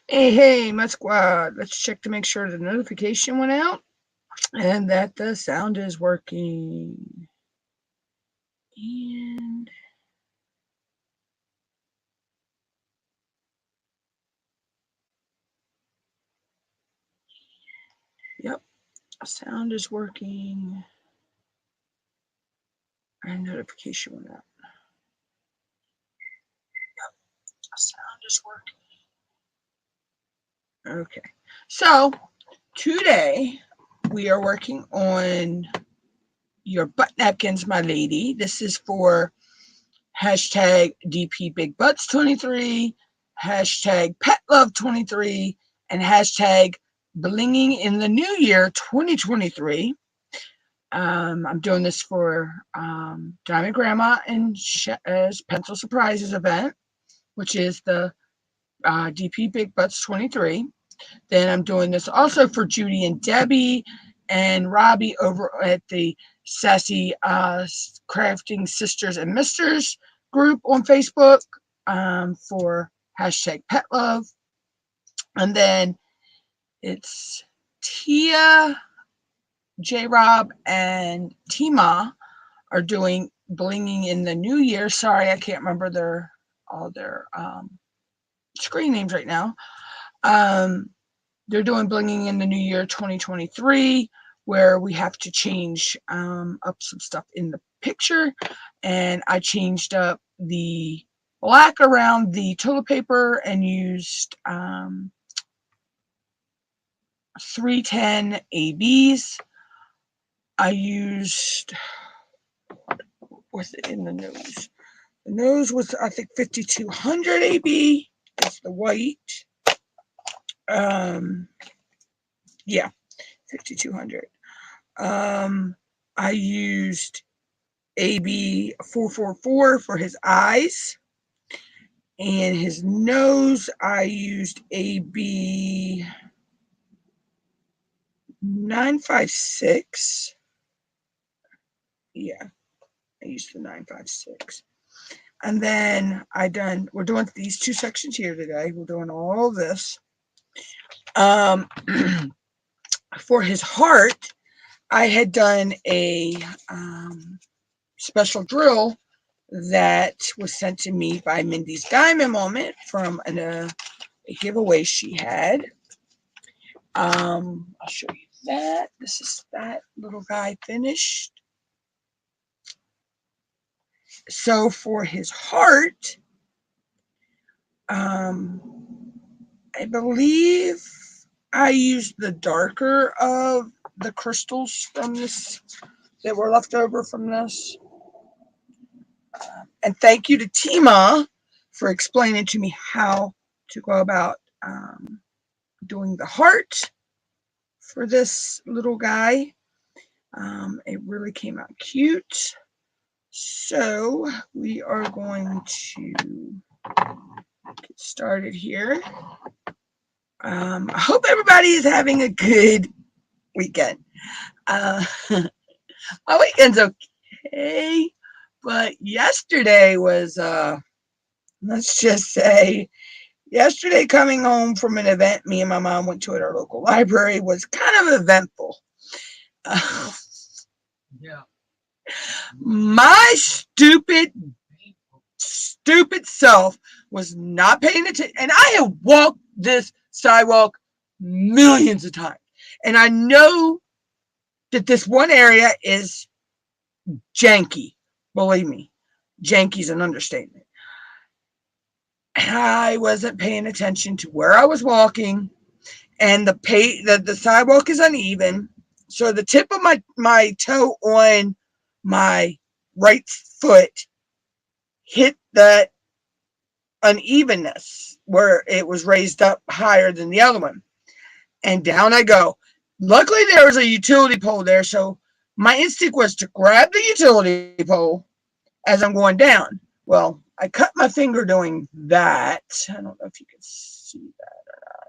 Hey, Mud Squad. Let's check to make sure the notification went out and that the sound is working. And yep, sound is working. And notification went out. Yep, sound is working. Okay, so today we are working on your butt napkins, my lady. This is for hashtag DP Big Butts 23, hashtag Pet Love 23, and hashtag Blinging in the New Year 2023. I'm doing this for Diamond Grandma and Pencil Surprises event, which is the DP Big Butts 23. Then I'm doing this also for Judy and Debbie and Robbie over at the Sassy Crafting Sisters and Misters group on Facebook for hashtag Pet Love. And then it's Tia, J Rob, and Tima are doing Blinging in the New Year. Sorry, I can't remember all their screen names right now. They're doing Blinging in the New Year 2023, where we have to change up some stuff in the picture. And I changed up the black around the toilet paper and used 310 ABs. I used, what's it in the nose? The nose was, I think, 5200 AB. It's the white. Yeah, 5200. I used AB 444 for his eyes, and his nose I used AB 956. Yeah, I used the 956. And then we're doing these two sections here today. We're doing all of this. For his heart, I had done a special drill that was sent to me by Mindy's Diamond Moment from a giveaway she had. I'll show you that. This is that little guy finished. So for his heart, I believe I used the darker of the crystals from this that were left over from this. And thank you to Tima for explaining to me how to go about doing the heart for this little guy. It really came out cute. So we are going to get started here. I hope everybody is having a good weekend. My weekend's okay, but yesterday was, let's just say, yesterday coming home from an event me and my mom went to at our local library was kind of eventful. Yeah. My stupid self was not paying attention, and I have walked this sidewalk millions of times, and I know that this one area is janky. Believe me, janky's an understatement. And I wasn't paying attention to where I was walking, and the sidewalk is uneven, so the tip of my toe on my right foot hit that unevenness where it was raised up higher than the other one, and down I go. Luckily there was a utility pole there, so my instinct was to grab the utility pole as I'm going down. Well, I cut my finger doing that. I don't know if you can see that or not.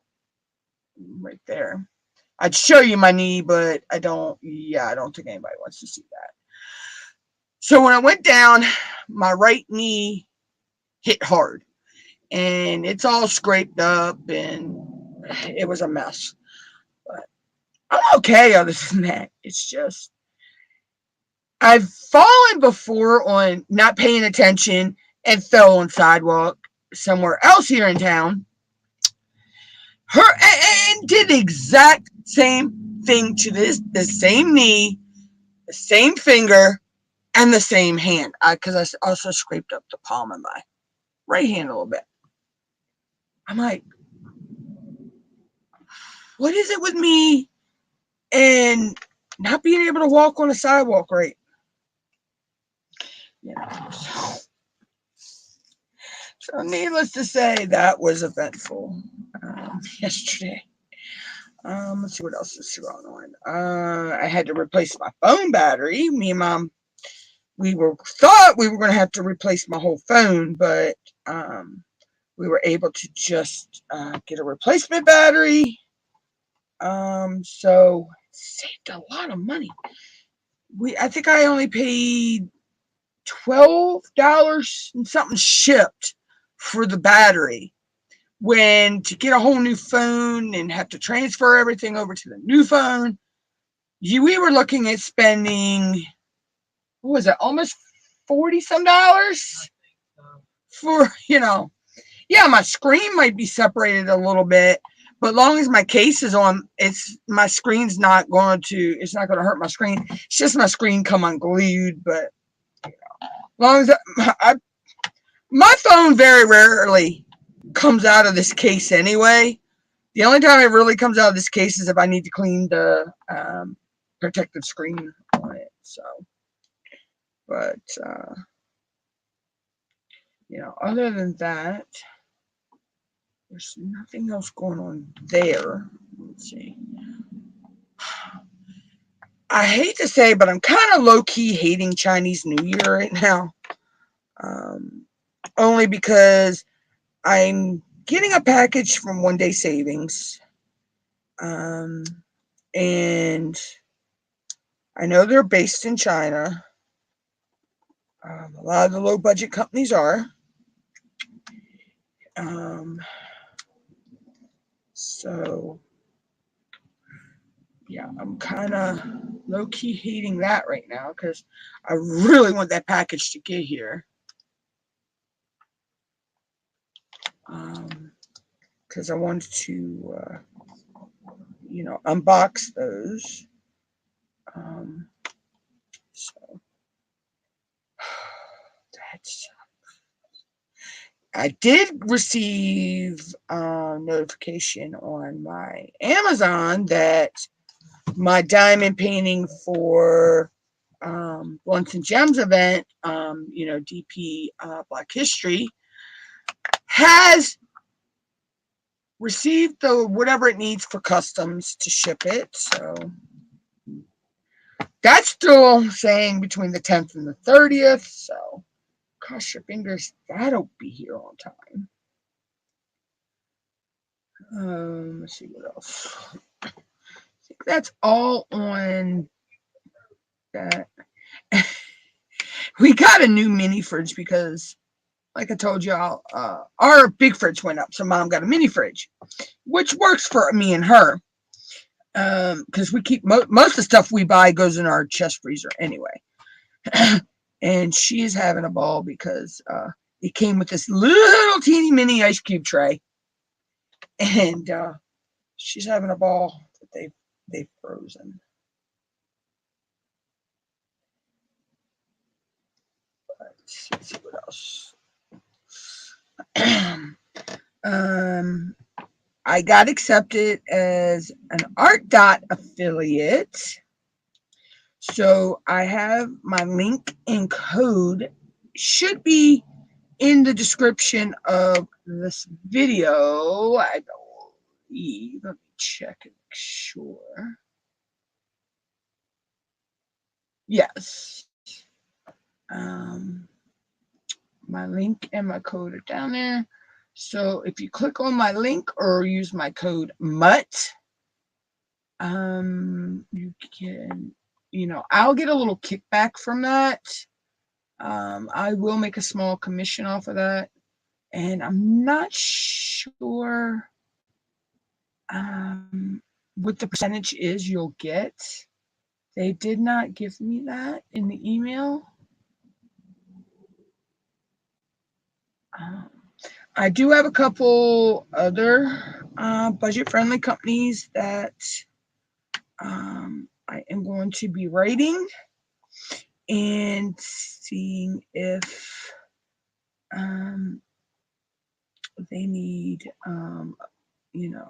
Right there. I'd show you my knee, but I don't think anybody wants to see that. So when I went down, my right knee hit hard, and it's all scraped up, and it was a mess. But I'm okay other than that. It's just, I've fallen before on not paying attention and fell on sidewalk somewhere else here in town. And did the exact same thing to the same knee, the same finger, and the same hand. Because I also scraped up the palm of my right hand a little bit. I'm like, what is it with me and not being able to walk on a sidewalk right? You know, so needless to say, that was eventful yesterday. Let's see what else is going on. I had to replace my phone battery. Me and Mom, thought we were going to have to replace my whole phone, but we were able to just get a replacement battery. So saved a lot of money. I think I only paid $12 and something shipped for the battery. When to get a whole new phone and have to transfer everything over to the new phone, we were looking at spending, what was it, almost 40 some dollars for, yeah, my screen might be separated a little bit, but as long as my case is on, my screen's not going to, it's not going to hurt my screen. It's just my screen come unglued, but as long as my phone very rarely comes out of this case anyway. The only time it really comes out of this case is if I need to clean the protective screen on it. So, but other than that, there's nothing else going on there. Let's see. I hate to say, but I'm kind of low-key hating Chinese New Year right now. Only because I'm getting a package from One Day Savings. And I know they're based in China. A lot of the low-budget companies are. So, yeah, I'm kind of low-key hating that right now because I really want that package to get here. Because I wanted to, unbox those. So, that's. I did receive a notification on my Amazon that my diamond painting for Blunts and Gems event, DP Black History, has received whatever it needs for customs to ship it. So that's still saying between the 10th and the 30th. So cross your fingers that'll be here on time. Let's see what else. I think that's all on that. We got a new mini fridge because, like I told y'all, our big fridge went up, so Mom got a mini fridge, which works for me and her. Because we keep most of the stuff we buy goes in our chest freezer anyway. And she's having a ball because it came with this little teeny mini ice cube tray, and she's having a ball that they've frozen. Let's see what else. I got accepted as an Art Dot affiliate. So I have my link and code should be in the description of this video. I believe. Let me check and make sure. Yes. My link and my code are down there. So if you click on my link or use my code MUTT, you can, I'll get a little kickback from that. I will make a small commission off of that. And I'm not sure what the percentage is you'll get. They did not give me that in the email. I do have a couple other budget-friendly companies that I am going to be writing and seeing if they need,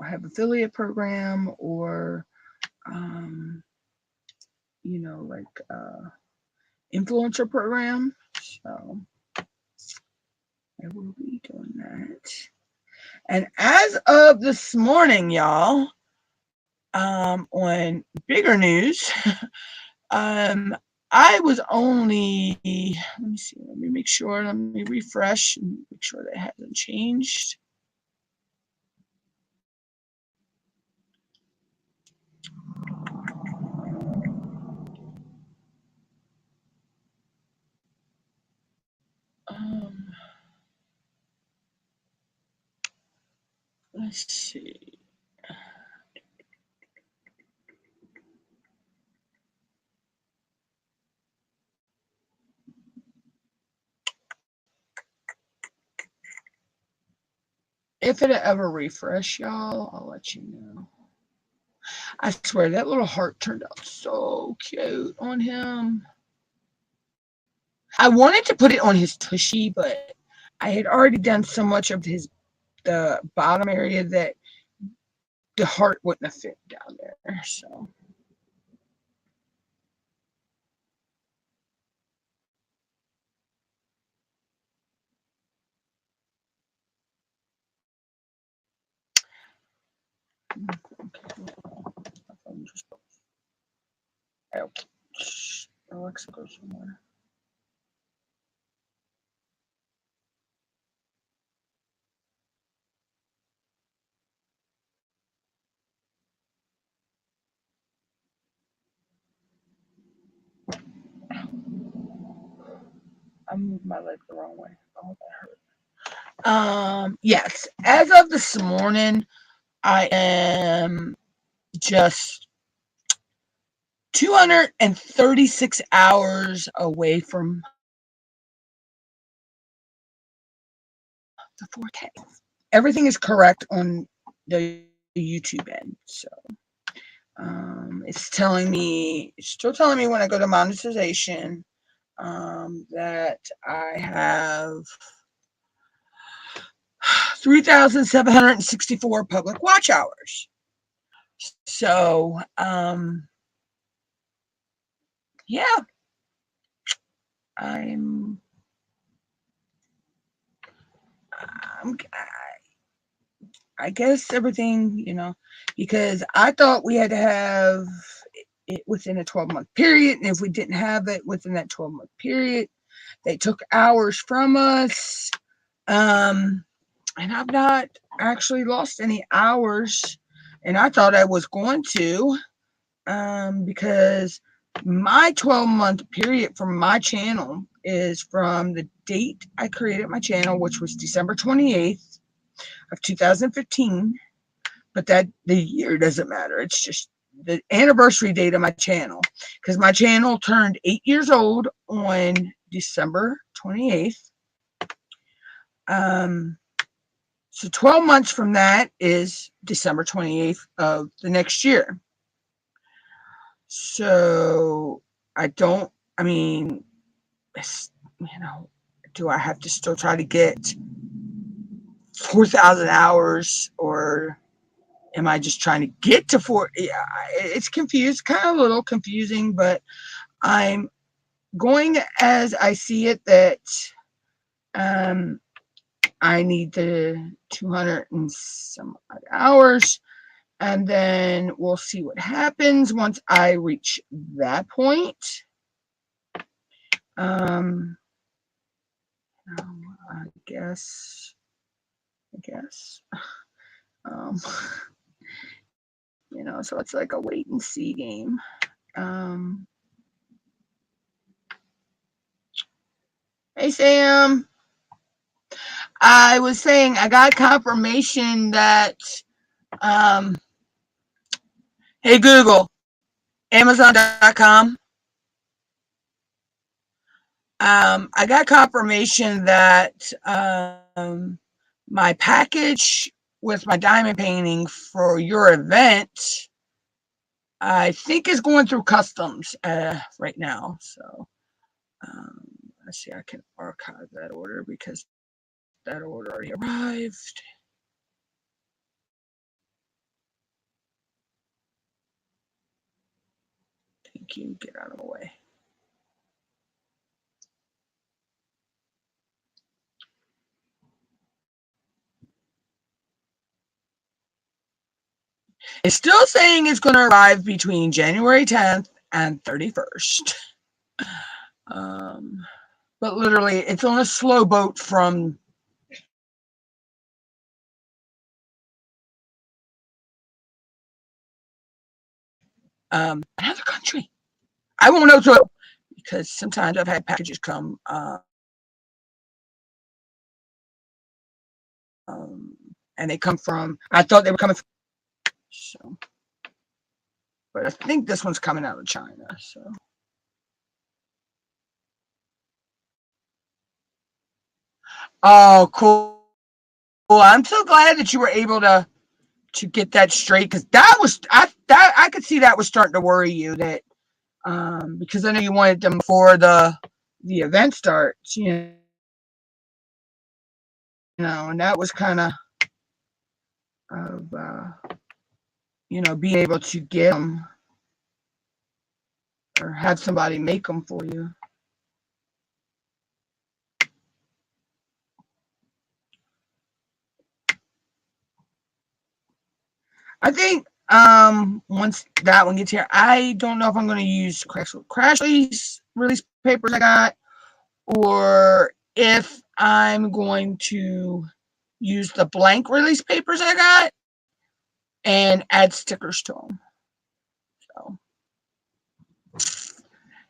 have affiliate program or, like influencer program. So I will be doing that. And as of this morning, y'all, on bigger news, I was only, let me see, let me make sure, let me refresh and make sure that hasn't changed. Let's see. If it ever refresh, y'all, I'll let you know. I swear that little heart turned out so cute on him. I wanted to put it on his tushy, but I had already done so much of the bottom area that the heart wouldn't have fit down there. So okay. Alexa, go somewhere. I moved my leg the wrong way. Oh, that hurt. Yes. As of this morning, I am just 236 hours away from the forte. Everything is correct on the YouTube end. So it's still telling me when I go to monetization that I have 3,764 public watch hours. So yeah, I'm I guess everything, because I thought we had to have it within a 12-month period. And if we didn't have it within that 12-month period, they took hours from us. And I've not actually lost any hours. And I thought I was going to, because my 12-month period for my channel is from the date I created my channel, which was December 28th of 2015. But that the year doesn't matter. It's just the anniversary date of my channel, because my channel turned 8 years old on December 28th. So 12 months from that is December 28th of the next year. So I mean, do I have to still try to get 4,000 hours, or am I just trying to get to 4? Yeah, it's confused, kind of a little confusing, but I'm going as I see it that I need the 200 and some odd hours, and then we'll see what happens once I reach that point. I guess, so it's like a wait and see game. Hey, Sam. I was saying I got confirmation that Hey Google, Amazon.com. I got confirmation that my package with my diamond painting for your event, I think is going through customs right now. So let's see, I can archive that order because that order already arrived. Thank you. Get out of the way. It's still saying it's going to arrive between January 10th and 31st. But literally, it's on a slow boat from another country. I won't know till because sometimes I've had packages come and they come from. I thought they were coming from. So, but I think this one's coming out of China. So. Oh, cool. I'm so glad that you were able to get that straight because that was I could see that was starting to worry you that because I know you wanted them before the event starts, and that was kind of being able to get them or have somebody make them for you. I think once that one gets here, I don't know if I'm going to use crash release papers I got, or if I'm going to use the blank release papers I got and add stickers to them. So,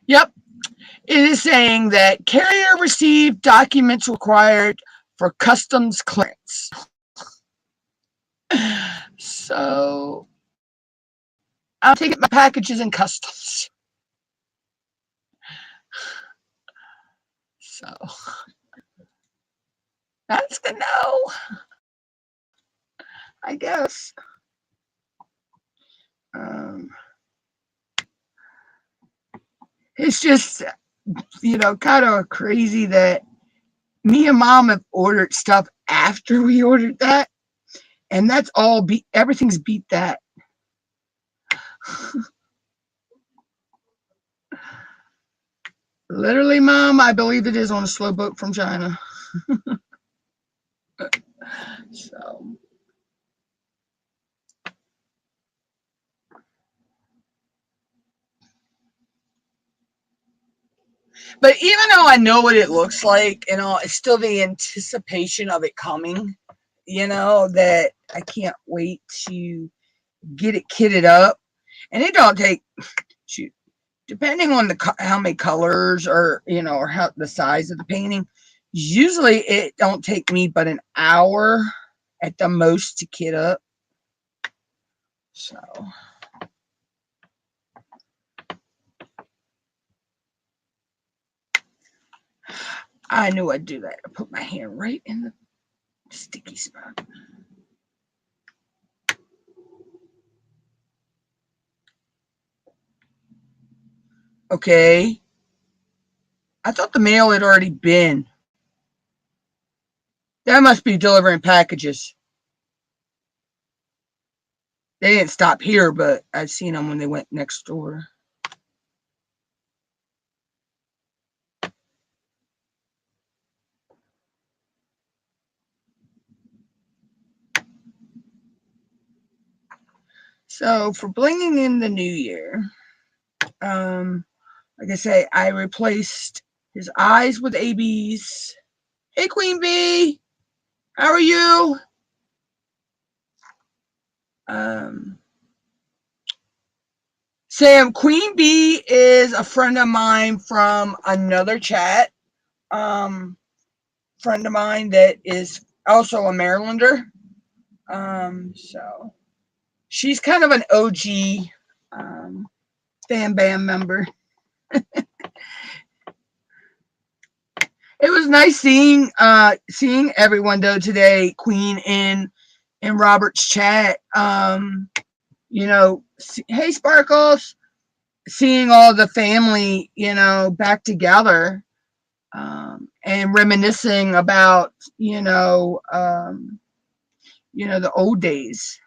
yep, it is saying that carrier received documents required for customs clearance. So I'm taking my packages in customs. So that's the no, I guess. Um, it's just, kind of crazy that me and mom have ordered stuff after we ordered that. And that's all everything's beat that. Literally, mom, I believe it is on a slow boat from China. So, but even though I know what it looks like, it's still the anticipation of it coming, that I can't wait to get it kitted up. And it don't take, shoot, depending on how many colors or how the size of the painting, usually it don't take me but an hour at the most to kit up. So I knew I'd do that. I put my hand right in the sticky spot. Okay. I thought the mail had already been. That must be delivering packages. They didn't stop here, but I've seen them when they went next door. So for blinging in the new year, like I say, I replaced his eyes with ABs. Hey, Queen Bee, how are you? Sam, Queen Bee is a friend of mine from another chat. Friend of mine that is also a Marylander. So she's kind of an OG fan band member. It was nice seeing everyone though today, Queen in Robert's chat. You know, hey Sparkles, seeing all the family, you know, back together, and reminiscing about, you know, the old days.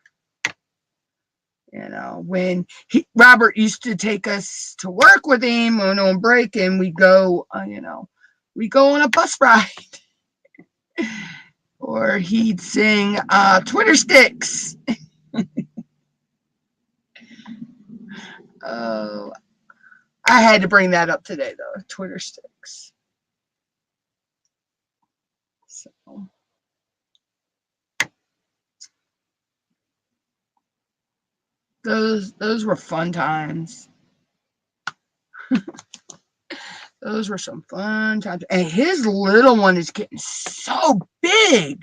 You know, when Robert used to take us to work with him on break, and we go, we go on a bus ride, or he'd sing Twitter Sticks. Oh, I had to bring that up today, though. Twitter Sticks. So, those were fun times. Those were some fun times. And his little one is getting so big.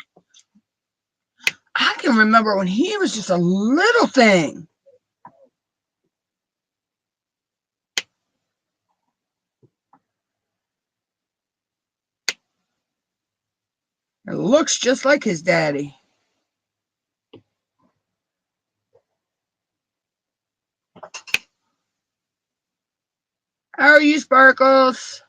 I can remember when he was just a little thing. It looks just like his daddy. How are you, Sparkles?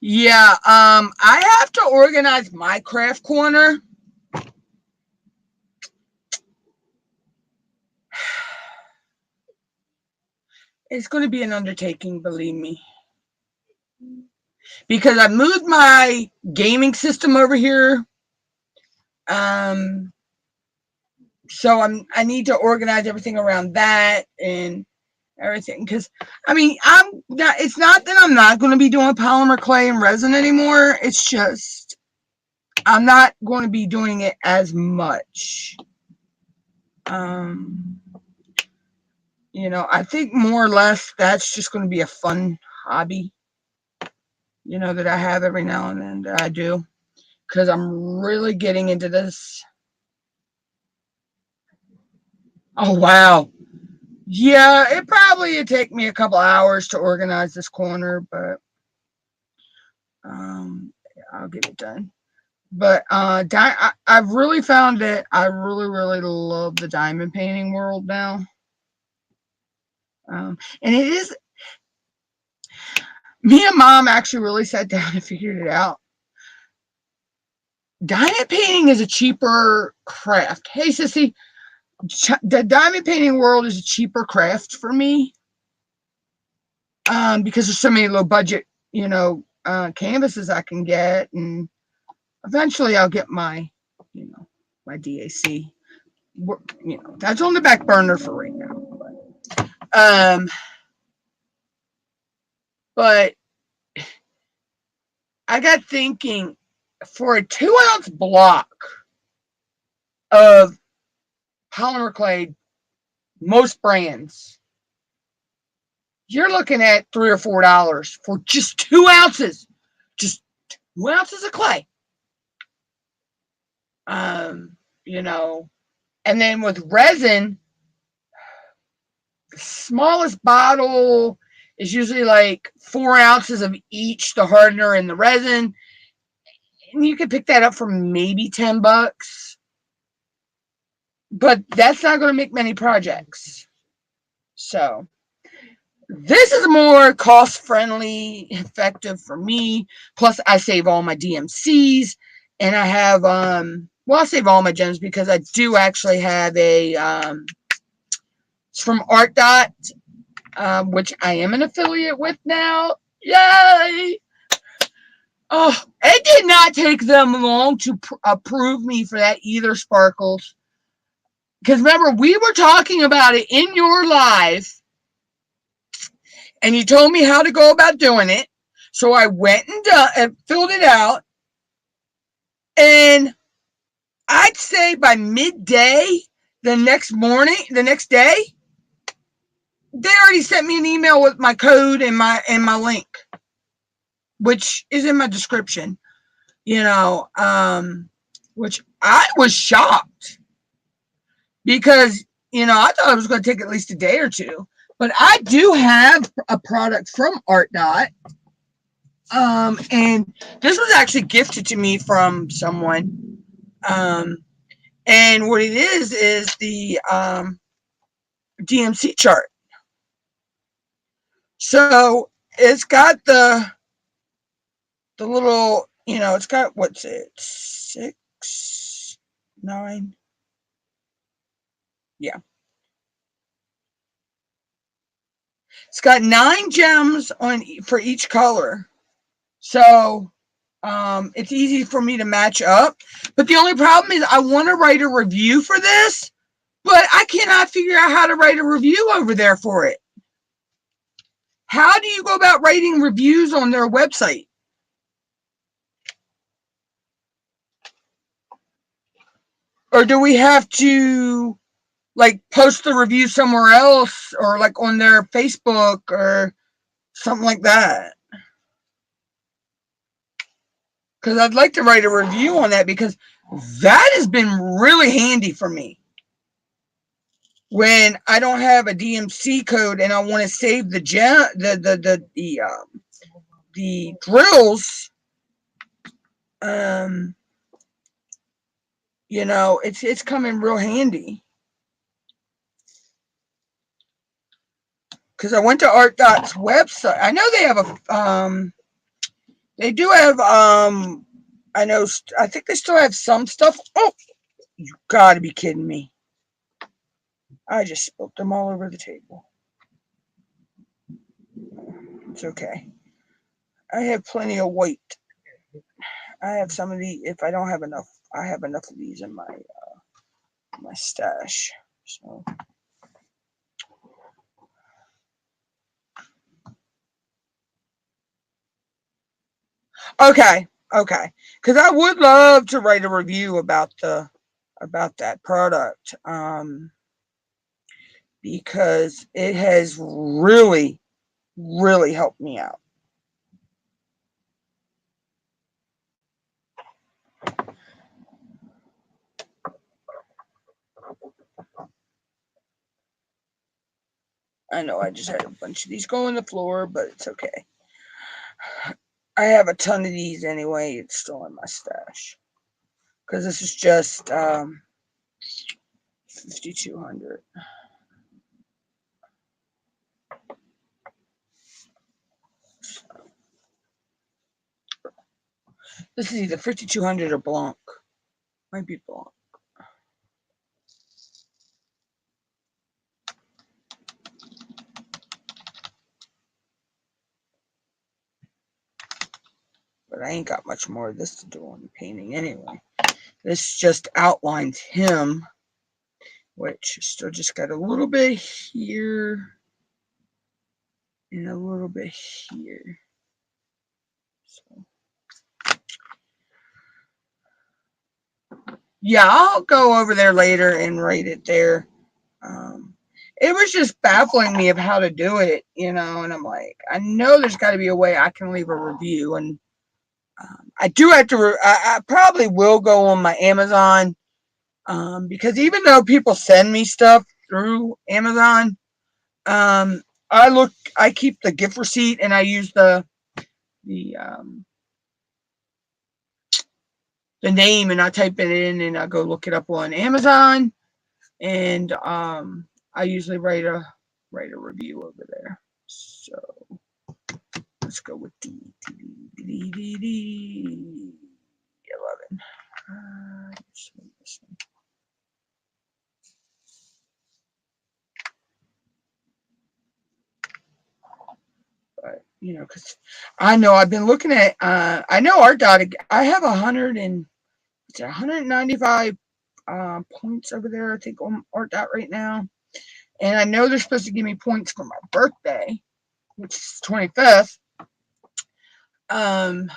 Yeah, I have to organize my craft corner. It's going to be an undertaking, believe me. Because I moved my gaming system over here. So I need to organize everything around that and everything. Because, I mean, it's not that I'm not going to be doing polymer clay and resin anymore. It's just, I'm not going to be doing it as much. You know, I think more or less that's just going to be a fun hobby, you know, that I have every now and then that I do, because I'm really getting into this. Oh, wow. Yeah, it probably would take me a couple hours to organize this corner, but I'll get it done. But I've really found that I really, really love the diamond painting world now. And it is, me and Mom actually really sat down and figured it out. Diamond painting is a cheaper craft. Hey, Sissy, the diamond painting world is a cheaper craft for me, because there's so many low budget, you know, canvases I can get, and eventually I'll get my, you know, my DAC. You know, that's on the back burner for right now. But I got thinking, for a 2-ounce block of polymer clay, most brands, you're looking at $3 or $4 for just 2 ounces. Just 2 ounces of clay. You know, and then with resin, the smallest bottle is usually like 4 ounces of each, the hardener and the resin. And you can pick that up for maybe $10. But that's not going to make many projects. So this is more cost-friendly, effective for me. Plus, I save all my DMCs, and I have, well, I save all my gems because I do actually have a, it's from Art Dot, which I am an affiliate with now. Yay! Oh, it did not take them long to approve me for that either, Sparkles. Because remember, we were talking about it in your live, and you told me how to go about doing it. So I went and filled it out, and I'd say by midday the next day, they already sent me an email with my code and my link, which is in my description. You know, which I was shocked because, you know, I thought it was going to take at least a day or two. But I do have a product from Art Dot. And this was actually gifted to me from someone. And what it is the DMC chart. So it's got the little, you know, it's got, what's it, 6, 9, yeah. It's got 9 gems on for each color. So it's easy for me to match up. But the only problem is I want to write a review for this, but I cannot figure out how to write a review over there for it. How do you go about writing reviews on their website? Or do we have to like post the review somewhere else, or like on their Facebook or something like that? Because I'd like to write a review on that, because that has been really handy for me. When I don't have a DMC code and I want to save the drills, you know, it's coming real handy. Because I went to Art Dot's website. I know they have a they do have I know, I think they still have some stuff. Oh, you gotta be kidding me. I just spilled them all over the table. It's okay. I have plenty of white. I have some of these. If I don't have enough, I have enough of these in my my stash. So okay, because I would love to write a review about that product, because it has really helped me out. I know I just had a bunch of these go on the floor, but it's okay. I have a ton of these anyway. It's still in my stash because this is just 5,200. This is either 5,200 or Blanc. Might be Blanc. But I ain't got much more of this to do on the painting anyway. This just outlines him, which still just got a little bit here and a little bit here. So, yeah, I'll go over there later and write it there. It was just baffling me of how to do it, you know, and I'm like, I know there's got to be a way I can leave a review, and I do have to, I probably will go on my Amazon, because even though people send me stuff through Amazon, I keep the gift receipt, and I use the name, and I type it in, and I go look it up on Amazon, and I usually write a review over there. So let's go with D 11. But you know, because I know I've been looking at. I know Art Dot. I have 195 points over there, I think, on Art Dot right now. And I know they're supposed to give me points for my birthday, which is 25th. I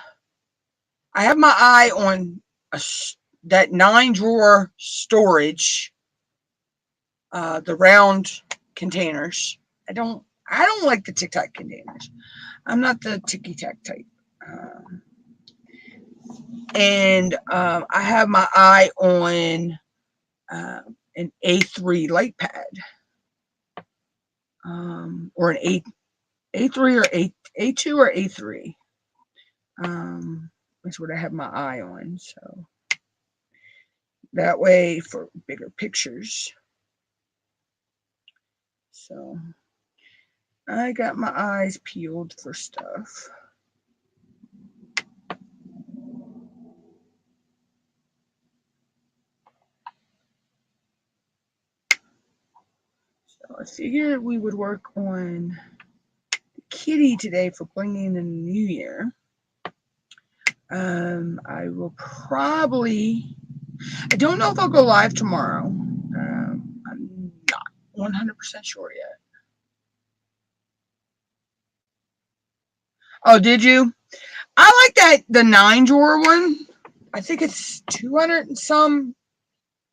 have my eye on that 9-drawer storage, the round containers. I don't like the Tic Tac containers. I'm not the Ticky Tac type. And I have my eye on an A3 light pad, or an A3 or A2 or A3. That's what I have my eye on. So that way for bigger pictures. So I got my eyes peeled for stuff. So I figured we would work on the kitty today for bringing in the new year. I will probably, I don't know if I'll go live tomorrow. I'm not 100% sure yet. Oh, did you? I like that, the 9-drawer one. I think it's 200 and some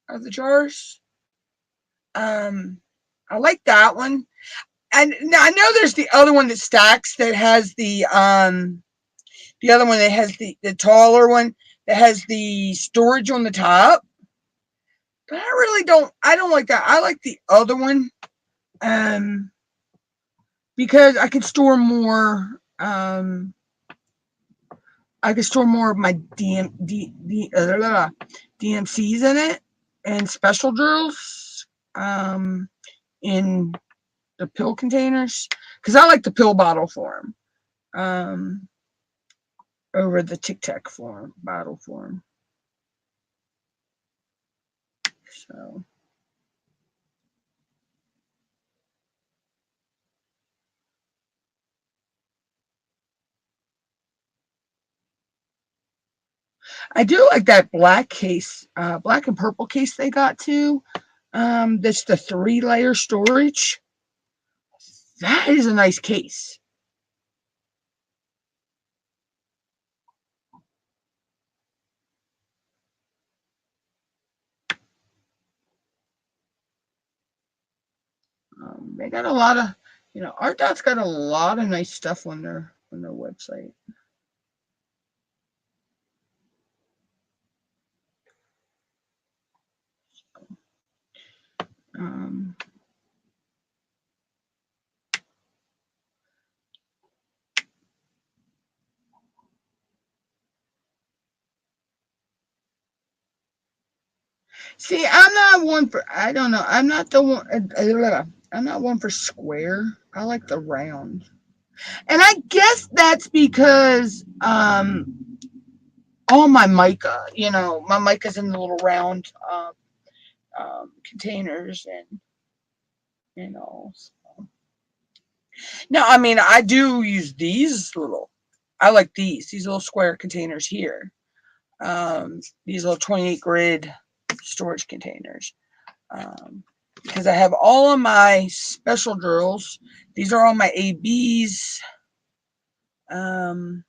of the jars. I like that one. And I know there's the other one that stacks, that has the other one that has the taller one that has the storage on the top. But I don't like that. I like the other one, because I can store more, I can store more of my DMCs in it, and special drills, in the pill containers, because I like the pill bottle form, over the Tic Tac form, bottle form. So I do like that black case, black and purple case they got too. That's the 3-layer storage. That is a nice case. They got a lot of, Art Dot's got a lot of nice stuff on their website. Um, See, I'm not one for, I don't know. I'm not the one, I'm not one for square. I like the round. And I guess that's because, all my mica, my mica's in the little round, containers, and, so. Now, I mean, I do use I like these little square containers here. These little 28 grid storage containers, because I have all of my special drills. These are all my ABs, and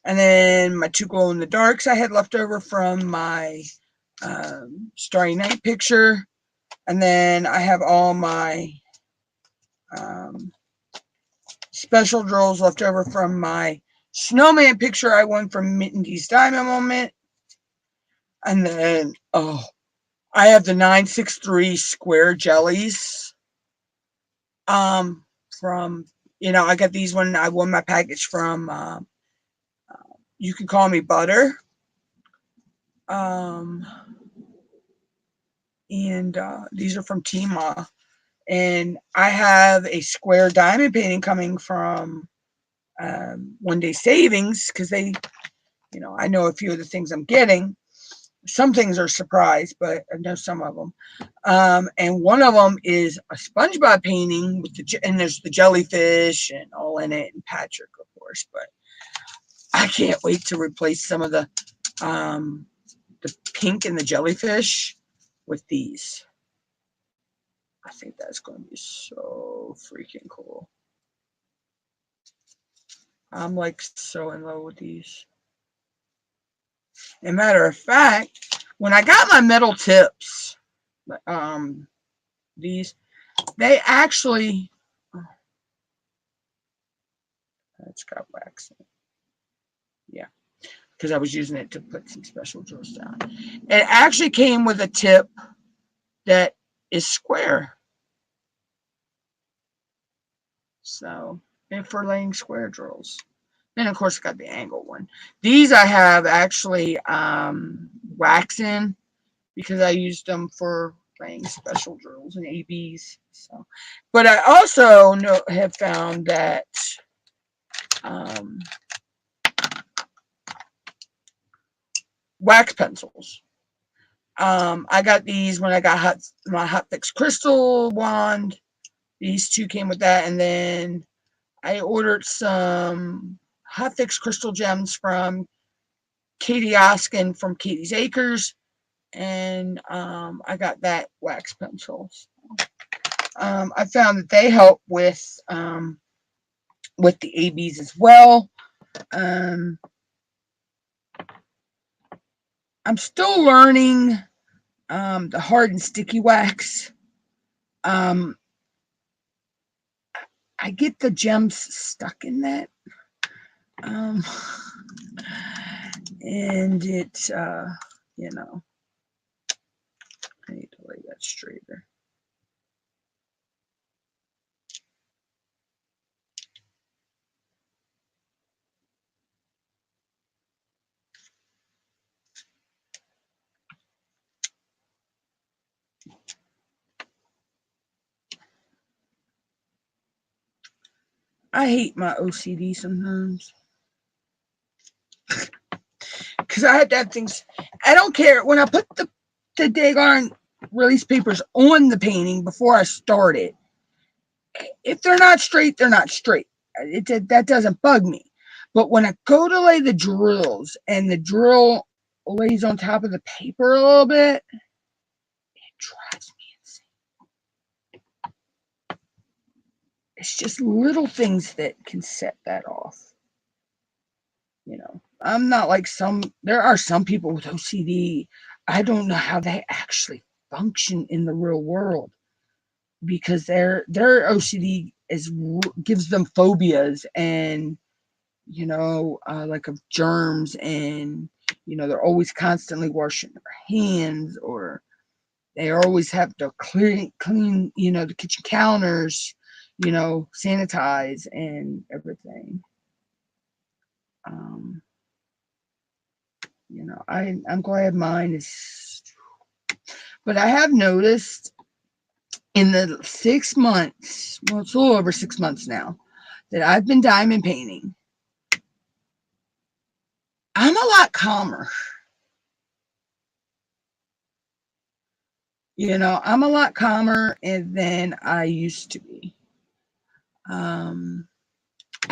then my 2 glow in the darks I had left over from my Starry Night picture, and then I have all my special drills left over from my snowman picture I won from Mitten D's Diamond Moment. And then, I have the 963 square jellies. From, I got these when I won my package from, You Can Call Me Butter. And these are from Tima. And I have a square diamond painting coming from One Day Savings, because they, I know a few of the things I'm getting. Some things are surprise, but I know some of them. And one of them is a SpongeBob painting with and there's the jellyfish and all in it, and Patrick, of course. But I can't wait to replace some of the pink and the jellyfish with these. I think that's going to be so freaking cool. I'm like so in love with these. As a matter of fact, when I got my metal tips, these, they actually, It's got wax in it. Yeah, because I was using it to put some special drills down. It actually came with a tip that is square. So, and for laying square drills. And of course, got the angle one. These I have actually wax in because I used them for laying special drills and ABs. So, but I also have found that wax pencils. I got these when I got my Hot Fix Crystal wand. These two came with that, and then I ordered some Hot Fix Crystal gems from Katie Oskin from Katie's Acres, and I got that wax pencil. I found that they help with the ABs as well. I'm still learning the hard and sticky wax. I get the gems stuck in that. And it, you know, I need to lay that straighter. I hate my OCD sometimes. Because I had to have things. I don't care. When I put the daggone release papers on the painting before I start it, if they're not straight, they're not straight. That doesn't bug me. But when I go to lay the drills and the drill lays on top of the paper a little bit, it drives me insane. It's just little things that can set that off. You know, I'm not like there are some people with OCD. I don't know how they actually function in the real world because their OCD gives them phobias and, you know, like of germs, and, you know, they're always constantly washing their hands, or they always have to clean, you know, the kitchen counters, you know, sanitize and everything. You know, I'm glad mine is, but I have noticed in the 6 months, well, it's a little over 6 months now, that I've been diamond painting, I'm a lot calmer. You know, I'm a lot calmer than I used to be. I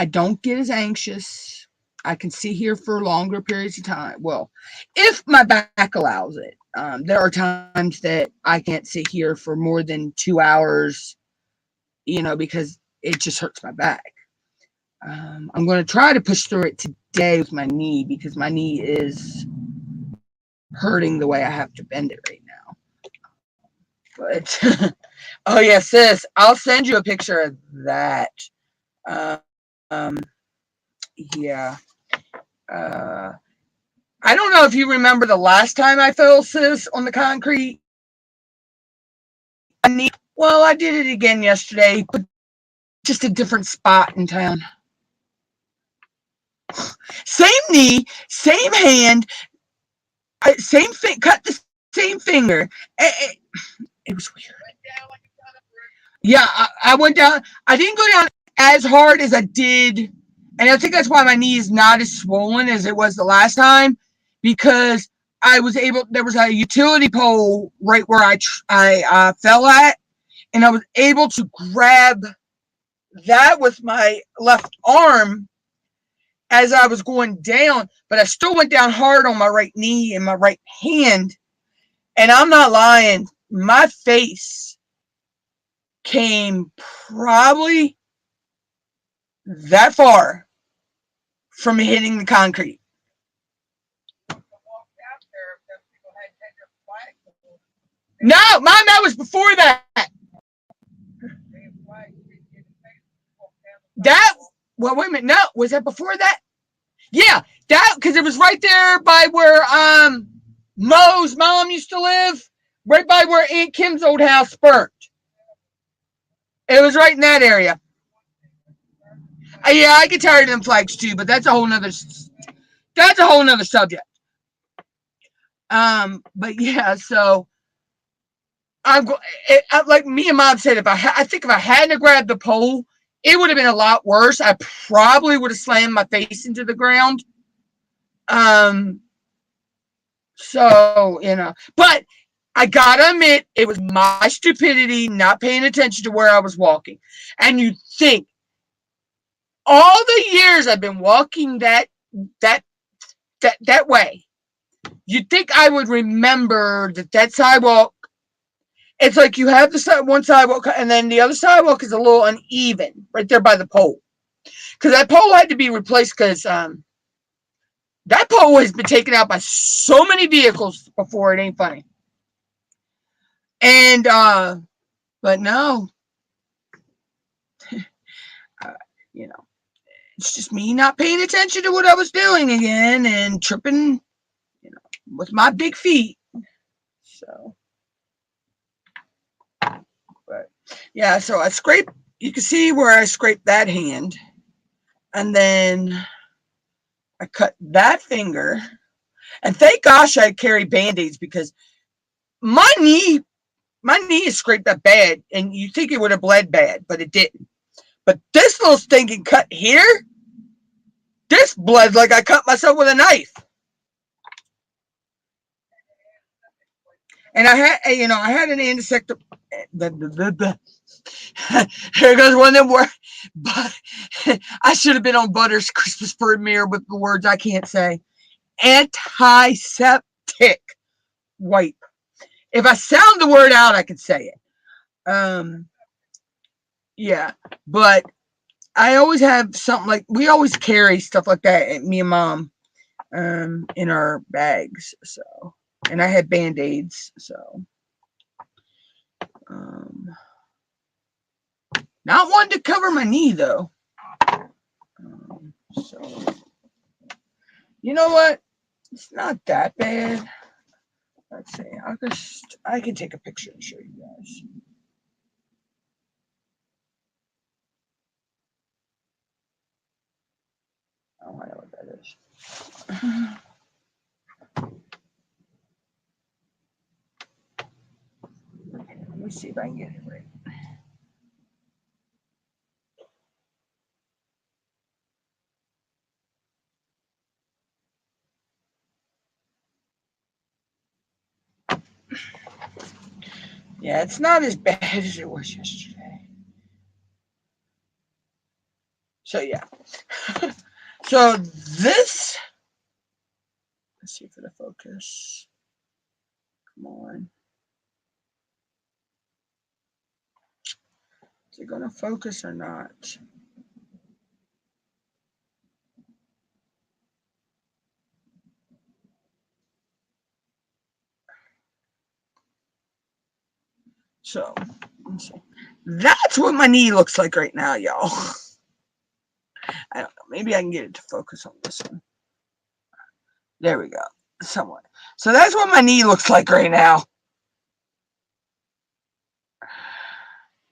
don't get as anxious. I can sit here for longer periods of time. Well, if my back allows it. There are times that I can't sit here for more than 2 hours, you know, because it just hurts my back. I'm going to try to push through it today with my knee because my knee is hurting the way I have to bend it right now. But, oh yeah, sis, I'll send you a picture of that. Yeah. I don't know if you remember the last time I fell, sis, on the concrete. Well, I did it again yesterday, but just a different spot in town. Same knee, same hand, same thing, cut the same finger. It was weird. Yeah, I went down. I didn't go down as hard as I did, and I think that's why my knee is not as swollen as it was the last time, because I was able. There was a utility pole right where I fell at, and I was able to grab that with my left arm as I was going down, but I still went down hard on my right knee and my right hand. And I'm not lying, my face came probably that far from hitting the concrete. No, that was before that. That Well, wait a minute. No, was that before that? Yeah, that because it was right there by where Mo's mom used to live, right by where Aunt Kim's old house burnt. It was right in that area. Yeah, I get tired of them flags too, but that's a whole nother subject. But yeah, so I'm like me and Mom said. I think if I hadn't grabbed the pole, it would have been a lot worse. I probably would have slammed my face into the ground. So but I gotta admit, it was my stupidity not paying attention to where I was walking. And you think all the years I've been walking that way, you'd think I would remember that sidewalk. It's like you have one sidewalk, and then the other sidewalk is a little uneven right there by the pole. Because that pole had to be replaced because that pole has been taken out by so many vehicles before. It ain't funny. And but no, it's just me not paying attention to what I was doing again and tripping, with my big feet. So, but yeah, so I scraped. You can see where I scraped that hand, and then I cut that finger. And thank gosh I carry band-aids because my knee is scraped up bad, and you think it would have bled bad, but it didn't. But this little stinking cut here, this bled like I cut myself with a knife. And I had an antiseptic. Here goes one of them words. But I should have been on Butter's Christmas premiere with the words I can't say. Antiseptic wipe. If I sound the word out, I could say it. Yeah, but I always have something like we always carry stuff like that. Me and Mom, in our bags. So, and I had band-aids. So, not one to cover my knee though. So, you know what? It's not that bad. Let's see. I can take a picture and show you guys. Oh, I know what that is. Okay, let me see if I can get it right. Yeah, it's not as bad as it was yesterday. So yeah. So this, let's see for the focus. Come on. Is it going to focus or not? So, let's see. That's what my knee looks like right now, y'all. I don't know. Maybe I can get it to focus on this one. There we go. Somewhat. So that's what my knee looks like right now.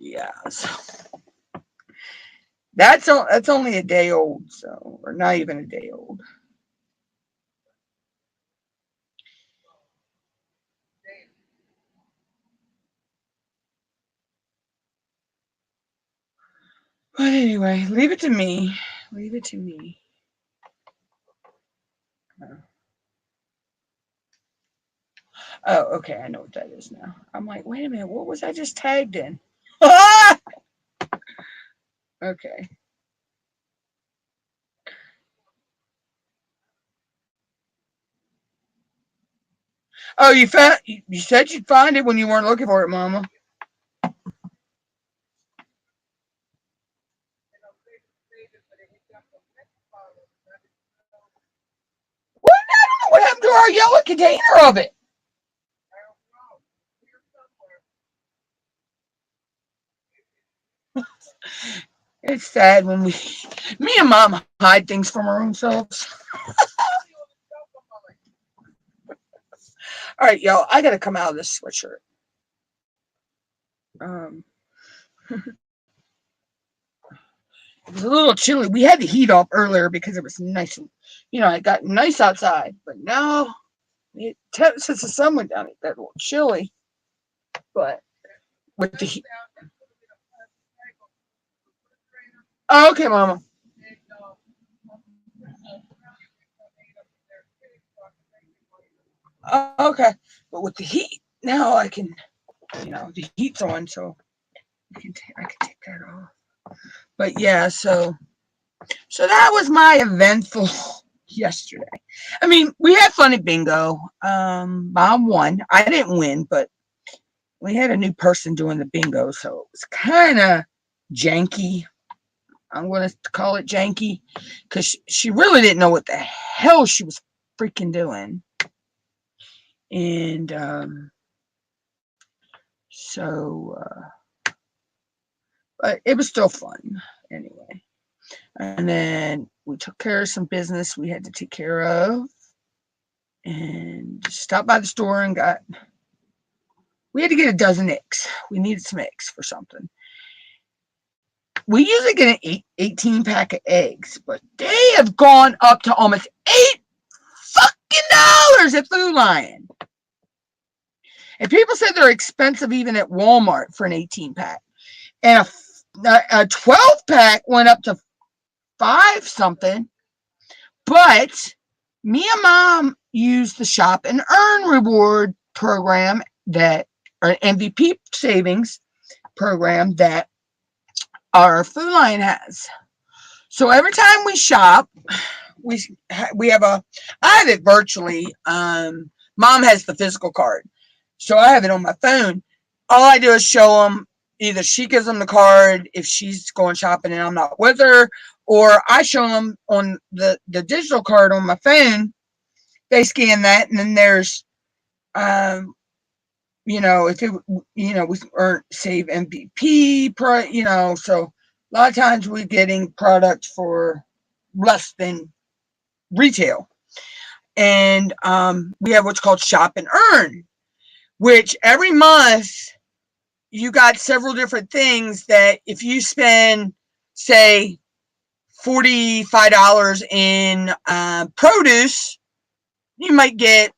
Yeah. So that's only a day old, so, or not even a day old. But anyway, leave it to me. Leave it to me. Oh, okay. I know what that is now. I'm like, wait a minute. What was I just tagged in? Okay. Oh, you said you'd find it when you weren't looking for it, Mama. What? I don't know what happened to our yellow container of it. It's sad when me and Mom hide things from our own selves. All right, y'all, I gotta come out of this sweatshirt. Um, it was a little chilly. We had the heat off earlier because it was nice and, it got nice outside. But now, since the sun went down, it got a little chilly. But with the heat. Oh, okay, Mama. Okay. But with the heat, now I can, the heat's on, so I can take that off. But yeah, so that was my eventful yesterday. I mean, we had fun at bingo. Mom won. I didn't win, but we had a new person doing the bingo, so it was kind of janky. I'm going to call it janky because she really didn't know what the hell she was freaking doing. And but it was still fun anyway. And then we took care of some business we had to take care of and stopped by the store and we had to get a dozen eggs. We needed some eggs for something. We usually get an 18 pack of eggs, but they have gone up to almost $8 at Food Lion. And people said they're expensive even at Walmart for an 18 pack. And a 12 pack went up to 5 something. But me and Mom used the Shop and Earn reward program or MVP savings program that our Food Lion has. So every time we shop, we have I have it virtually. Mom has the physical card, so I have it on my phone. All I do is show them. Either she gives them the card if she's going shopping and I'm not with her, or I show them on the digital card on my phone. They scan that, and then there's, if it, we earn save MVP, so a lot of times we're getting product for less than retail. And we have what's called Shop and Earn, which every month you got several different things that if you spend, say, $45 in produce, you might get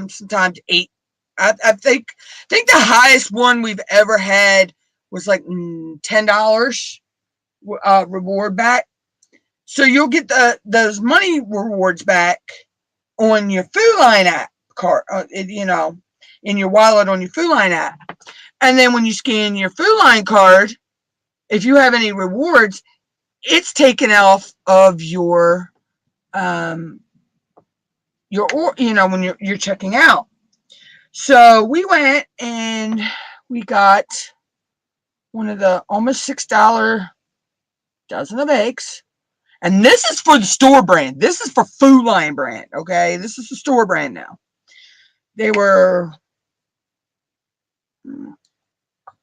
sometimes 8. I think the highest one we've ever had was like $10 reward back. So you'll get those money rewards back on your Food Lion app card, in your wallet on your Food Lion app. And then when you scan your Food Lion card, if you have any rewards, it's taken off of your when you're checking out. So we went and we got one of the almost $6 dozen of eggs. And this is for the store brand. This is for Food Lion brand, okay? This is the store brand now. They were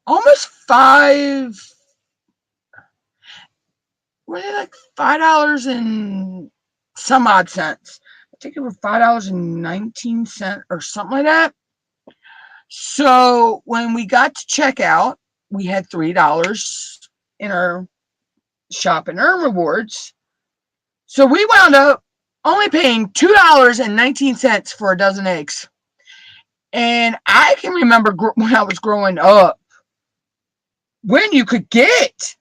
almost were they like $5 and some odd cents? I think it was $5.19 or something like that. So when we got to checkout, we had $3 in our Shop and Earn rewards. So we wound up only paying $2.19 for a dozen eggs. And I can remember when I was growing up, when you could get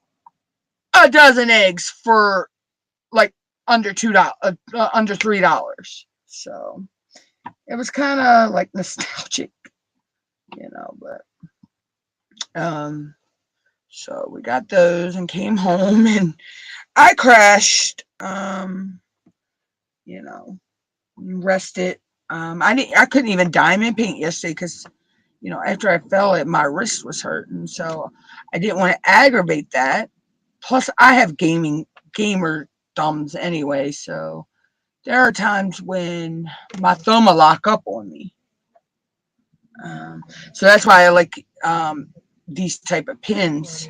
a dozen eggs for like under under $3. So it was kind of like nostalgic, but so we got those and came home and I crashed, rested. I couldn't even diamond paint yesterday because, after I fell, my wrist was hurting. So I didn't want to aggravate that. Plus, I have gamer thumbs anyway. So there are times when my thumb will lock up on me. So that's why I like these type of pins.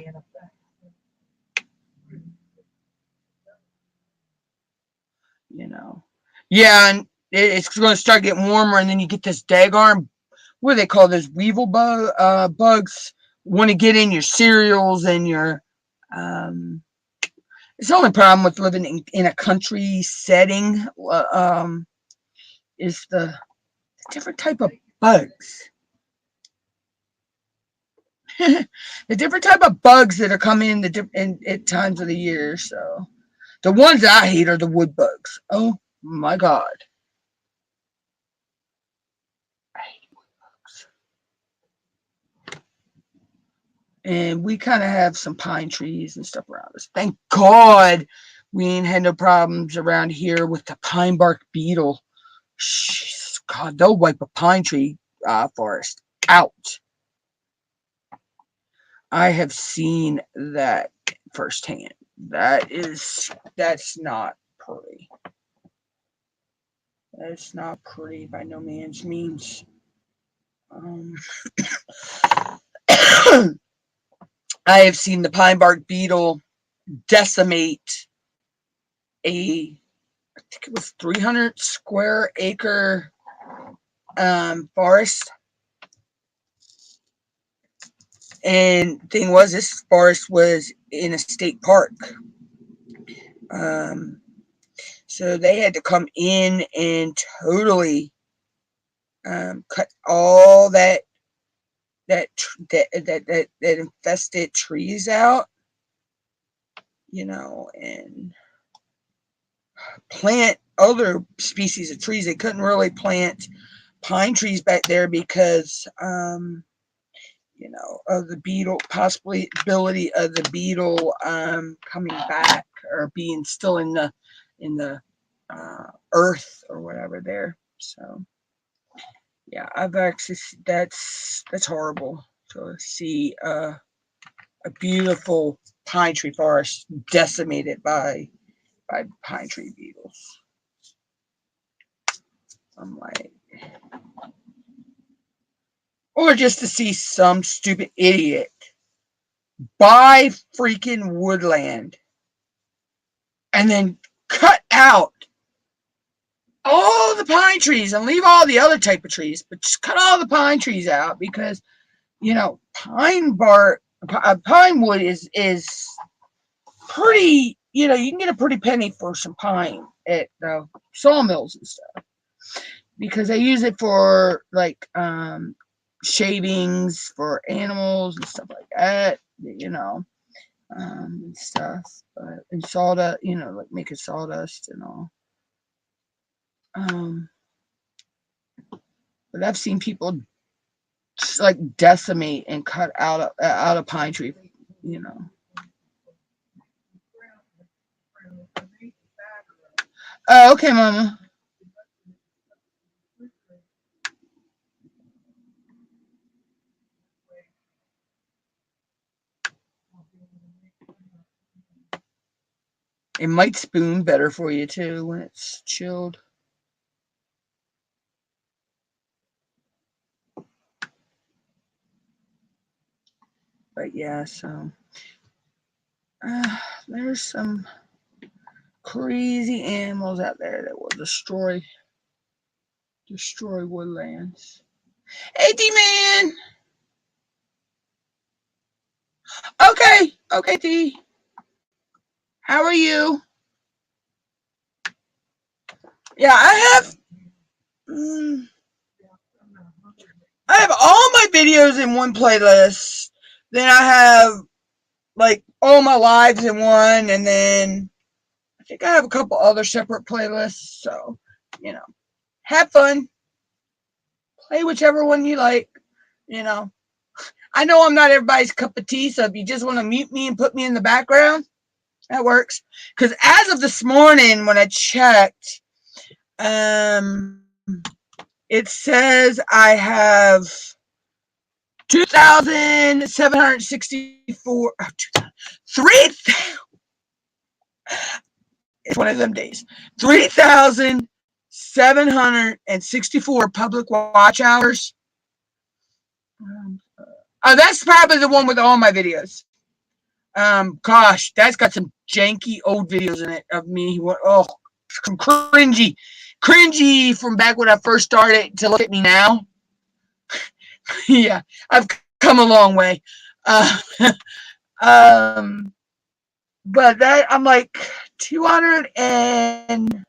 you know. Yeah, and it's going to start getting warmer, and then you get this daggone, what do they call those weevil bugs? Want to get in your cereals and your. It's the only problem with living in a country setting is the different type of bugs. The different type of bugs that are coming in at times of the year. So the ones I hate are the wood bugs. Oh my God. I hate wood bugs. And we kind of have some pine trees and stuff around us. Thank God we ain't had no problems around here with the pine bark beetle. Jesus, God, they'll wipe a pine tree forest out. I have seen that firsthand. That's not pretty. That's not pretty by no man's means. I have seen the pine bark beetle decimate I think it was 300 square acre forest. And thing was, this forest was in a state park. So they had to come in and totally cut all that infested trees out, you know, and plant other species of trees. They couldn't really plant pine trees back there because you know, of the beetle, possibility of the beetle coming back or being still in the earth or whatever there. So yeah, I've actually that's horrible to see a beautiful pine tree forest decimated by pine tree beetles. I'm like, or just to see some stupid idiot buy freaking woodland and then cut out all the pine trees and leave all the other type of trees, but just cut all the pine trees out because, you know, pine wood is pretty, you know, you can get a pretty penny for some pine at the sawmills and stuff because they use it for like shavings for animals and stuff like that, you know, and stuff, and sawdust, you know, like making sawdust and all. But I've seen people just like decimate and cut out a pine tree, you know. Oh, okay, Mama. It might spoon better for you too when it's chilled. But yeah, so there's some crazy animals out there that will destroy woodlands. Hey, D-Man! Okay, D. How are you? Yeah, I have all my videos in one playlist. Then I have like all my lives in one, and then I think I have a couple other separate playlists. So, you know, have fun. Play whichever one you like. You know, I know I'm not everybody's cup of tea, so if you just want to mute me and put me in the background, that works. Because as of this morning, when I checked, it says I have 2,764. 3,000. It's one of them days. 3,764 public watch hours. That's probably the one with all my videos. Gosh, that's got some janky old videos in it of me. Oh, cringy from back when I first started to look at me now. Yeah, I've come a long way. Uh, um, but that I'm like 200 and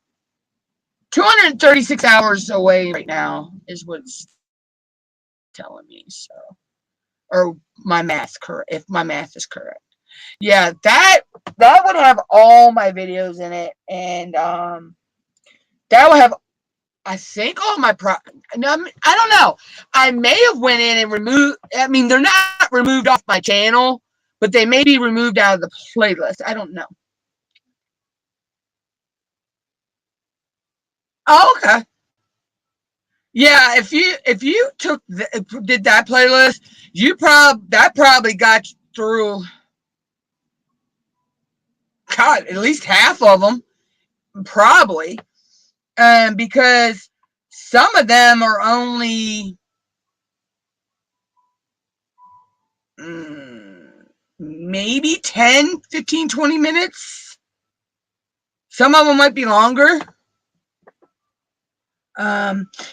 236 hours away right now is what's telling me. So, or my math correct, if my math is correct. Yeah, that would have all my videos in it, and that would have, I think, all my I don't know. I may have went in and removed. I mean, they're not removed off my channel, but they may be removed out of the playlist. I don't know. Oh, okay. Yeah, if you did that playlist, that probably got you through, God, at least half of them, probably, because some of them are only maybe 10, 15, 20 minutes. Some of them might be longer,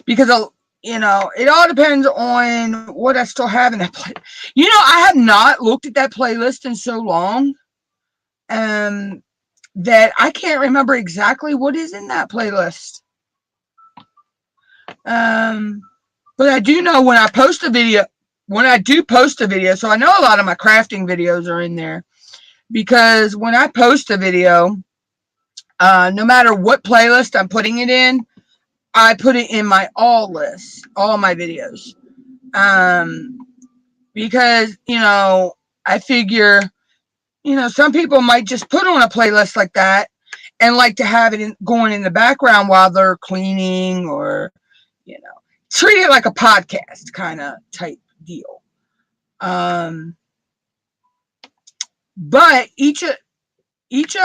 because it all depends on what I still have in that play. I have not looked at that playlist in so long, that I can't remember exactly what is in that playlist. But I do know when I post a video, when I do post a video, so I know a lot of my crafting videos are in there, because when I post a video, no matter what playlist I'm putting it in, I put it in my all list, all my videos. Because, I figure, some people might just put on a playlist like that and like to have it going in the background while they're cleaning, or, treat it like a podcast kind of type deal. But each of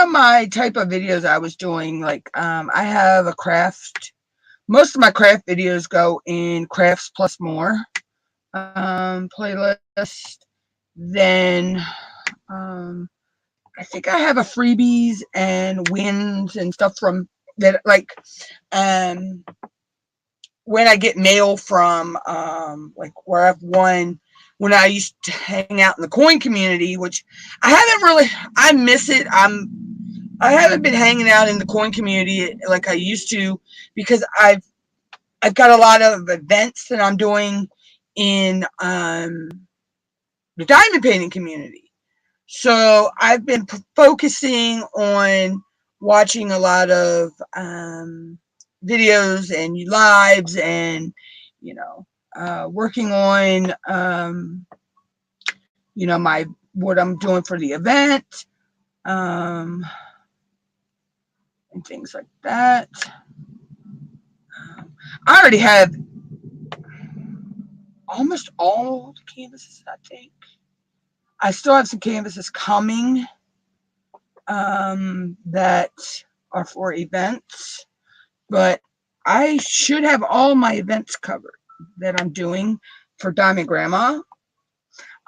my type of videos I was doing, like, I have a craft. Most of my craft videos go in crafts plus more playlist. Then I think I have a freebies and wins and stuff from that, like, when I get mail from, like, where I've won when I used to hang out in the coin community, which I miss it. I haven't been hanging out in the coin community like I used to, because I've got a lot of events that I'm doing in the diamond painting community. So I've been focusing on watching a lot of videos and lives, and working on what I'm doing for the event, and things like that. I already have almost all the canvases, I think. I still have some canvases coming that are for events, but I should have all my events covered that I'm doing for Diamond Grandma.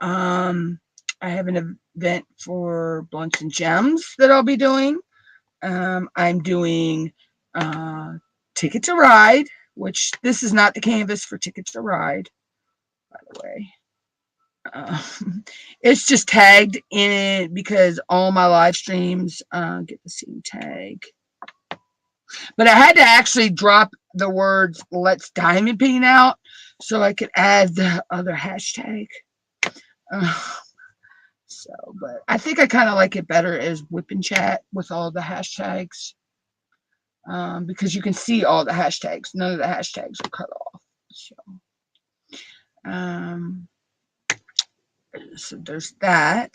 I have an event for Blunts and Gems that I'll be doing. I'm doing Ticket to Ride, which this is not the canvas for Ticket to Ride, by the way. It's just tagged in it because all my live streams get the same tag. But I had to actually drop the words "Let's Diamond Paint" out so I could add the other hashtag. But I think I kind of like it better as WIP and chat with all the hashtags, because you can see all the hashtags. None of the hashtags are cut off. So there's that.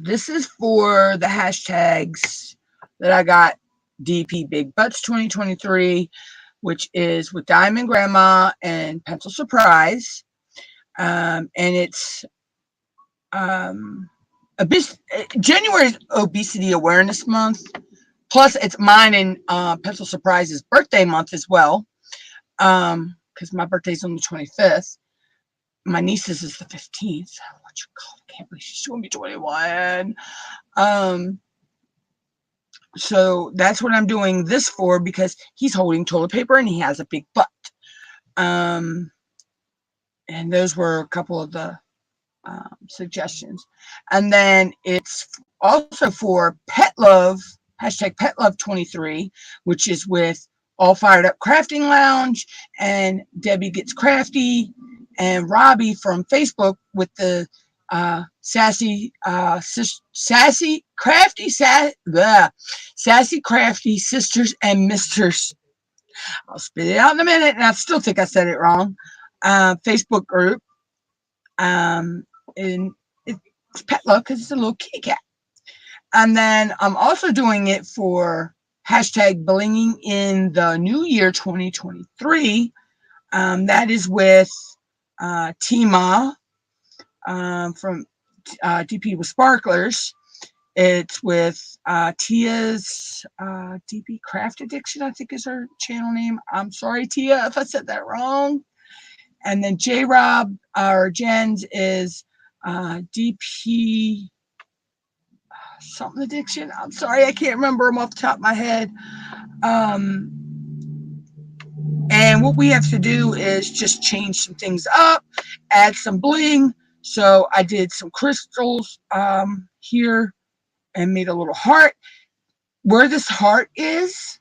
This is for the hashtags that I got DP Big Butts 2023, which is with Diamond Grandma and Pencil Surprise. And it's January's Obesity Awareness Month. Plus, it's mine and Pencil Surprise's birthday month as well, because my birthday's on the 25th. My niece's is the 15th. I can't believe she's going to be 21. So that's what I'm doing this for, because he's holding toilet paper and he has a big butt. And those were a couple of the suggestions. And then it's also for Pet Love, hashtag Pet Love 23, which is with All Fired Up Crafting Lounge and Debbie Gets Crafty and Robbie from Facebook with the sassy crafty sisters and misters. I'll spit it out in a minute, and I still think I said it wrong. Facebook group. And it's Pet Love because it's a little kitty cat. And then I'm also doing it for hashtag Blinging in the New Year 2023. That is with Tima from DP with Sparklers. It's with Tia's DP Craft Addiction, I think is her channel name. I'm sorry, Tia, if I said that wrong. And then J Rob or Jen's is DP something addiction. I'm sorry, I can't remember them off the top of my head. And what we have to do is just change some things up, add some bling. So I did some crystals here and made a little heart. Where this heart is,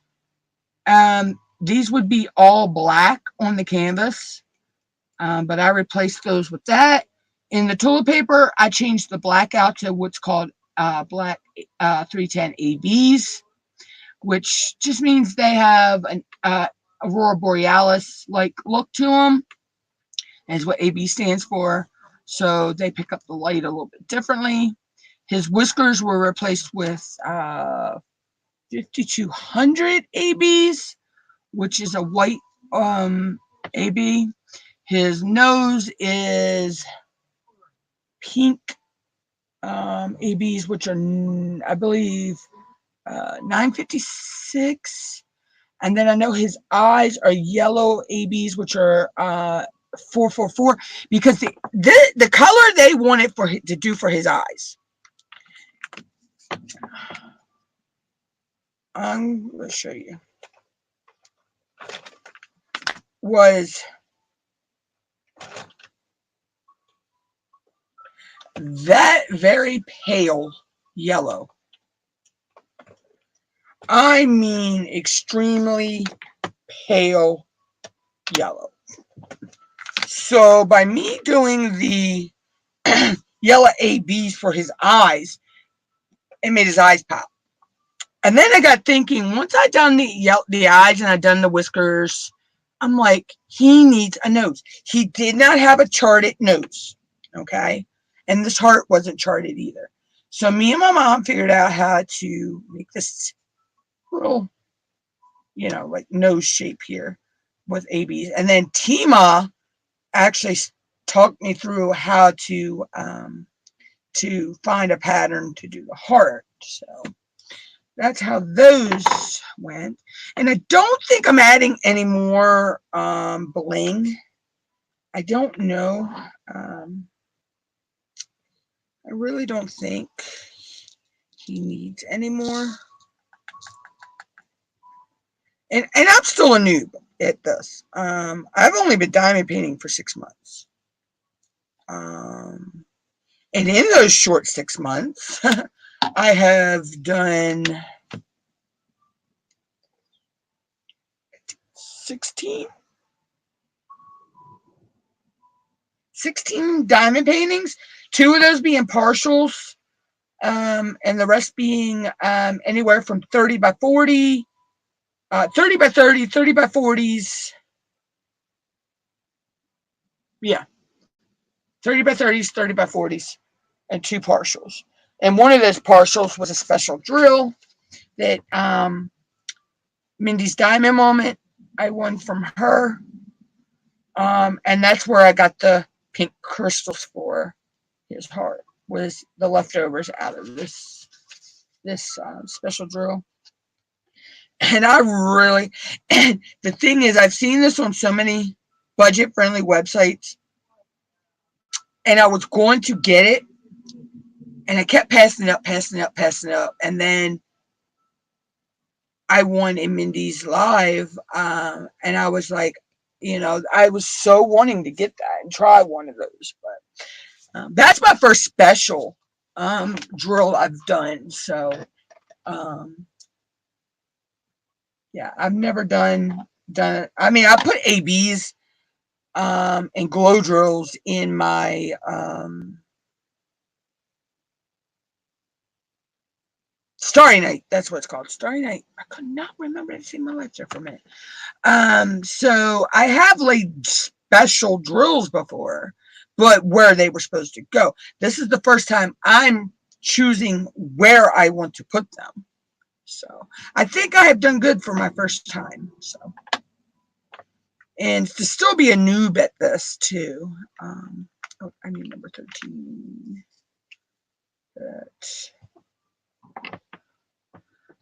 these would be all black on the canvas. But I replaced those with that. In the toilet paper, I changed the black out to what's called black 310 ABs, which just means they have an Aurora Borealis like look to them, is what AB stands for. So they pick up the light a little bit differently. His whiskers were replaced with 5200 ABs, which is a white AB. His nose is pink ABs, which are, I believe, 956. And then I know his eyes are yellow ABs, which are 444, because the color they wanted to do for his eyes. I'm going to show you. Was that very pale yellow. I mean extremely pale yellow. So by me doing the yellow ABs for his eyes, it made his eyes pop. And then I got thinking, once I done the eyes and I done the whiskers, I'm like, he needs a nose. He did not have a charted nose, okay? And this heart wasn't charted either. So me and my mom figured out how to make this little, like nose shape here with ABs. And then Tima actually talked me through how to find a pattern to do the heart. So that's how those went. And I don't think I'm adding any more bling. I don't know. I really don't think he needs any more. And I'm still a noob at this. I've only been diamond painting for 6 months. And in those short 6 months, I have done 16 diamond paintings, 2 of those being partials, and the rest being anywhere from 30 by 40, 30 by 30, 30 by 40s. Yeah. 30 by 30s, 30 by 40s, and 2 partials. And one of those partials was a special drill that Mindy's Diamond Moment, I won from her. And that's where I got the pink crystals for his heart, was the leftovers out of this special drill. And and the thing is, I've seen this on so many budget-friendly websites, and I was going to get it, and I kept passing it up, and then I won in Mindy's live, and I was like, I was so wanting to get that and try one of those, but that's my first special drill I've done. So yeah, I've never done it. I mean, I put ABs and glow drills in my Starry Night. That's what it's called, Starry Night. I could not remember to see my life there for a minute. So I have laid special drills before, but where they were supposed to go. This is the first time I'm choosing where I want to put them. So I think I have done good for my first time. So, and to still be a noob at this too. Oh, I need number 13. That I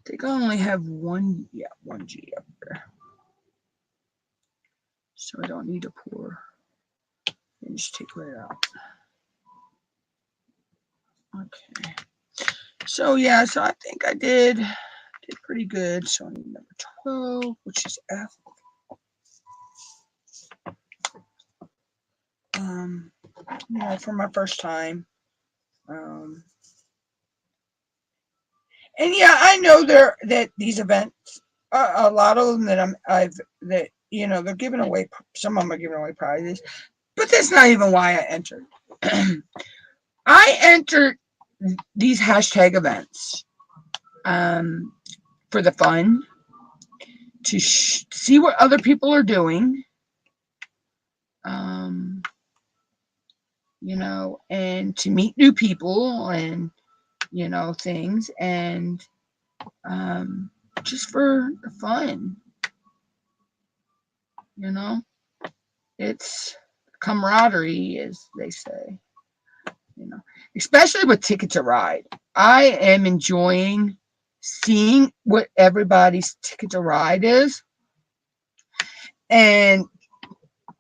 think I only have one. Yeah, one G up there. So I don't need to pour. And just take it out. Okay. So yeah, so I think I did pretty good. So I need number 12, which is F. For my first time. And yeah, I know that these events, a lot of them that they're giving away. Some of them are giving away prizes, but that's not even why I entered. I entered these hashtag events for the fun, to see what other people are doing, and to meet new people and things, and just for the fun. It's camaraderie, as they say. Especially with Ticket to Ride. I am enjoying seeing what everybody's Ticket to Ride is. And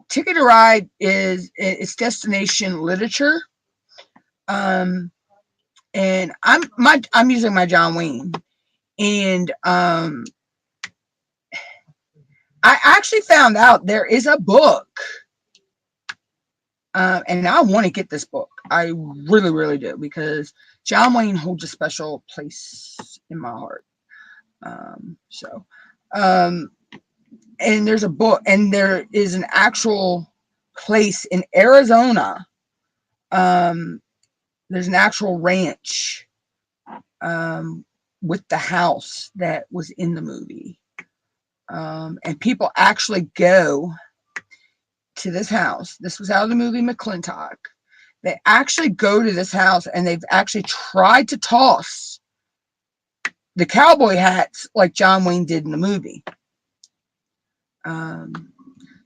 Ticket to Ride it's destination literature. And I'm using my John Wayne. And I actually found out there is a book. And I want to get this book. I really, really do, because John Wayne holds a special place in my heart. And there's a book, and there is an actual place in Arizona. There's an actual ranch with the house that was in the movie. And people actually go to this house. This was out of the movie McClintock. They actually go to this house, and they've actually tried to toss the cowboy hats like John Wayne did in the movie.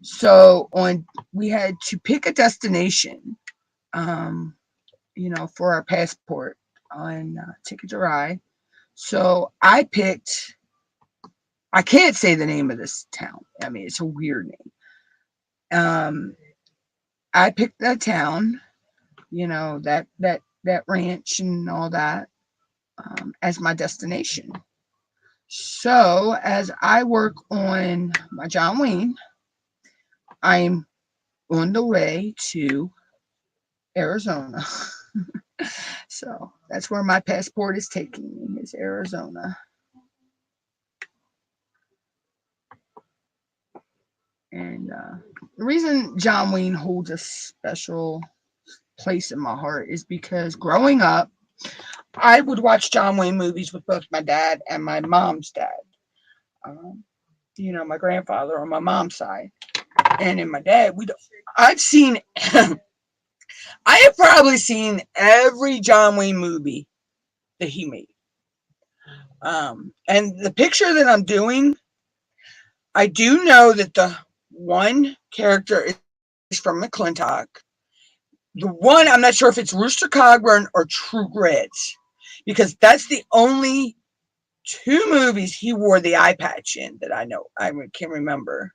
So we had to pick a destination, for our passport on Ticket to Ride. So I can't say the name of this town. I mean, it's a weird name. I picked that town, that ranch and all that, as my destination. So as I work on my John Wayne, I'm on the way to Arizona. So that's where my passport is taking me, is Arizona. And the reason John Wayne holds a special place in my heart is because growing up, I would watch John Wayne movies with both my dad and my mom's dad. My grandfather on my mom's side. And in my dad, I've seen, I have probably seen every John Wayne movie that he made. And the picture that I'm doing, I do know that the one character is from McClintock. The one, I'm not sure if it's Rooster Cogburn or True Grit, because that's the only 2 movies he wore the eye patch in that I know. I can remember.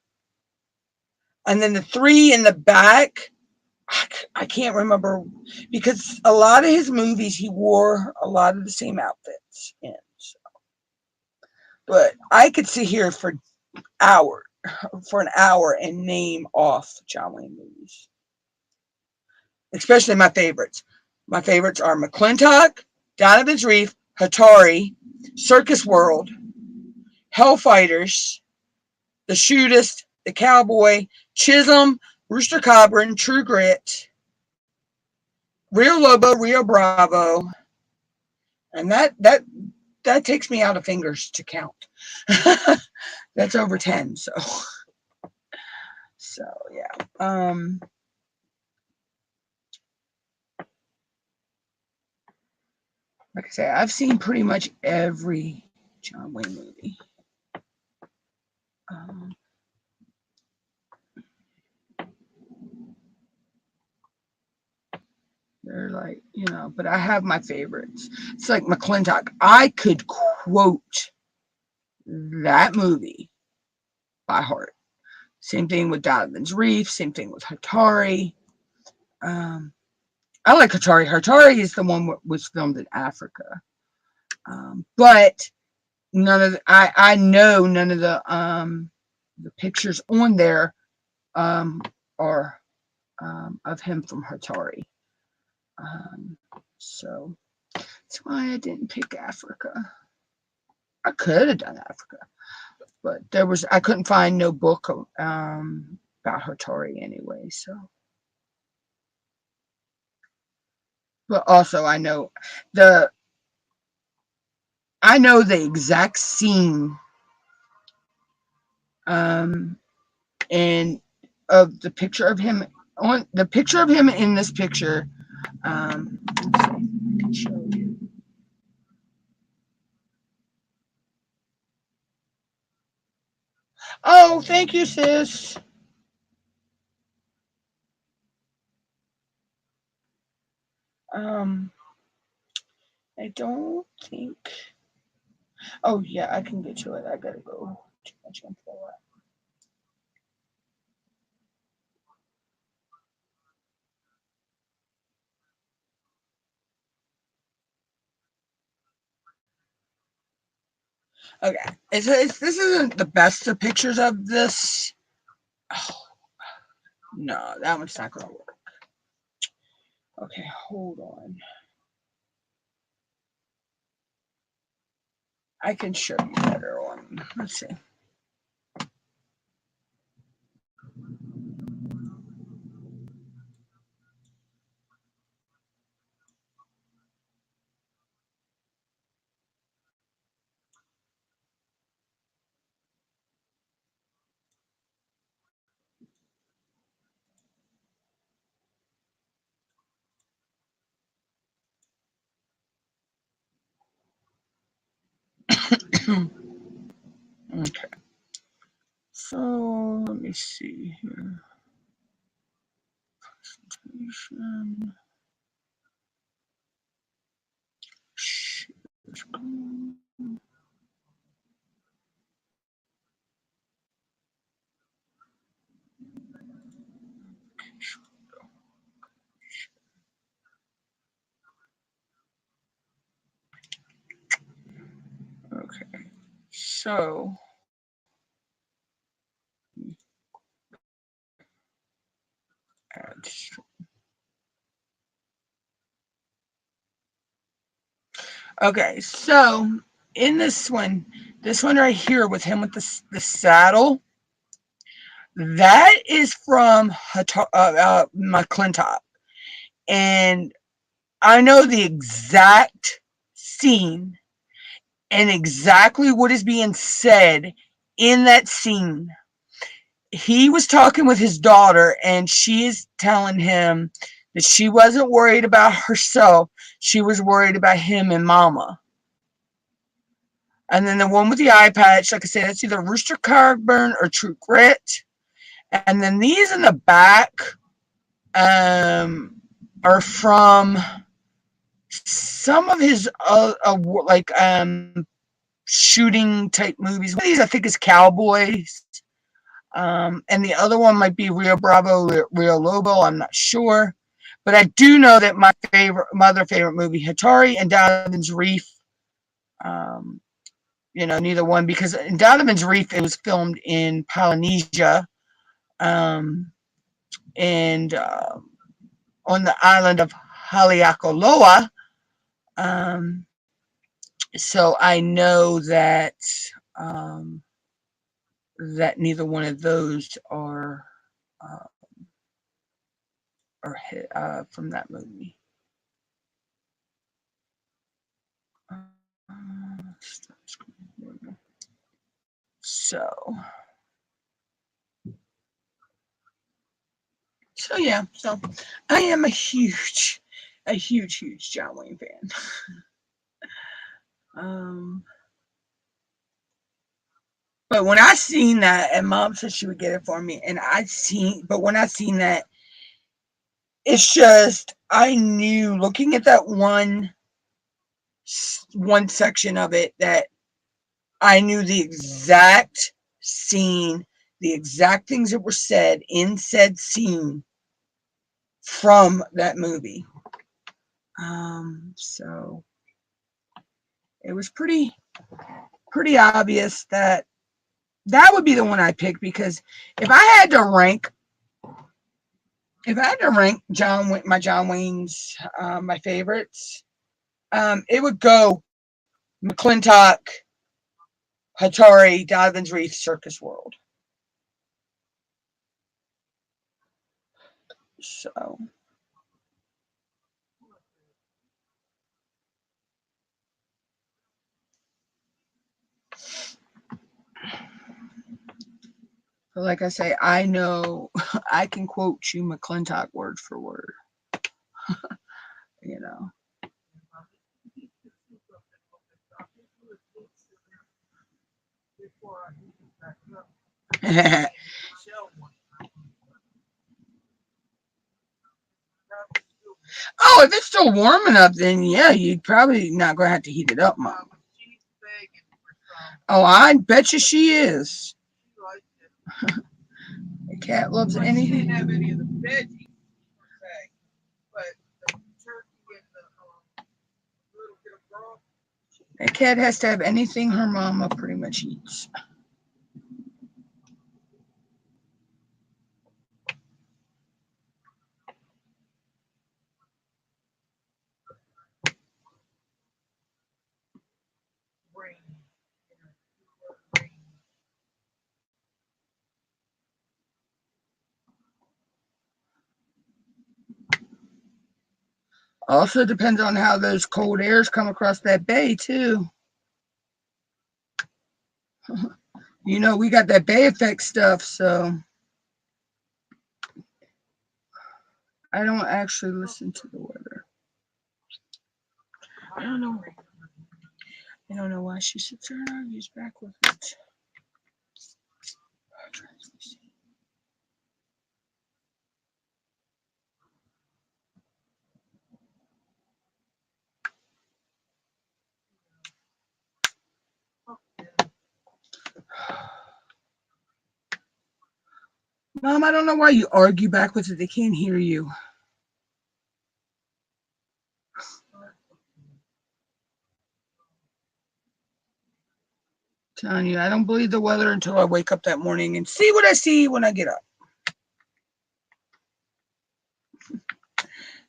And then the 3 in the back, I can't remember, because a lot of his movies he wore a lot of the same outfits in. So But I could sit here for an hour and name off John Wayne movies, especially my favorites. My favorites are McClintock, Donovan's Reef, Hatari, Circus World, Hellfighters, The Shootist, The Cowboy, Chisholm, Rooster Cogburn, True Grit, Rio Lobo, Rio Bravo, and that takes me out of fingers to count. That's over 10. So yeah. Like I say, I've seen pretty much every John Wayne movie. They're like, but I have my favorites. It's like McClintock. I could quote that movie by heart. Same thing with Donovan's Reef. Same thing with Hatari. I like Hatari. Hatari is the one that was filmed in Africa. But I know none of the pictures on there are of him from Hatari. So that's why I didn't pick Africa. I could have done Africa, but I couldn't find no book about Hatari anyway. So, but also I know the exact scene and of the picture of him in this picture. Let's see, I can show you. Oh, thank you, sis. I don't think. Oh yeah, I can get to it. I gotta go to my junk folder. Okay, this isn't the best of pictures of this. Oh, no, that one's not gonna work. Okay, hold on. I can show you better one. Let's see. Okay. So let me see here. Presentation. Okay. So add. Okay, so in this one right here with him with the saddle, that is from McClintock, and I know the exact scene and exactly what is being said in that scene. He was talking with his daughter, and she is telling him that she wasn't worried about herself. She was worried about him and Mama. And then the one with the eye patch, like I said, that's either Rooster Cogburn or True Grit. And then these in the back are from some of his shooting type movies. One of these I think is Cowboys. And the other one might be Rio Bravo, Rio Lobo. I'm not sure. But I do know that my other favorite movie, Hatari and Donovan's Reef, You know, neither one, because in Donovan's Reef it was filmed in Polynesia, um, and on the island of Haleakaloha. Um, so I know um, that neither one of those uh, are from that movie. So, yeah. So I am a huge John Wayne fan. Um, but when I seen that, and Mom said she would get it for me, and but when I seen that, it's just I knew looking at that one section of it that I knew the exact scene, the exact things that were said in said scene from that movie. So it was pretty obvious that that would be the one I picked, because if I had to rank my John Wayne's, my favorites, it would go McClintock, Hattori, Donovan's Reef, Circus World. So like I say, I know I can quote you McClintock word for word. You know. Oh, if it's still warm enough, then yeah, you're probably not gonna have to heat it up, Mom. Oh, I bet you she is. The cat loves anything. A cat has to have anything her mama pretty much eats. Also depends on how those cold airs come across that bay too. You know, we got that bay effect stuff, so I don't actually listen to the weather. I don't know. I don't know why she sits there and argues back with it. Mom, I don't know why you argue back with it. They can't hear you. Telling you, I don't believe the weather until I wake up that morning and see what I see when I get up.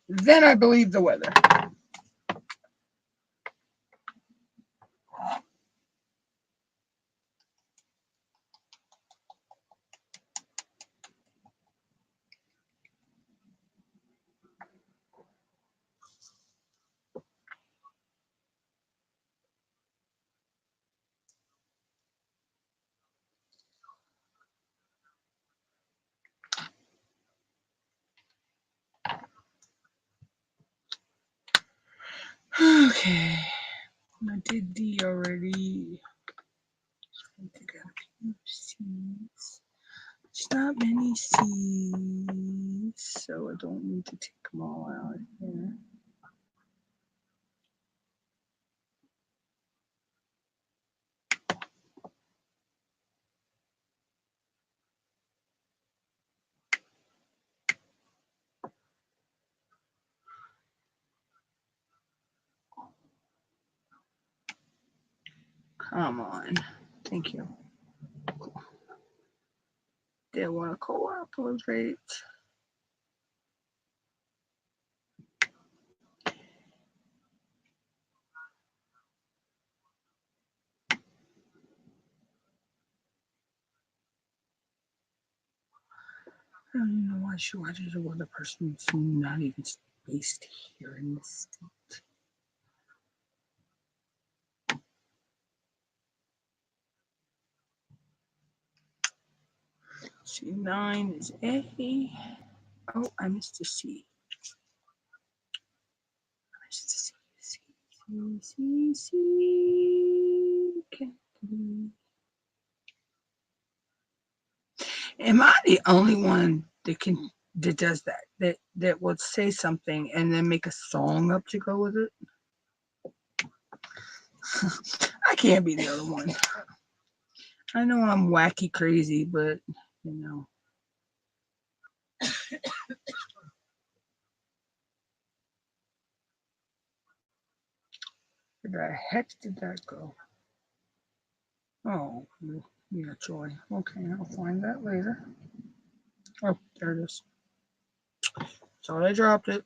Then I believe the weather. Okay. I did D already. I think I got a few C's. There's not many C's, so I don't need to take them all out here. Come on. Thank you. They want to cooperate. I don't even know why she watches a other person who's not even based here in this state. C9 is A. Oh, I missed a C. I missed a C. Am I the only one that does that? That would say something and then make a song up to go with it? I can't be the other one. I know I'm wacky crazy, but you know. Where the heck did that go? Oh, yeah, joy. Okay, I'll find that later. Oh, there it is. So I dropped it.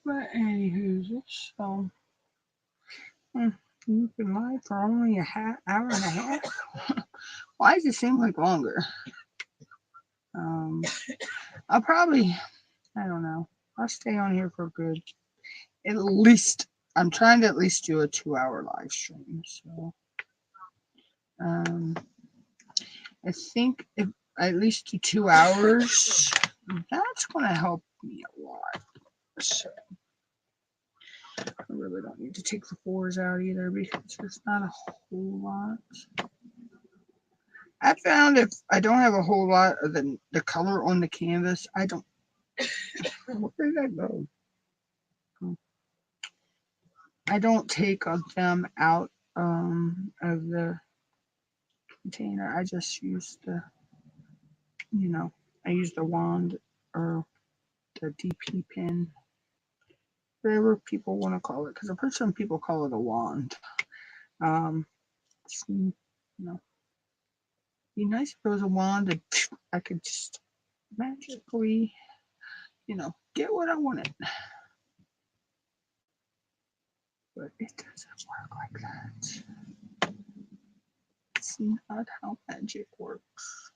But anywho, so you've been live for only hour and a half. Why does it seem like longer? I'll probably, I don't know. I'll stay on here for good. At least I'm trying to at least do a 2-hour live stream. So I think if I at least do 2 hours, that's going to help me a lot. So I really don't need to take the 4s out either because there's not a whole lot. I found if I don't have a whole lot of the color on the canvas, I don't. Where did that go? I don't take them out of the container. I just use the, I use the wand or the DP pin, whatever people want to call it, because I've heard some people call it a wand. Be nice if it was a wand and I could just magically, get what I wanted. But it doesn't work like that. It's not how magic works.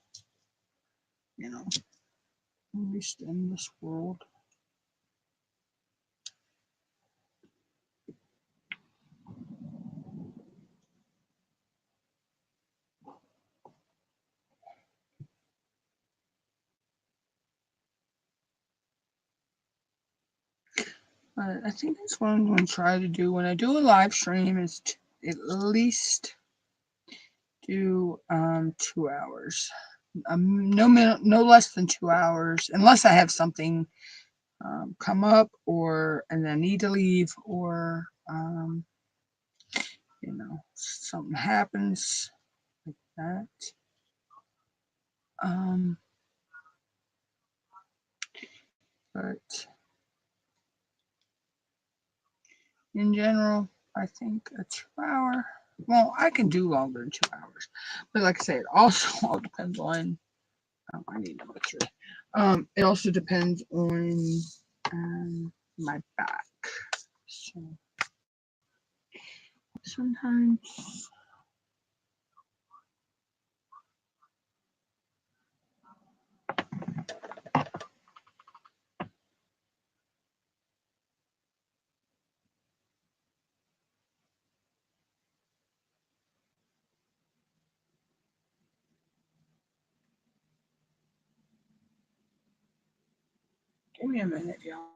At least in this world. But I think that's what I'm going to try to do when I do a live stream is to at least do 2 hours. No less than 2 hours, unless I have something come up and then need to leave, or something happens like that. But in general, I think a 2-hour. Well, I can do longer than 2 hours, but like I say, it also all depends on. I need number 3. It also depends on my back. So sometimes. Give me a minute, y'all.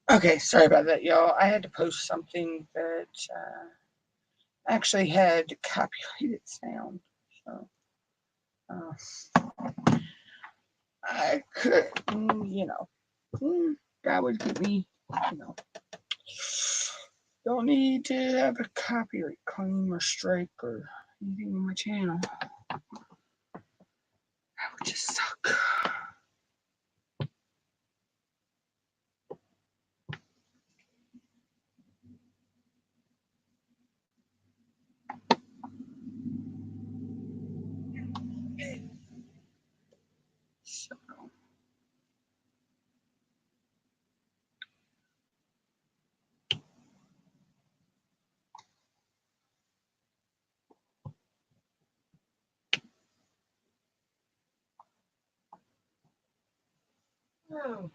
Okay, sorry about that, y'all. I had to post something that actually had copyrighted sound. So I could, that would get me, don't need to have a copyright claim or strike or anything on my channel. That would just suck. So. Oh,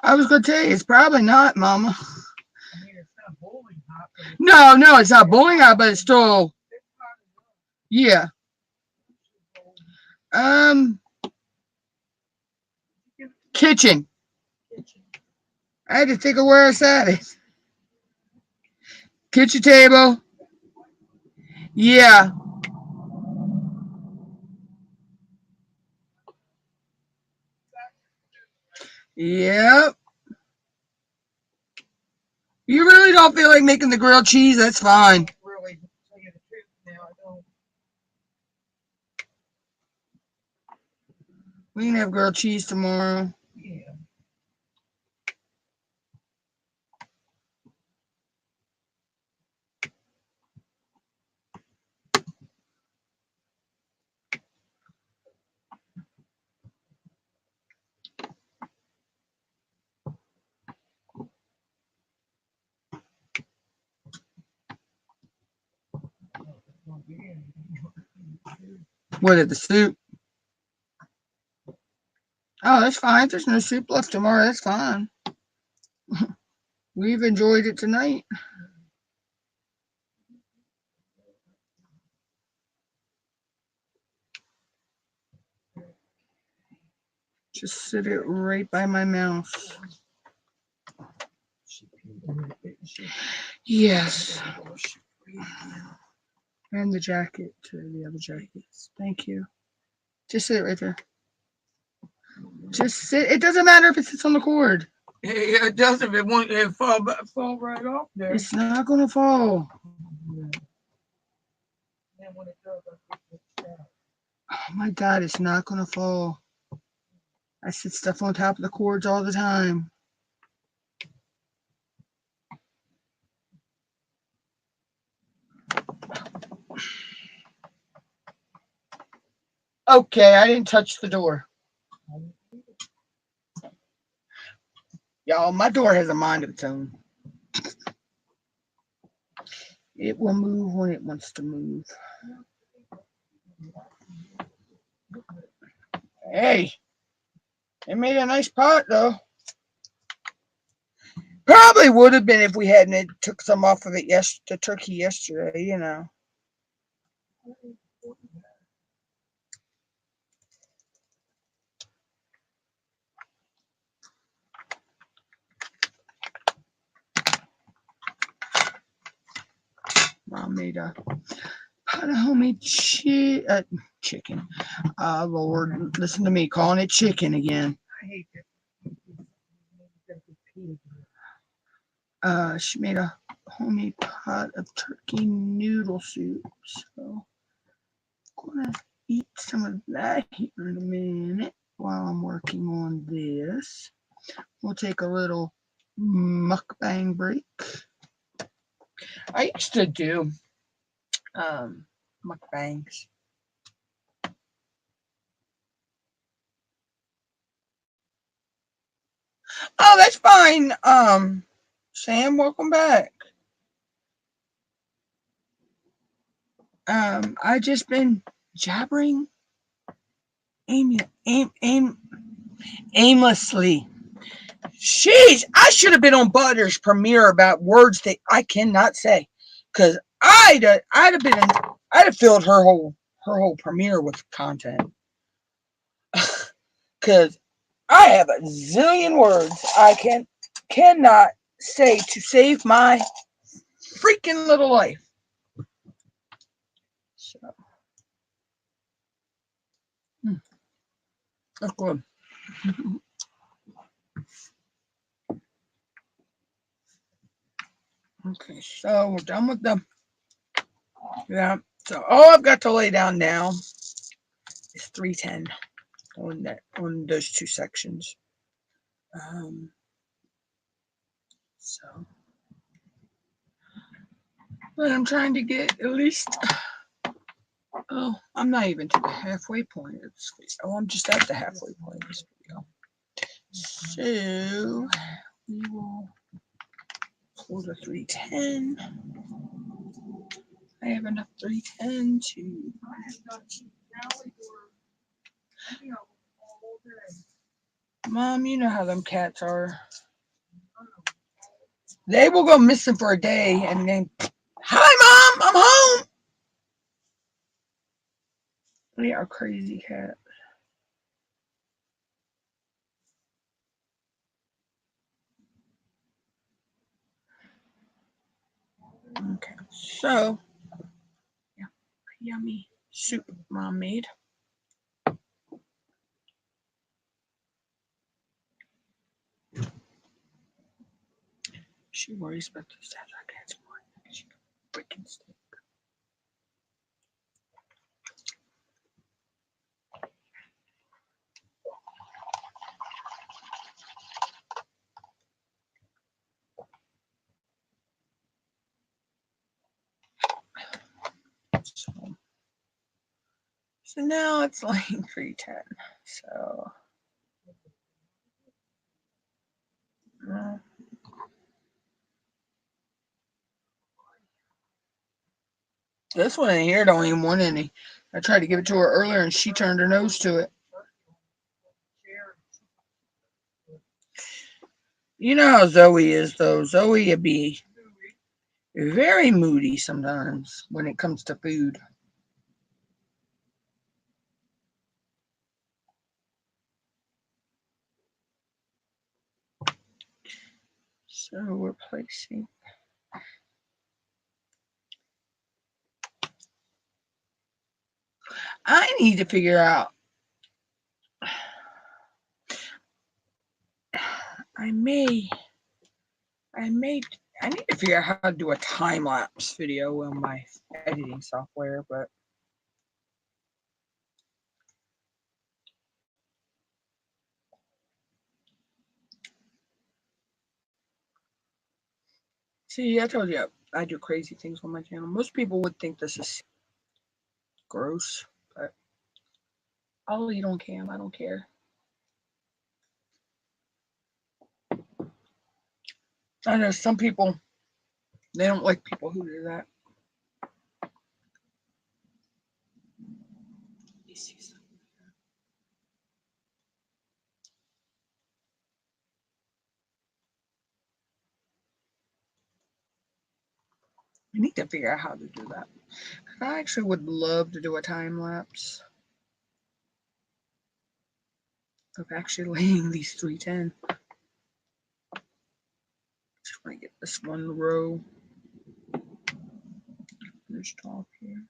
I was going to tell you, it's probably not, Mama. I mean, it's not bowling hot. No, it's not bowling hot, but it's still, yeah. Kitchen. I had to think of where I sat it. Kitchen table. Yeah. Yep. You really don't feel like making the grilled cheese? That's fine. Really, to tell you the truth, now I don't. We can have grilled cheese tomorrow. Yeah. What is the soup? Oh, that's fine. If there's no soup left tomorrow, that's fine. We've enjoyed it tonight. Just sit it right by my mouth. Yes. And the jacket to the other jackets. Thank you. Just sit it right there. Just sit. It doesn't matter if it sits on the cord. Yeah, it does if it won't fall right off there. It's not gonna fall. And when it does, I think it's down. Oh my God, it's not gonna fall. I sit stuff on top of the cords all the time. Okay, I didn't touch the door. Y'all, my door has a mind of its own. It will move when it wants to move. Hey, it made a nice pot though. Probably would have been if we hadn't took some off of it the turkey yesterday, you know. Mom made a pot of homemade chicken. Lord, listen to me calling it chicken again. I hate that. She made a homemade pot of turkey noodle soup. So I'm gonna eat some of that here in a minute while I'm working on this. We'll take a little mukbang break. I used to do mukbangs. Oh, that's fine. Sam, welcome back. I just been jabbering aimlessly. Jeez, I should have been on Butter's premiere about words that I cannot say, cause I'd have filled her whole premiere with content. Cause I have a zillion words I cannot say to save my freaking little life. So, that's good. Okay, so we're done with them. Yeah. So all I've got to lay down now is 310 on those two sections. So, but I'm trying to get at least. Oh, I'm not even to the halfway point of this video. Oh, I'm just at the halfway point of this video. So we will pull the 310. I have enough 310 to. Mom, you know how them cats are. They will go missing for a day and then, hi, Mom, I'm home. They are crazy cats. Okay, so, yeah, yummy soup Mom made. She worries about those other cats more than she freaking stick. So now it's like 310. So this one in here don't even want any. I tried to give it to her earlier and she turned her nose to it. You know how Zoe is though. Zoe would be very moody sometimes when it comes to food. So we're placing. I need to figure out. I need to figure out how to do a time lapse video on my editing software, but see, I told you I do crazy things on my channel. Most people would think this is gross, but I'll eat on cam. I don't care. I know some people, they don't like people who do that. Let me see something. I need to figure out how to do that. I actually would love to do a time lapse of actually laying these 310. Just want to get this one row finished off here.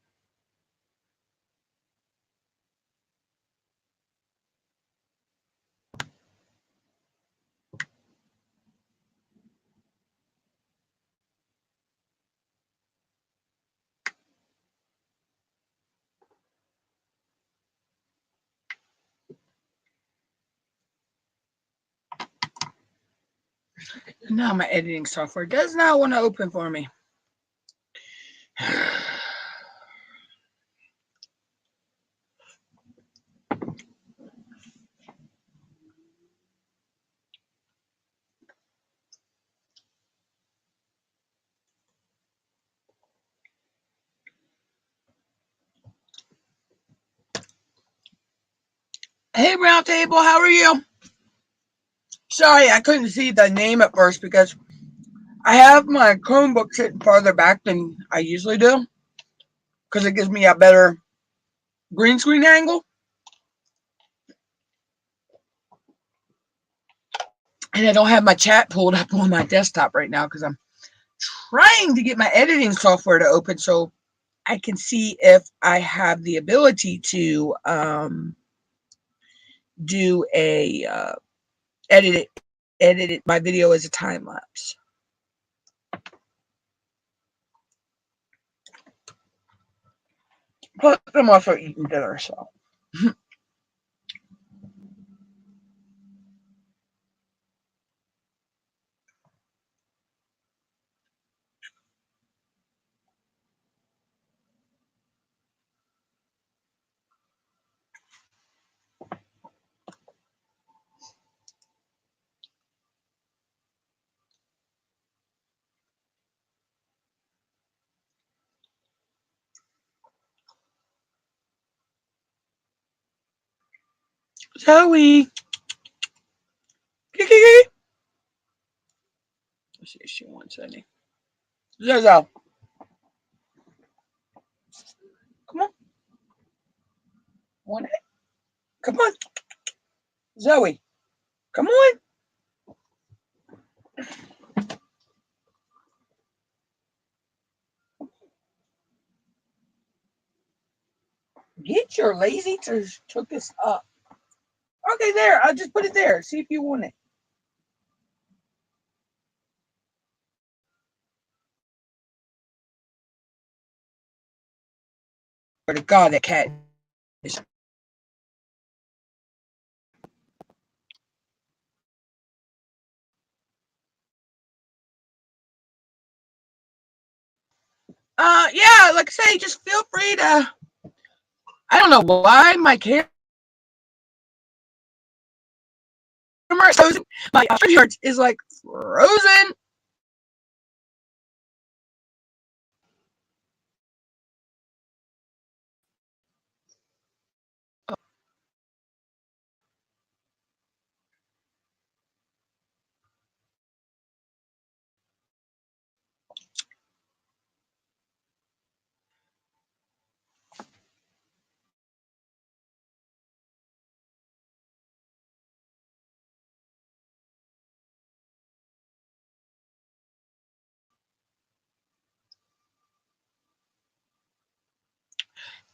Now my editing software does not want to open for me. Hey, Round Table, how are you? Sorry, I couldn't see the name at first because I have my Chromebook sitting farther back than I usually do because it gives me a better green screen angle. And I don't have my chat pulled up on my desktop right now because I'm trying to get my editing software to open so I can see if I have the ability to do a edit it my video as a time lapse. Plus, I'm also eating dinner, so. Zoe. Let's see if she wants any. Zozo. Come on. Want it? Come on. Zoe. Come on. Get your lazy to took this up. Okay, there. I'll just put it there. See if you want it. For the God, that cat is. Yeah, like I say, just feel free to. I don't know why my camera is frozen. My StreamYard is like frozen.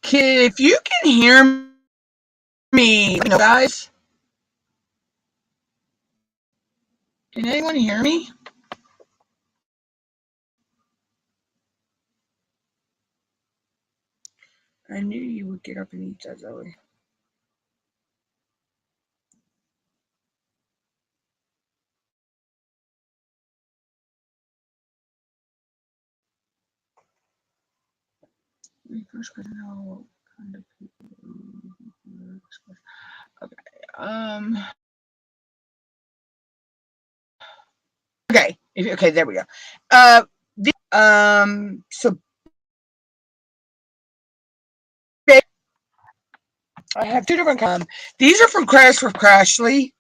If you can hear me, guys, can anyone hear me? I knew you would get up and eat that, Zoe. No. Okay. Okay, there we go. So I have two different these are from Crash with Crashly.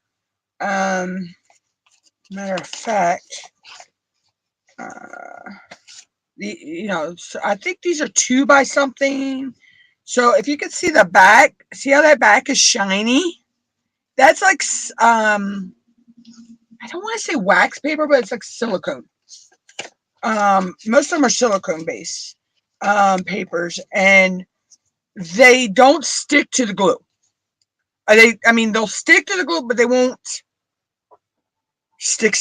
Matter of fact, so I think these are 2 by something. So if you can see the back, see how that back is shiny? That's like, I don't want to say wax paper, but it's like silicone. Most of them are silicone based papers, and they don't stick to the glue. They'll stick to the glue, but they won't stick.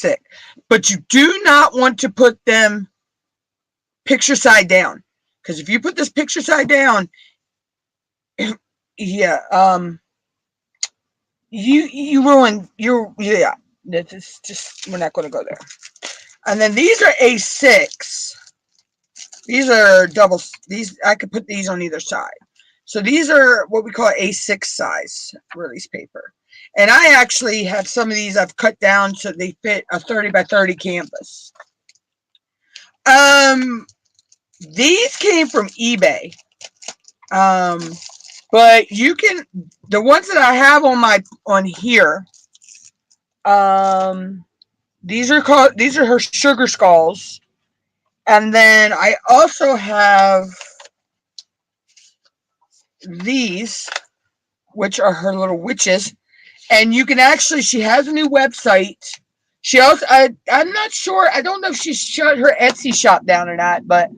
But you do not want to put them picture side down, because if you put this picture side down, yeah, you ruin your, yeah. This is just, we're not going to go there. And then these are A6. These are double. These, I could put these on either side. So these are what we call A6 size release paper. And I actually have some of these I've cut down so they fit a 30 by 30 canvas. These came from eBay. But you can, the ones that I have on here, these are her sugar skulls. And then I also have these, which are her little witches. And you can actually, she has a new website. She also, I'm not sure, I don't know if she shut her Etsy shop down or not, but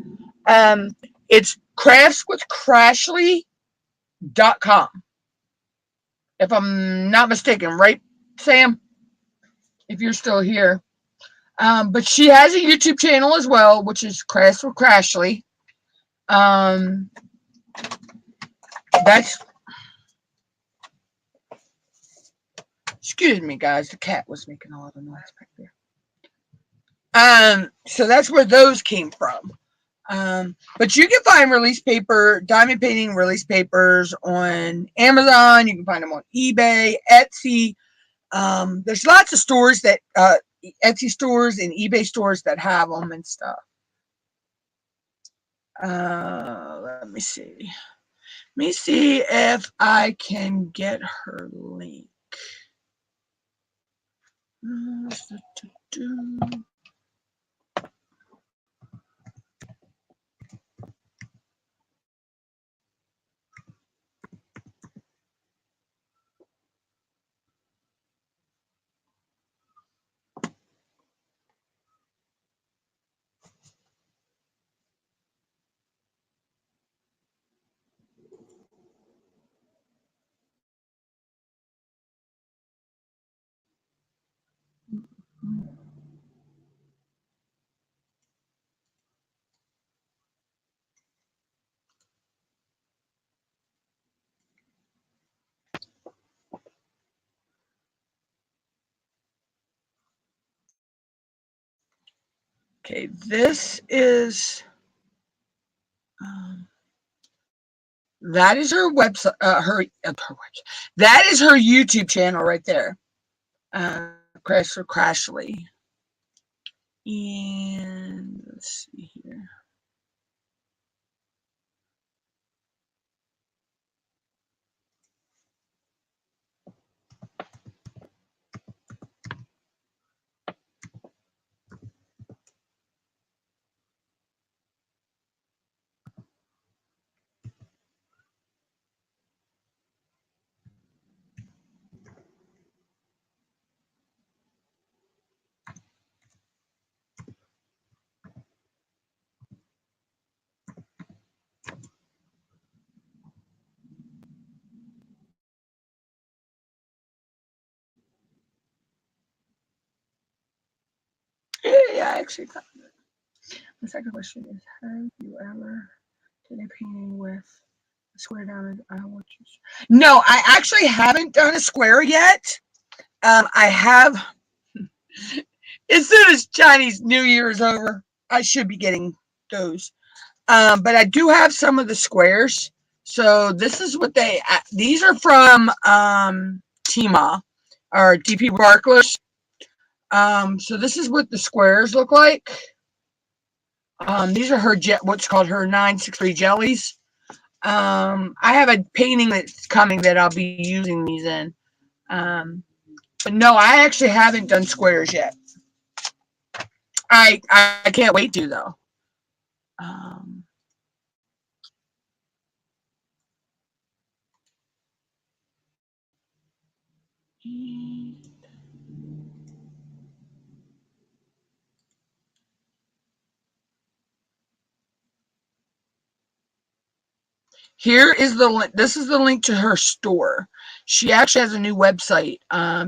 it's craftswithcrashly.com. If I'm not mistaken, right, Sam? If you're still here. But she has a YouTube channel as well, which is Crafts with Crashly. That's, excuse me, guys. The cat was making a lot of noise back there. So that's where those came from. But you can find release paper, diamond painting release papers on Amazon. You can find them on eBay, Etsy. There's lots of stores that, Etsy stores and eBay stores that have them and stuff. Let me see. Let me see if I can get her link. Okay, this is, that is her website, that is her YouTube channel right there. Crash for Crashly. And let's see here. Yeah, I actually found it. The second question is, have you ever did a painting with a square down? No, I actually haven't done a square yet. I have, as soon as Chinese New Year is over, I should be getting those. But I do have some of the squares. So this is what these are from Tima or DP Barklers. So this is what the squares look like. These are her what's called her 963 jellies. I have a painting that's coming that I'll be using these in. But no, I actually haven't done squares yet. I can't wait to though. Here is the link. This is the link to her store. She actually has a new website.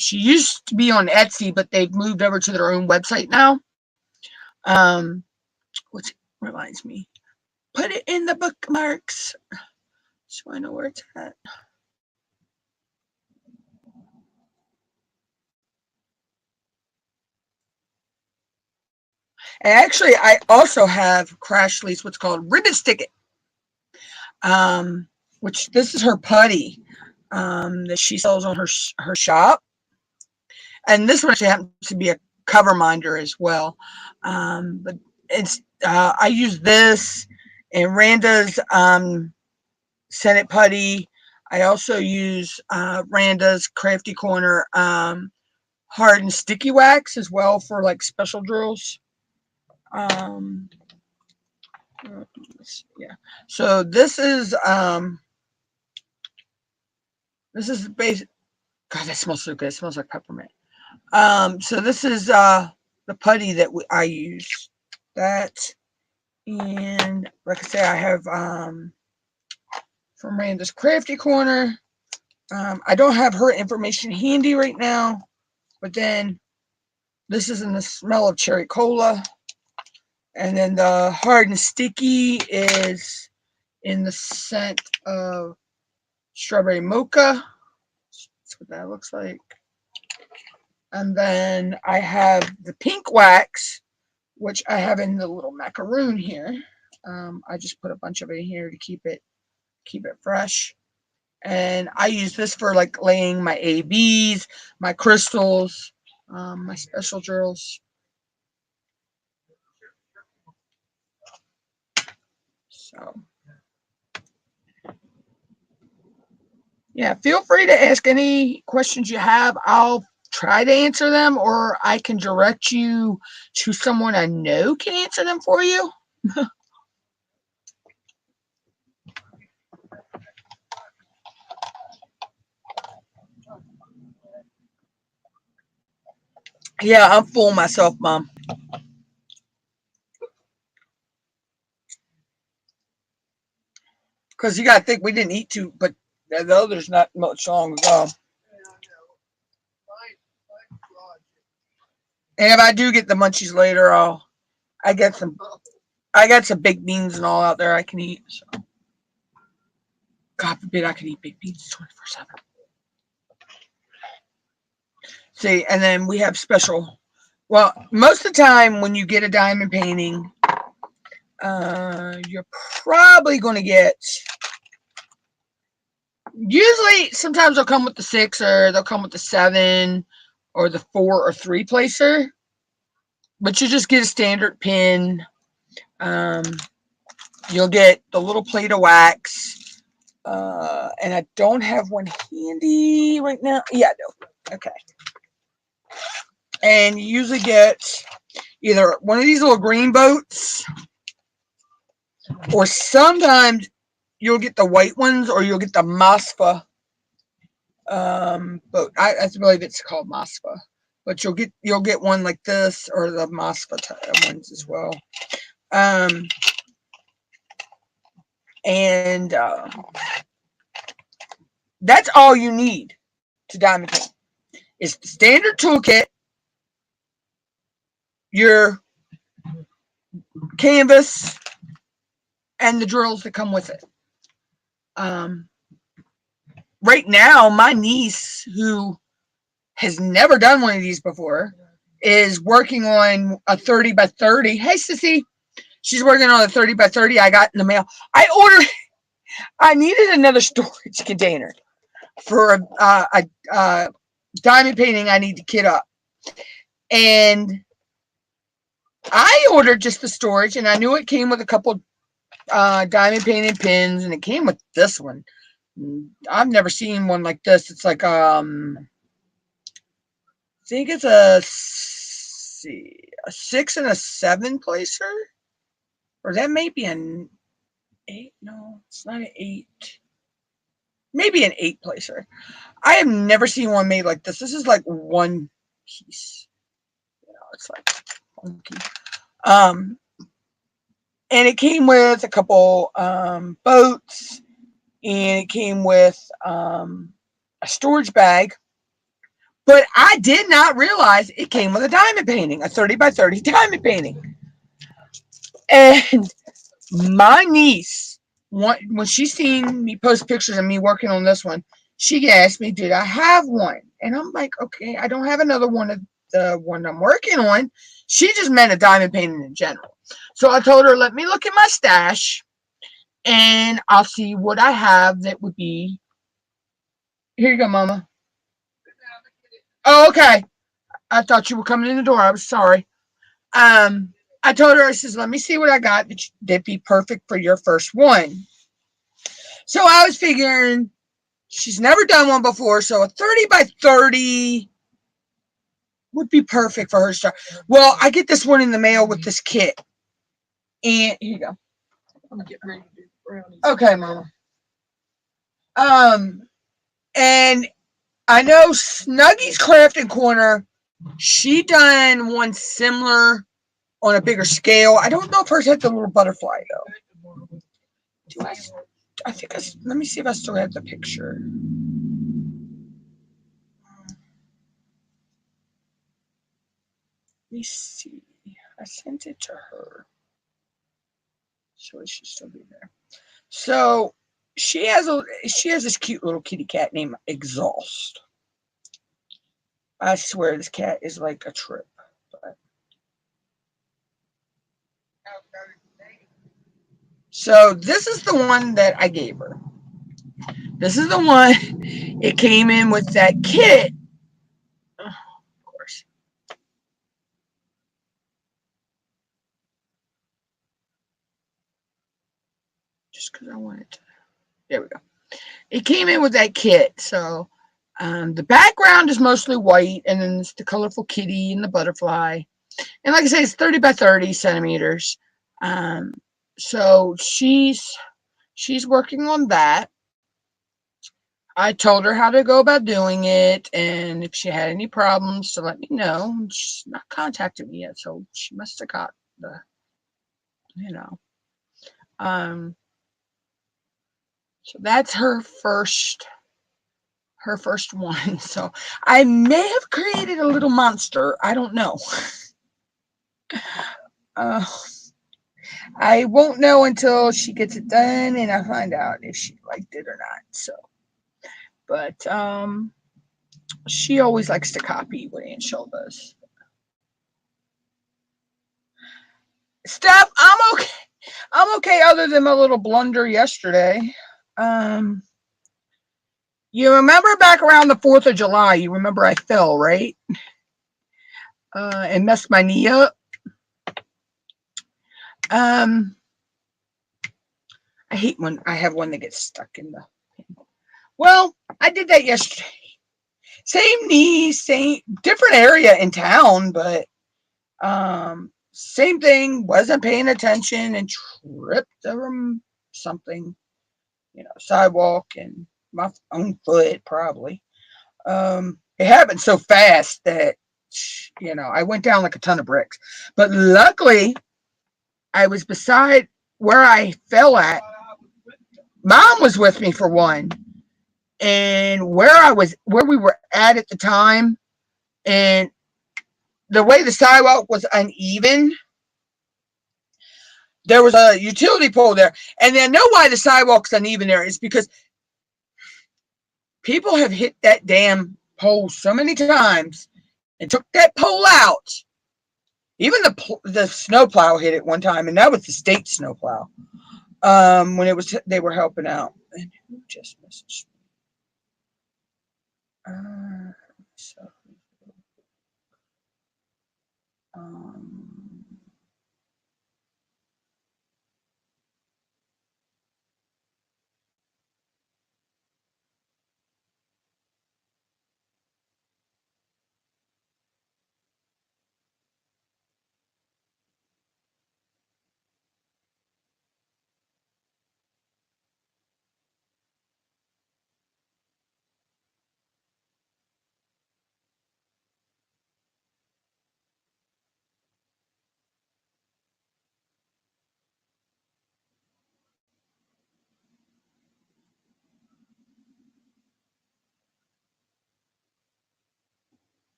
She used to be on Etsy, but they've moved over to their own website now. Which reminds me, put it in the bookmarks so I know where it's at. And actually, I also have Crashly's what's called Ribbon Stick It, which this is her putty that she sells on her shop. And this one actually happens to be a cover minder as well. But it's I use this and Randa's Senate putty. I also use Randa's Crafty Corner hard and sticky wax as well for like special drills. Yeah. So this is basic. God, that smells so good. It smells like peppermint. So this is the putty that I use. That, and like I say, I have from Randa's Crafty Corner. I don't have her information handy right now, but then this is in the smell of cherry cola. And then the hard and sticky is in the scent of strawberry mocha. That's what that looks like. And then I have the pink wax, which I have in the little macaroon here. I just put a bunch of it in here to keep it fresh. And I use this for like laying my ABs, my crystals, my special drills. So yeah, feel free to ask any questions you have. I'll try to answer them, or I can direct you to someone I know can answer them for you. Yeah, I'm full myself, Mom. Because you got to think we didn't eat too, but the others not much long ago. And if I do get the munchies later, I got some baked beans and all out there I can eat. So. God forbid I can eat baked beans 24/7. See, and then we have special. Well, most of the time when you get a diamond painting, you're probably going to get. Usually, sometimes they'll come with the 6, or they'll come with the 7, or the 4 or 3 placer. But you just get a standard pin. You'll get the little plate of wax. And I don't have one handy right now. Yeah, I do. Okay. And you usually get either one of these little green boats, or sometimes you'll get the white ones, or you'll get the Masfa boat. I believe it's called Masfa. But you'll get one like this, or the Masfa ones as well. And that's all you need to diamond paint. It's the standard toolkit, your canvas, and the drills that come with it. Right now, my niece, who has never done one of these before, is working on a 30 by 30. Hey, Sissy. She's working on a 30 by 30 I got in the mail. I I needed another storage container for a diamond painting I need to kit up. And I ordered just the storage, and I knew it came with a couple diamond painted pins, and it came with this one. I've never seen one like this. It's like I think it's a 6 and a 7 placer, or that may be an 8. No, it's not an 8. Maybe an 8 placer. I have never seen one made like this. This is like one piece. You know, it's like funky. And it came with a couple boats, and it came with a storage bag. But I did not realize it came with a diamond painting, a 30 by 30 diamond painting. And my niece, when she seen me post pictures of me working on this one, she asked me, did I have one? And I'm like, okay, I don't have another one of the one I'm working on. She just meant a diamond painting in general. So I told her, let me look at my stash, and I'll see what I have that would be. Here you go, Mama. Oh, okay. I thought you were coming in the door. I was sorry. I told her, I says, let me see what I got that'd be perfect for your first one. So I was figuring she's never done one before, so a 30 by 30 would be perfect for her to start. Well, I get this one in the mail with this kit. And here you go. I'm getting ready to do brownies. Okay, Mama. And I know Snuggie's Crafting Corner, she done one similar on a bigger scale. I don't know if hers had the little butterfly though. Do I think let me see if I still have the picture. Let me see. I sent it to her. So it should still be there. So she has this cute little kitty cat named Exhaust. I swear this cat is like a trip. But so this is the one that I gave her. This is the one. It came in with that kit. Oh, of course. Just because I wanted to. There we go. It came in with that kit. So the background is mostly white, and then it's the colorful kitty and the butterfly. And like I say, it's 30 by 30 centimeters. So she's working on that. I told her how to go about doing it, and if she had any problems to let me know. She's not contacted me yet, so she must have got the, you know. So that's her first one. So I may have created a little monster. I don't know. I won't know until she gets it done, and I find out if she liked it or not. So, but she always likes to copy what Aunt Shell does. Steph, I'm okay. I'm okay other than my little blunder yesterday. You remember back around the 4th of July, you remember I fell, right? And messed my knee up. I hate when I have one that gets stuck in the pin. Well, I did that yesterday. Same knee, same different area in town, but same thing. Wasn't paying attention and tripped over something, sidewalk and my own foot probably. It happened so fast that I went down like a ton of bricks. But luckily, I was beside where I fell at. Mom was with me for one. And where we were at the time, and the way the sidewalk was uneven, there was a utility pole there. And I know why the sidewalk's uneven there is because people have hit that damn pole so many times and took that pole out. Even the snowplow hit it one time, and that was the state snowplow. when it was they were helping out. And who just messaged me? So, um,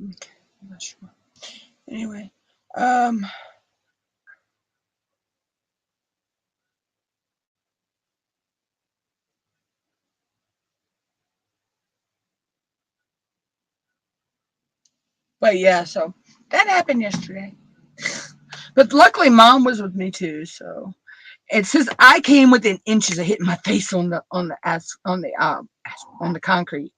okay, I'm not sure. Anyway, um, but yeah, so that happened yesterday. But luckily, Mom was with me too. So it says I came within inches of hitting my face on the concrete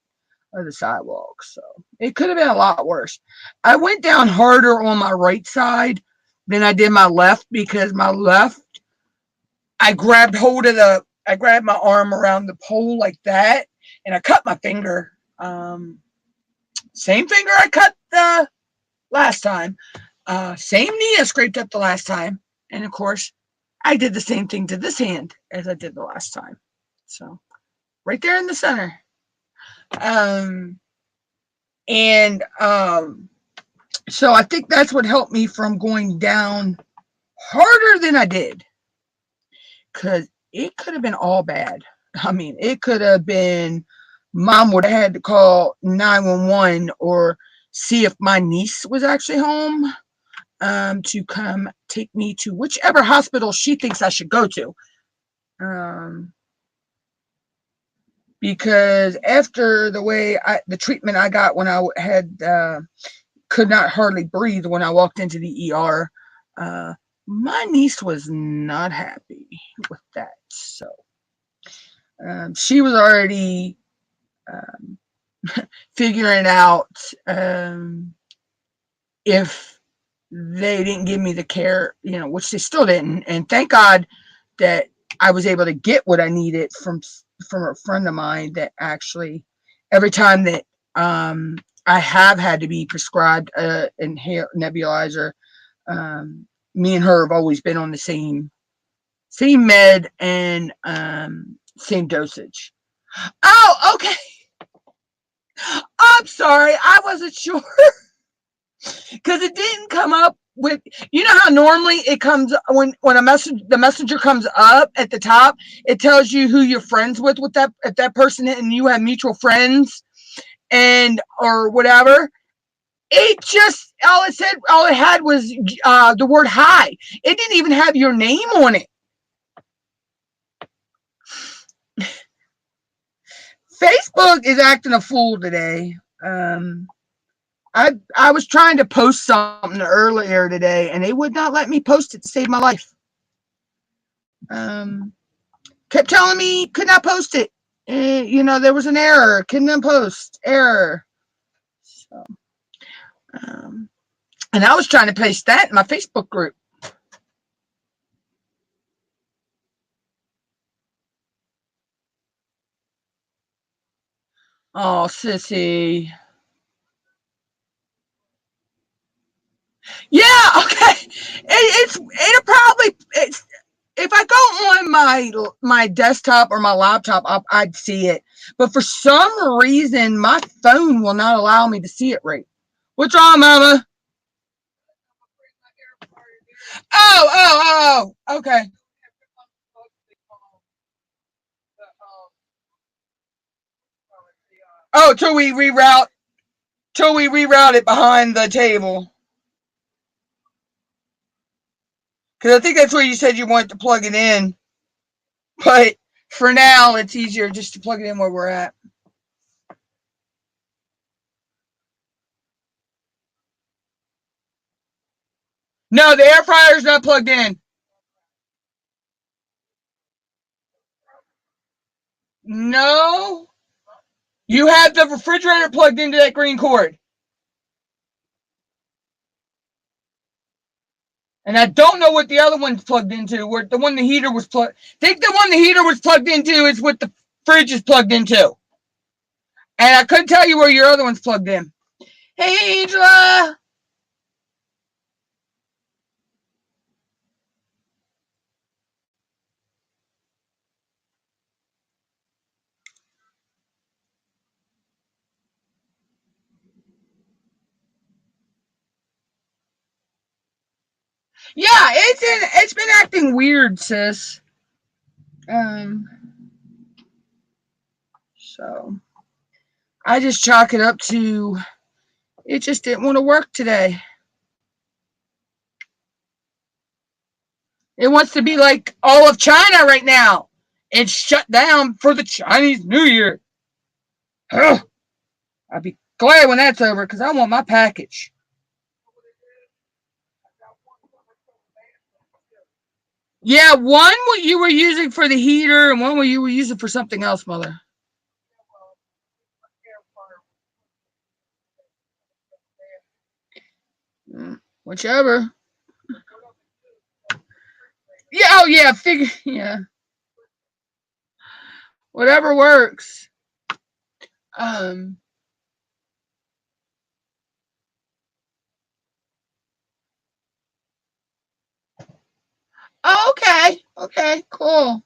of the sidewalk. So it could have been a lot worse. I went down harder on my right side than I did my left because my left, I grabbed my arm around the pole like that, and I cut my finger. Same finger I cut the last time. Same knee I scraped up the last time. And of course, I did the same thing to this hand as I did the last time. So right there in the center. Um, and so I think that's what helped me from going down harder than I did. Because it could have been all bad. I mean, it could have been Mom would have had to call 911 or see if my niece was actually home, to come take me to whichever hospital she thinks I should go to. Because after the treatment I got when I had could not hardly breathe when I walked into the ER, my niece was not happy with that. So she was already um, figuring out if they didn't give me the care, which they still didn't. And thank God that I was able to get what I needed from a friend of mine that actually, every time that I have had to be prescribed an inhale nebulizer, me and her have always been on the same med and same dosage. Oh, okay. I'm sorry. I wasn't sure because it didn't come up with, how normally it comes when the messenger comes up at the top, it tells you who you're friends with that person, and you have mutual friends and or whatever. It just all it had was the word hi. It didn't even have your name on it. Facebook is acting a fool today. I was trying to post something earlier today, and they would not let me post it to save my life. Kept telling me could not post it. There was an error. Couldn't post error. So, and I was trying to paste that in my Facebook group. Oh, sissy. Yeah, okay. It's if I go on my desktop or my laptop, I'd see it. But for some reason, my phone will not allow me to see it right. What's wrong, Mama? Oh, okay. Oh, till we reroute it behind the table. Because I think that's where you said you wanted to plug it in. But for now, it's easier just to plug it in where we're at. No, the air fryer is not plugged in. No. You have the refrigerator plugged into that green cord. And I don't know what the other one's plugged into. Where the one the heater was plugged. I think the one the heater was plugged into is what the fridge is plugged into. And I couldn't tell you where your other one's plugged in. Hey, Angela. Yeah, it's been acting weird, sis. So I just chalk it up to it just didn't want to work today. It wants to be like all of China right now. It's shut down for the Chinese New Year. Ugh. I'll be glad when that's over because I want my package. Yeah, one what you were using for the heater and one what you were using for something else, Mother. Whichever. Yeah, oh yeah, figure yeah. Whatever works. Um oh, okay. Okay, cool.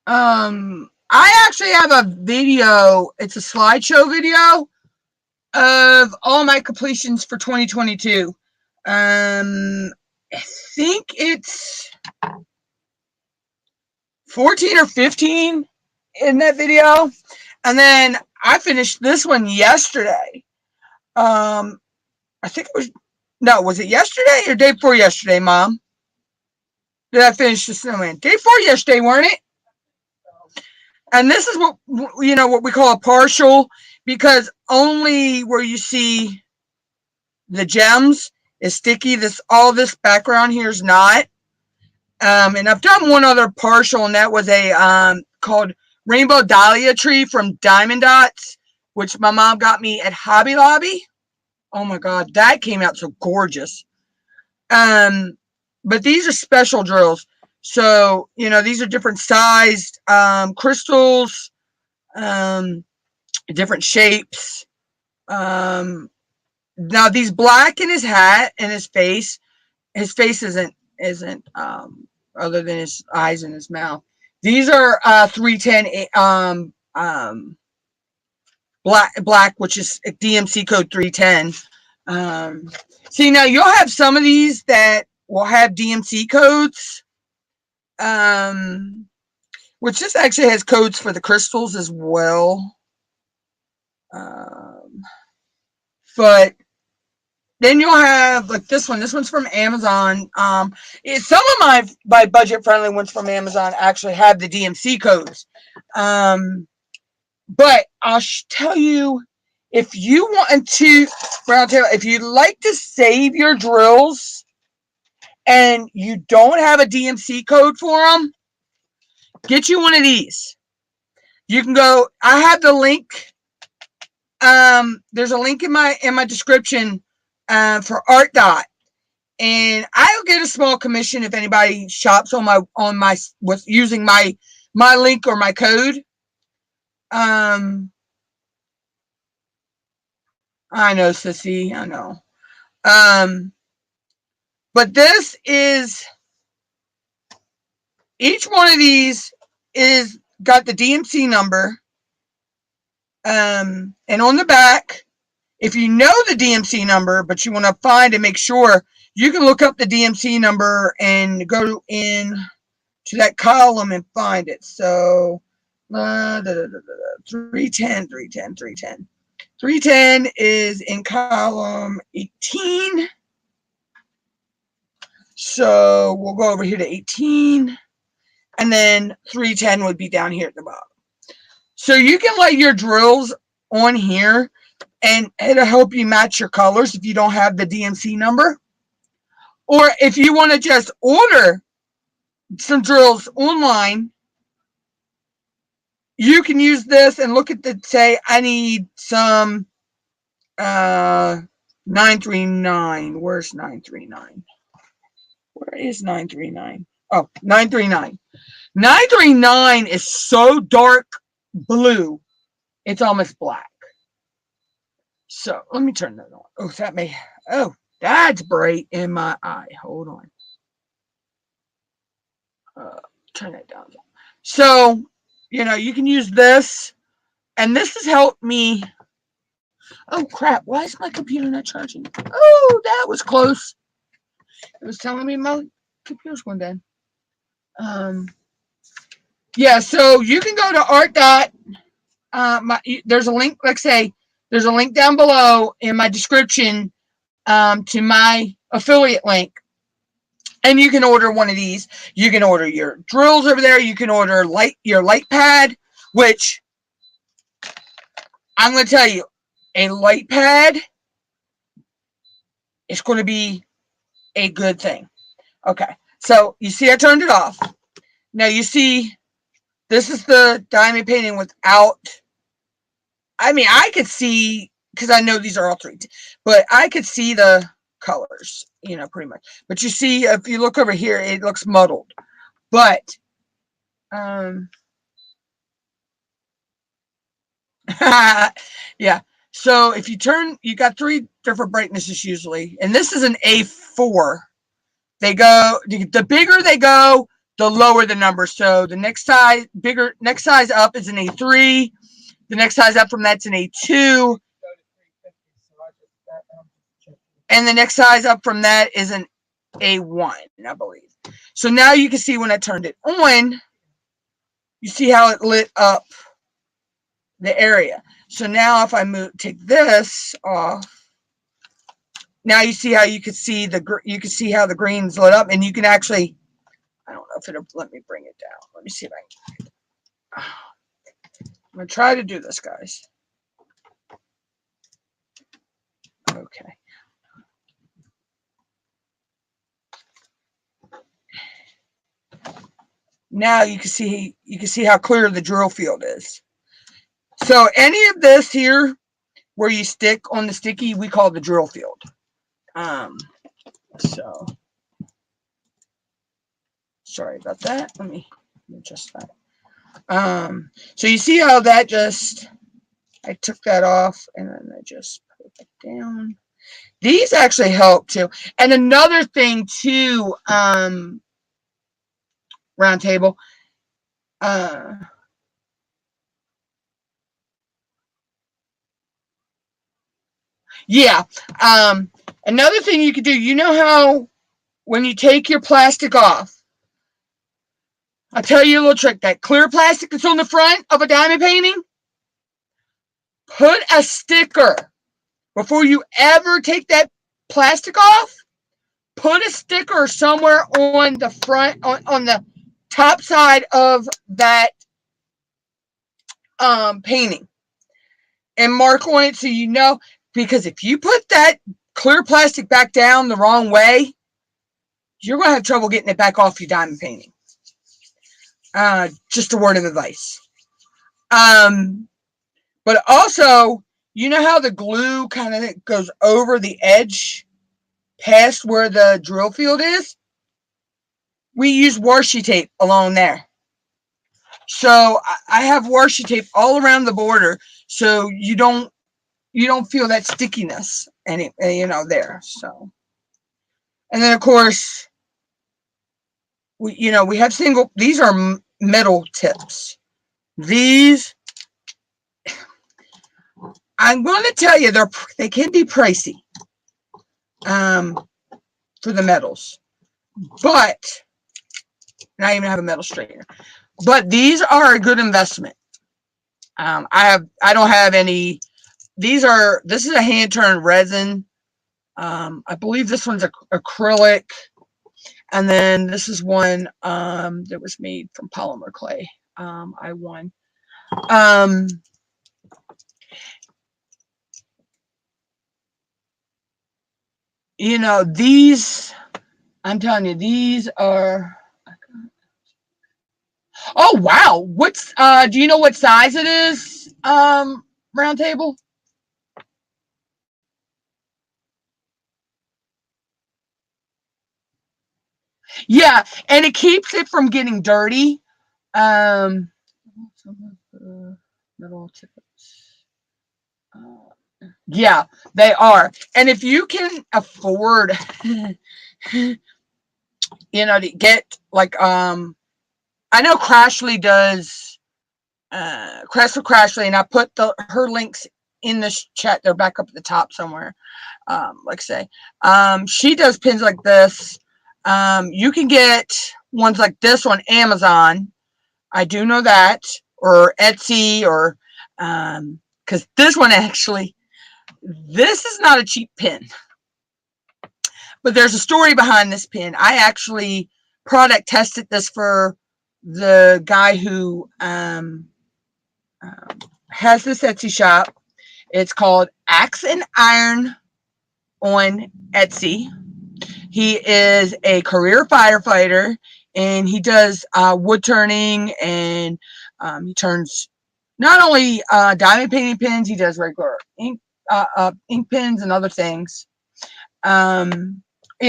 I actually have a video, it's a slideshow video of all my completions for 2022. I think it's 14 or 15 in that video. And then I finished this one yesterday. I think it was, no, was it yesterday or day before yesterday, Mom? Did I finish the snowman? Day before yesterday, weren't it? And this is what, what we call a partial, because only where you see the gems is sticky. All this background here is not. And I've done one other partial, and that was a called Rainbow Dahlia Tree from Diamond Dots, which my mom got me at Hobby Lobby. Oh my God, that came out so gorgeous. But these are special drills. So, these are different sized crystals, different shapes. Now these black in his hat and his face isn't other than his eyes and his mouth. These are 310 black, which is DMC code 310. See, now you'll have some of these that will have DMC codes, which this actually has codes for the crystals as well. But then you'll have like this one. This one's from Amazon. Some of my budget friendly ones from Amazon actually have the DMC codes. But I'll tell you, if you want to, if you like to save your drills and you don't have a DMC code for them, get you one of these. You can go. I have the link. There's a link in my description for Art Dot, and I'll get a small commission if anybody shops on my with using my link or my code. I know, sissy, I know. But this is, each one of these is got the DMC number. And on the back, if you know the DMC number, but you want to find and make sure, you can look up the DMC number and go in to that column and find it. So 310, 310, 310. 310 is in column 18. So we'll go over here to 18. And then 310 would be down here at the bottom. So you can lay your drills on here and it'll help you match your colors if you don't have the DMC number. Or if you want to just order some drills online, you can use this and look at the, say, I need some 939. Where's 939? Where is 939? Oh, 939. 939 is so dark blue, it's almost black. So let me turn that on. Oh, that may, oh, that's bright in my eye. Hold on. Turn that down. So, you know, you can use this, and this has helped me. Oh crap, why is my computer not charging? Oh, that was close. It was telling me my computer's going down. Yeah, so you can go to art dot. There's a link, like say, there's a link down below in my description to my affiliate link. And you can order one of these. You can order your drills over there. You can order your light pad, which I'm going to tell you, a light pad is going to be a good thing. Okay, so you see I turned it off. Now you see this is the diamond painting without, I mean, I could see, because I know these are all 3, but I could see the colors, you know, pretty much. But you see, if you look over here, it looks muddled. But yeah, so if you turn, you got 3 different brightnesses usually, and this is an A4. They go, the bigger they go, the lower the number. So the next size up is an A3. The next size up from that's an A2. And the next size up from that is an A1, I believe. So now you can see when I turned it on, you see how it lit up the area. So now if I take this off, now you see how you can see how the green's lit up, and you can actually, I don't know if it'll let me bring it down. Let me see if I can. I'm gonna try to do this, guys. Okay. Now you can see how clear the drill field is. So any of this here where you stick on the sticky, we call the drill field. So sorry about that. Let me adjust that. So you see how that just, I took that off and then I just put it down. These actually help too. And another thing too, round table, yeah, another thing you could do, you know how when you take your plastic off, I'll tell you a little trick, that clear plastic that's on the front of a diamond painting, put a sticker, before you ever take that plastic off, put a sticker somewhere on the front, on the top side of that painting, and mark on it so you know, because if you put that clear plastic back down the wrong way, you're going to have trouble getting it back off your diamond painting. Just a word of advice. But also, you know how the glue kind of goes over the edge past where the drill field is? We use washi tape along there. So I have washi tape all around the border, so you don't feel that stickiness you know, there. So, and then of course, we have these are metal tips. These, I'm going to tell you, they can be pricey for the metals, but, and I even have a metal straightener, but these are a good investment. I don't have any. This is a hand turned resin. I believe this one's acrylic, and then this is one that was made from polymer clay. I won. you know, these, I'm telling you, these are, oh, wow. What's, do you know what size it is, Round Table? Yeah, and it keeps it from getting dirty. Um, metal tips. Yeah, they are. And if you can afford, you know, to get like, I know Crashly does, Crashly, and I put her links in this chat. They're back up at the top somewhere. Like I say, she does pins like this. You can get ones like this on Amazon. I do know that, or Etsy, or because this one actually, this is not a cheap pin, but there's a story behind this pin. I actually product tested this for the guy who has this Etsy shop. It's called Axe and Iron on Etsy. He is a career firefighter, and he does wood turning, and he turns not only diamond painting pins, he does regular ink pins and other things. Yeah,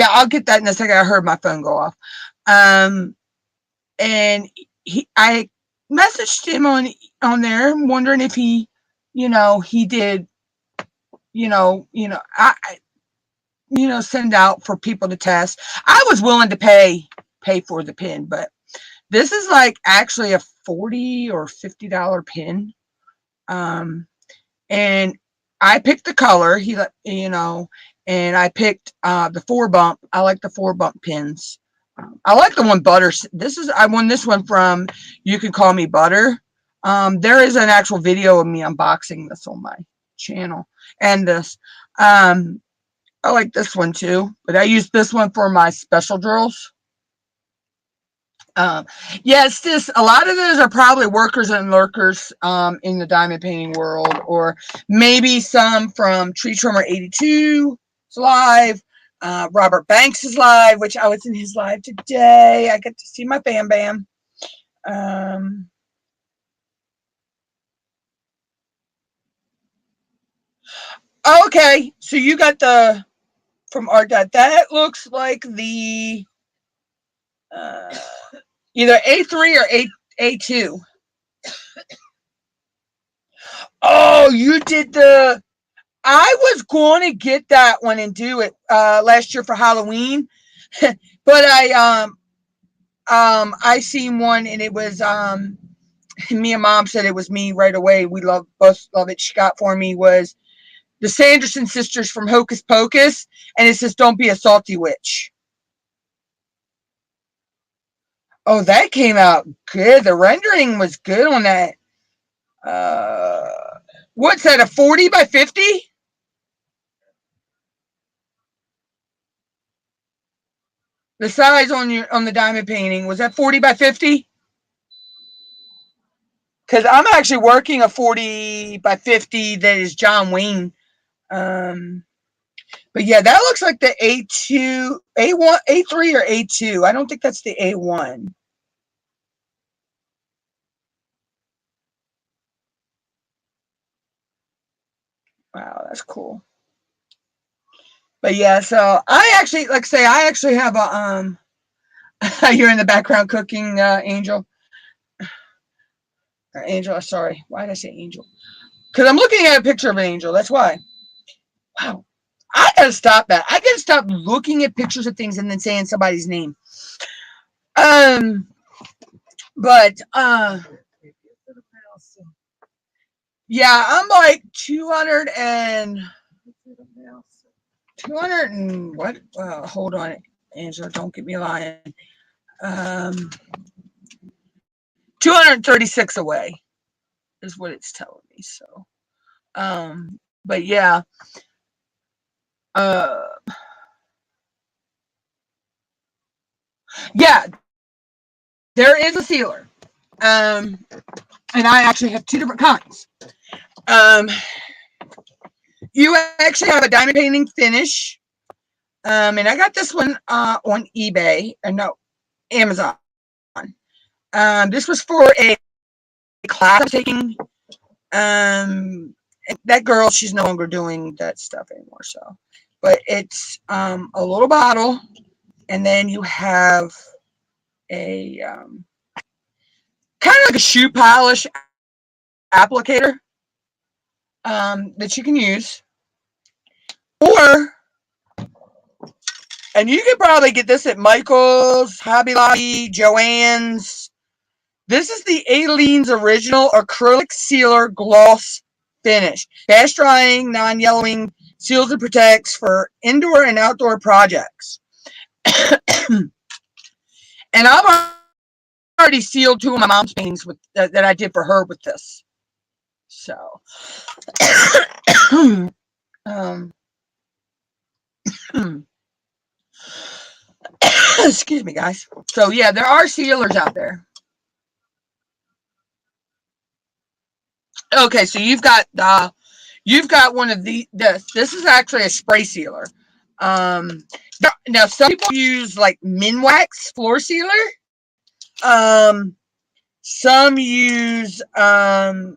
I'll get that in a second. I heard my phone go off. And I messaged him on there, wondering if he, you know, he did, send out for people to test. I was willing to pay for the pin, but this is like actually a $40 or $50 pin. And I picked the color, and I picked the 4-bump. I like the 4-bump pins. I like the one Butter. I won this one from You Can Call Me Butter. There is an actual video of me unboxing this on my channel. And this, I like this one too, but I use this one for my special drills. Yeah, it's just a lot of those are probably workers and lurkers in the diamond painting world, or maybe some from Tree Trimmer 82's live. Robert Banks is live, which I was in his live today. I get to see my Bam Bam. Okay, so you got the from Art Dot. That looks like the either A3 or A2. Oh, you did the. I was going to get that one and do it last year for Halloween, but I seen one, and it was me and Mom said it was me right away. We both love it. She got for me was the Sanderson sisters from Hocus Pocus, and it says "Don't be a salty witch." Oh, that came out good. The rendering was good on that. What's that? A 40 by 50? The size on the diamond painting, was that 40 by 50? Because I'm actually working a 40 by 50 that is John Wayne. But yeah, that looks like the A2, A1, A3 or A2. I don't think that's the A1. Wow, that's cool. But yeah, so I actually, like I say, I actually have a, you're in the background cooking, Angel. Or Angel, sorry. Why did I say Angel? Because I'm looking at a picture of an angel. That's why. Wow. I gotta stop that. I gotta stop looking at pictures of things and then saying somebody's name. But yeah, I'm like 200 and what? Hold on, Angela, don't get me lying. 236 away is what it's telling me. So, but yeah, yeah, there is a sealer. And I actually have 2 different kinds. You actually have a diamond painting finish. And I got this one on eBay, no, Amazon. This was for a class I was taking. That girl, she's no longer doing that stuff anymore. So, but it's a little bottle, and then you have a kind of like a shoe polish applicator that you can use, or and you could probably get this at Michael's, Hobby Lobby, Joann's. This is the Aleene's Original Acrylic Sealer Gloss Finish. Fast drying, non-yellowing, seals and protects for indoor and outdoor projects. And I've already sealed 2 of my mom's paintings with that I did for her with this. So, excuse me, guys. So yeah, there are sealers out there. Okay, so you've got one of this is actually a spray sealer. Now some people use like Minwax floor sealer. Some use oh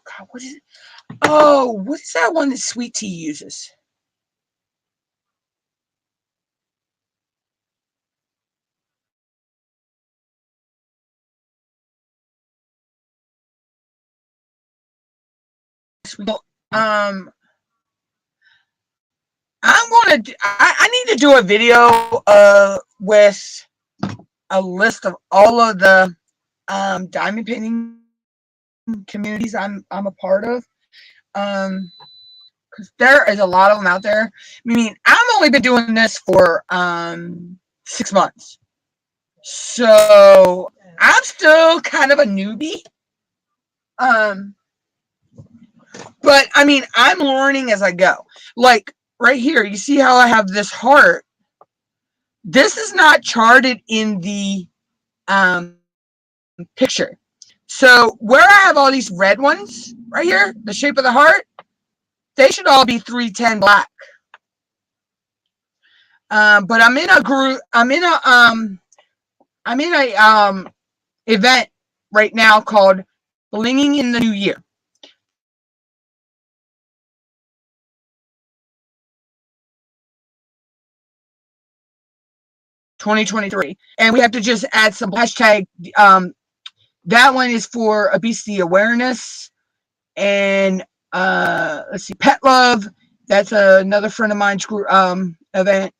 god, what is it? Oh, what is that one that Sweet Tea uses? Um, I need to do a video with a list of all of the diamond painting communities I'm a part of. Because there is a lot of them out there. I mean, I've only been doing this for 6 months. So I'm still kind of a newbie. But I mean, I'm learning as I go. Like right here, you see how I have this heart? This is not charted in the picture. So where I have all these red ones right here, the shape of the heart, they should all be 310 black. But I'm in a group. I'm in a event right now called Blinging in the New Year. 2023, and we have to just add some hashtag. That one is for obesity awareness, and let's see, pet love. That's another friend of mine's group event,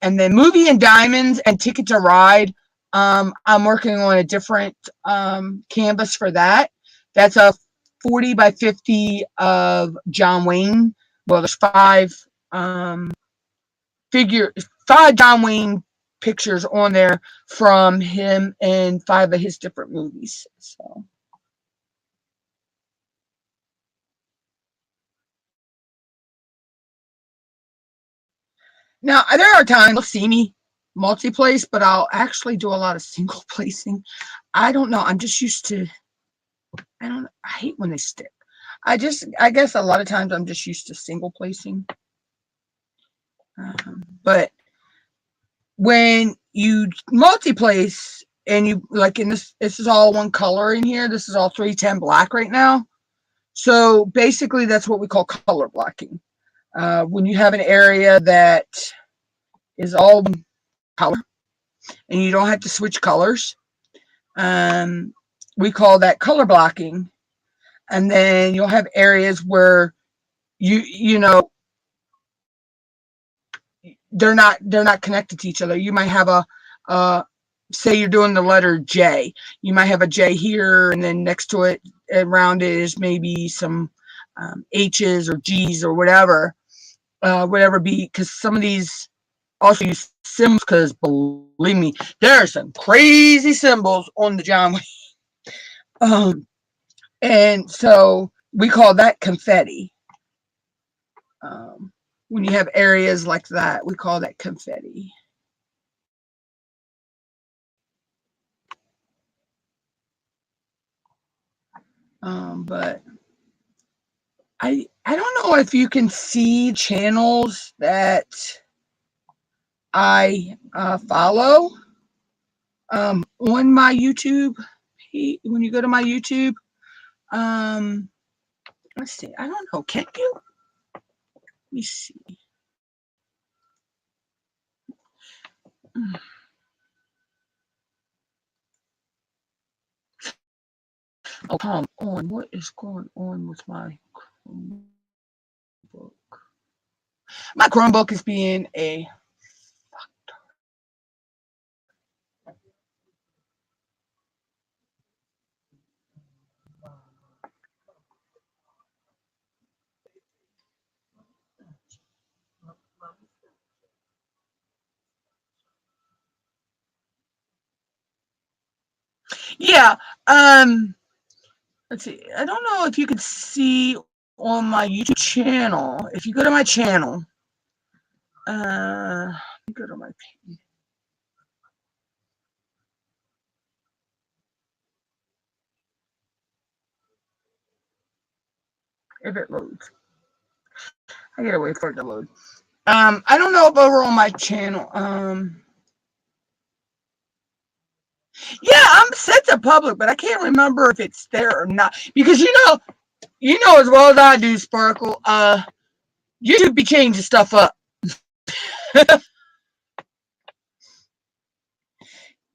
and then movie and diamonds and ticket to ride. I'm working on a different canvas for that. That's a 40 by 50 of John Wayne. Well, there's 5 John Wayne pictures on there from him in 5 of his different movies. So now there are times you'll see me multi-place, but I'll actually do a lot of single placing. I don't know. I'm just used to. I hate when they stick. I guess a lot of times I'm just used to single placing. But when you multi-place and you like in this is all one color in here. This is all 310 black right now. So basically that's what we call color blocking. When you have an area that is all color and you don't have to switch colors, we call that color blocking. And then you'll have areas where you know they're not connected to each other. You might have a say you're doing the letter J. You might have a J here, and then next to it, around it is maybe some H's or G's or whatever, whatever be. Because some of these also use symbols. Because believe me, there are some crazy symbols on the John Wayne. And so we call that confetti. When you have areas like that, we call that confetti. But I I don't know if you can see channels that I follow on my YouTube. When you go to my YouTube, let's see. I don't know. Can you? Let me see. Oh, come on. What is going on with my Chromebook? My Chromebook is being a... Yeah. Let's see. I don't know if you could see on my YouTube channel. If you go to my channel, go to my page. If it loads, I gotta wait for it to load. I don't know if over on my channel. Yeah, I'm set to public, but I can't remember if it's there or not because you know as well as I do, Sparkle. YouTube be changing stuff up.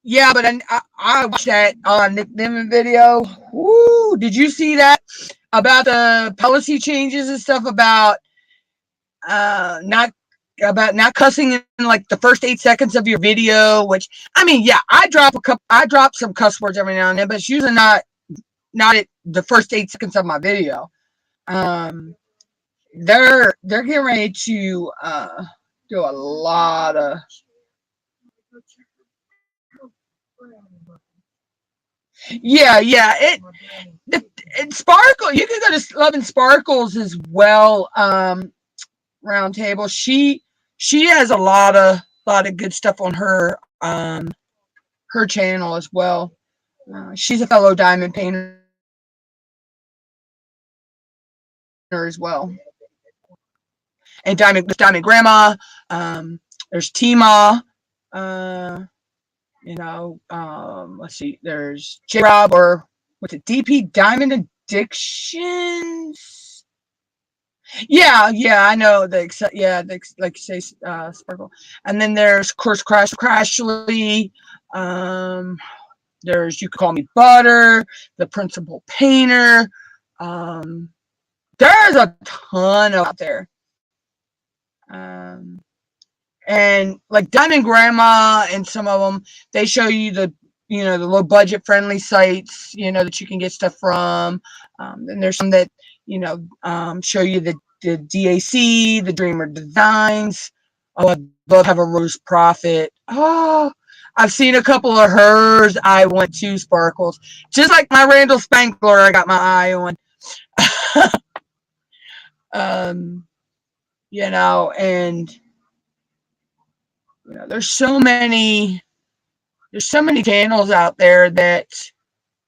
Yeah, but I watched that Nick Nimmin video. Woo! Did you see that about the policy changes and stuff not about not cussing in like the first 8 seconds of your video? Which I mean, yeah, I drop some cuss words every now and then, but it's usually not at the first 8 seconds of my video. They're getting ready to do a lot of... Yeah. It Sparkle. You can go to Loving Sparkles as well. Round Table. She has a lot of good stuff on her channel as well. She's a fellow diamond painter as well. And Diamond Grandma. There's Tima. Let's see. There's J Rob, or what's it? DP Diamond Addictions. Yeah, I know like say Sparkle. And then there's of course Crashly. There's You Can Call Me Butter, the Principal Painter. There's a ton out there. And like Diamond Grandma and some of them, they show you the low budget friendly sites, that you can get stuff from. And there's some that, show you the DAC, the Dreamer Designs. Oh, I love Have a Rose Profit. Oh, I've seen a couple of hers. I want to, Sparkles. Just like my Randall Spankler, I got my eye on. And there's so many channels out there that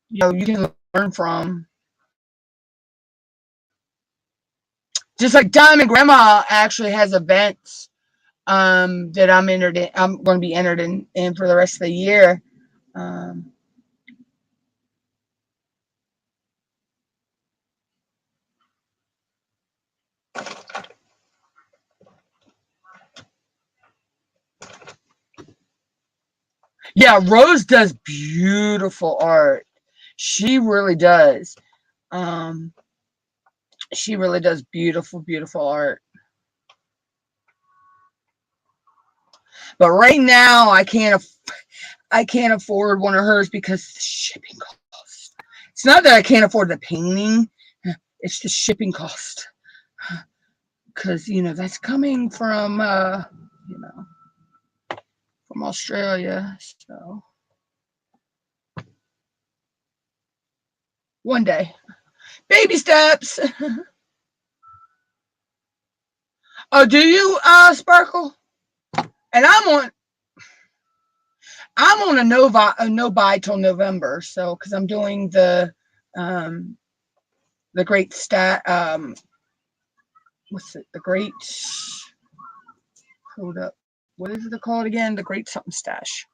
you can learn from. Just like Diamond Grandma actually has events that I'm going to be entered in for the rest of the year. Yeah, Rose does beautiful art. She really does. She really does beautiful, beautiful art. But right now, I can't afford one of hers because the shipping cost. It's not that I can't afford the painting; it's the shipping cost. Because that's coming from from Australia. So one day, baby steps. Oh, do you, Sparkle? And I'm on a no buy till November. So because I'm doing the great what's it? The Great, hold up. What is it called again? The Great something stash.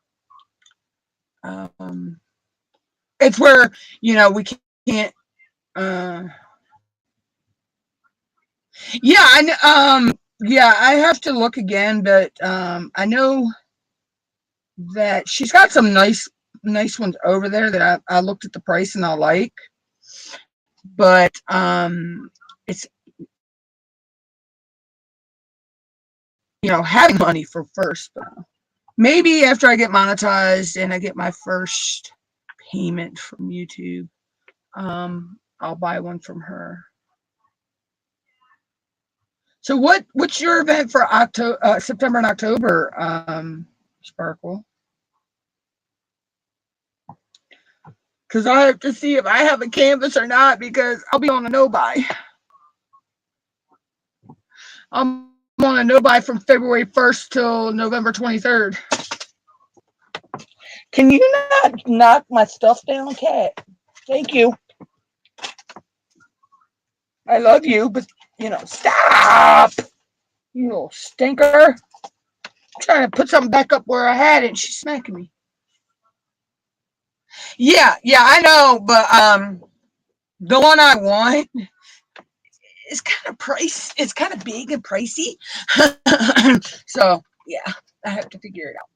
It's where, you know, we can't, yeah, yeah, I have to look again, but, I know that she's got some nice ones over there that I looked at the price and I like, but, it's, you know, having money for first, but maybe after I get monetized and I get my first payment from YouTube, I'll buy one from her. So what's your event for October, September and October, Sparkle? Because I have to see if I have a canvas or not, because I'll be on a no-buy. I'm on a no-buy from February 1st till November 23rd. Can you not knock my stuff down, Cat? Thank you. I love you, but, you know, stop. You little stinker. I'm trying to put something back up where I had it, and she's smacking me. Yeah, I know, but the one I want is kind of it's kind of big and pricey. So yeah, I have to figure it out.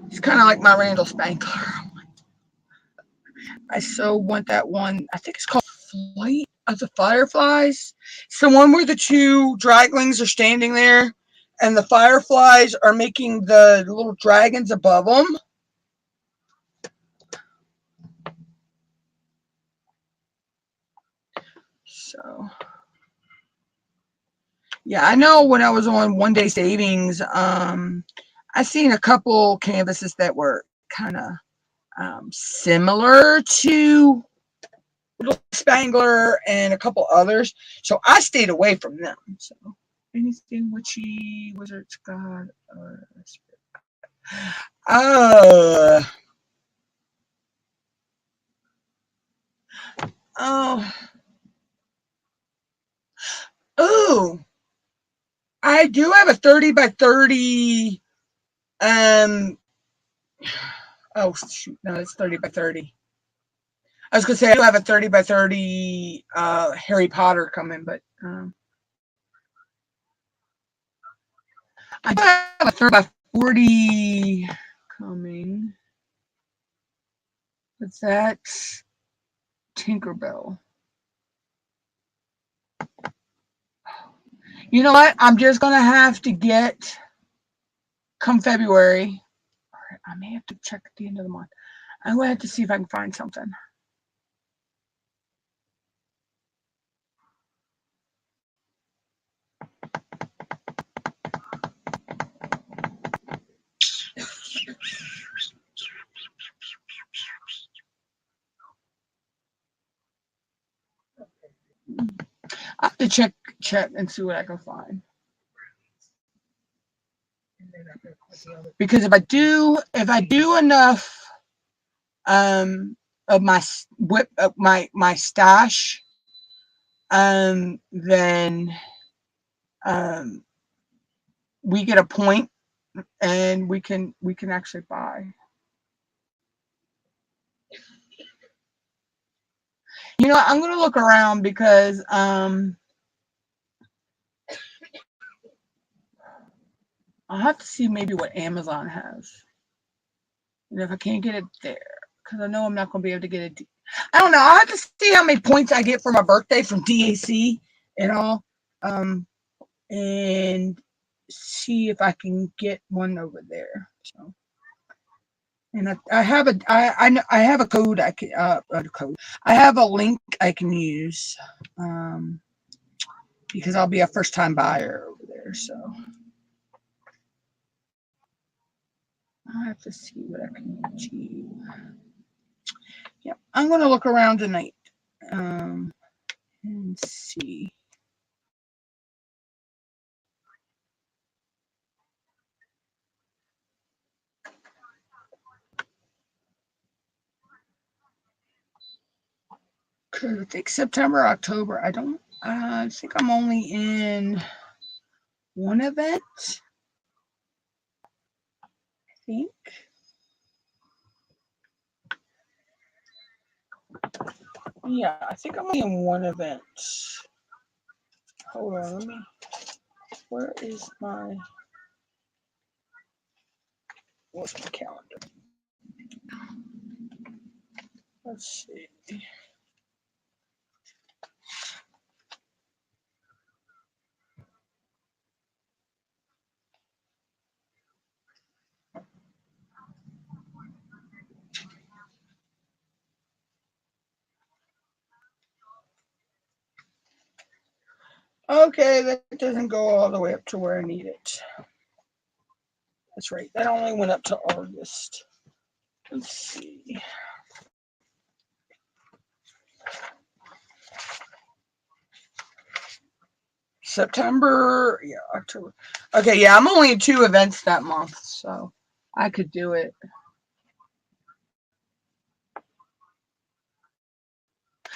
It's kind of like my Randall Spangler. I so want that one. I think it's called Flight of the Fireflies. It's the one where the two draglings are standing there and the fireflies are making the little dragons above them. So yeah, I know when I was on One Day Savings, I seen a couple canvases that were kind of similar to Little Spangler and a couple others. So I stayed away from them. So anything witchy, wizards, god, or oh, oh, I do have a 30 by 30. Oh shoot, no, it's 30 by 30. I was gonna say I do have a 30 by 30 Harry Potter coming, but I do have a 30 by 40 coming. But that's Tinkerbell. You know what? I'm just gonna have to get come February. Or I may have to check at the end of the month. I'm gonna have to see if I can find something. I have to check and see what I can find. Because if I do enough of my WIP of my stash, then we get a point and we can actually buy. You know, I'm gonna look around because I'll have to see maybe what Amazon has. And if I can't get it there, because I know I'm not gonna be able to get it. I don't know. I'll have to see how many points I get for my birthday from DAC and all. And see if I can get one over there. So, and I have I have a code I can code. I have a link I can use because I'll be a first time buyer over there. So I'll have to see what I can achieve. Yeah, I'm gonna look around tonight and see. I think September, October. I think I'm only in one event. I think. Yeah, I think I'm only in one event. Hold on, let me. Where is my? What's my calendar? Let's see. Okay, that doesn't go all the way up to where I need it. That's right. That only went up to August. Let's see. September, yeah, October. Okay, yeah, I'm only in 2 events that month, so I could do it.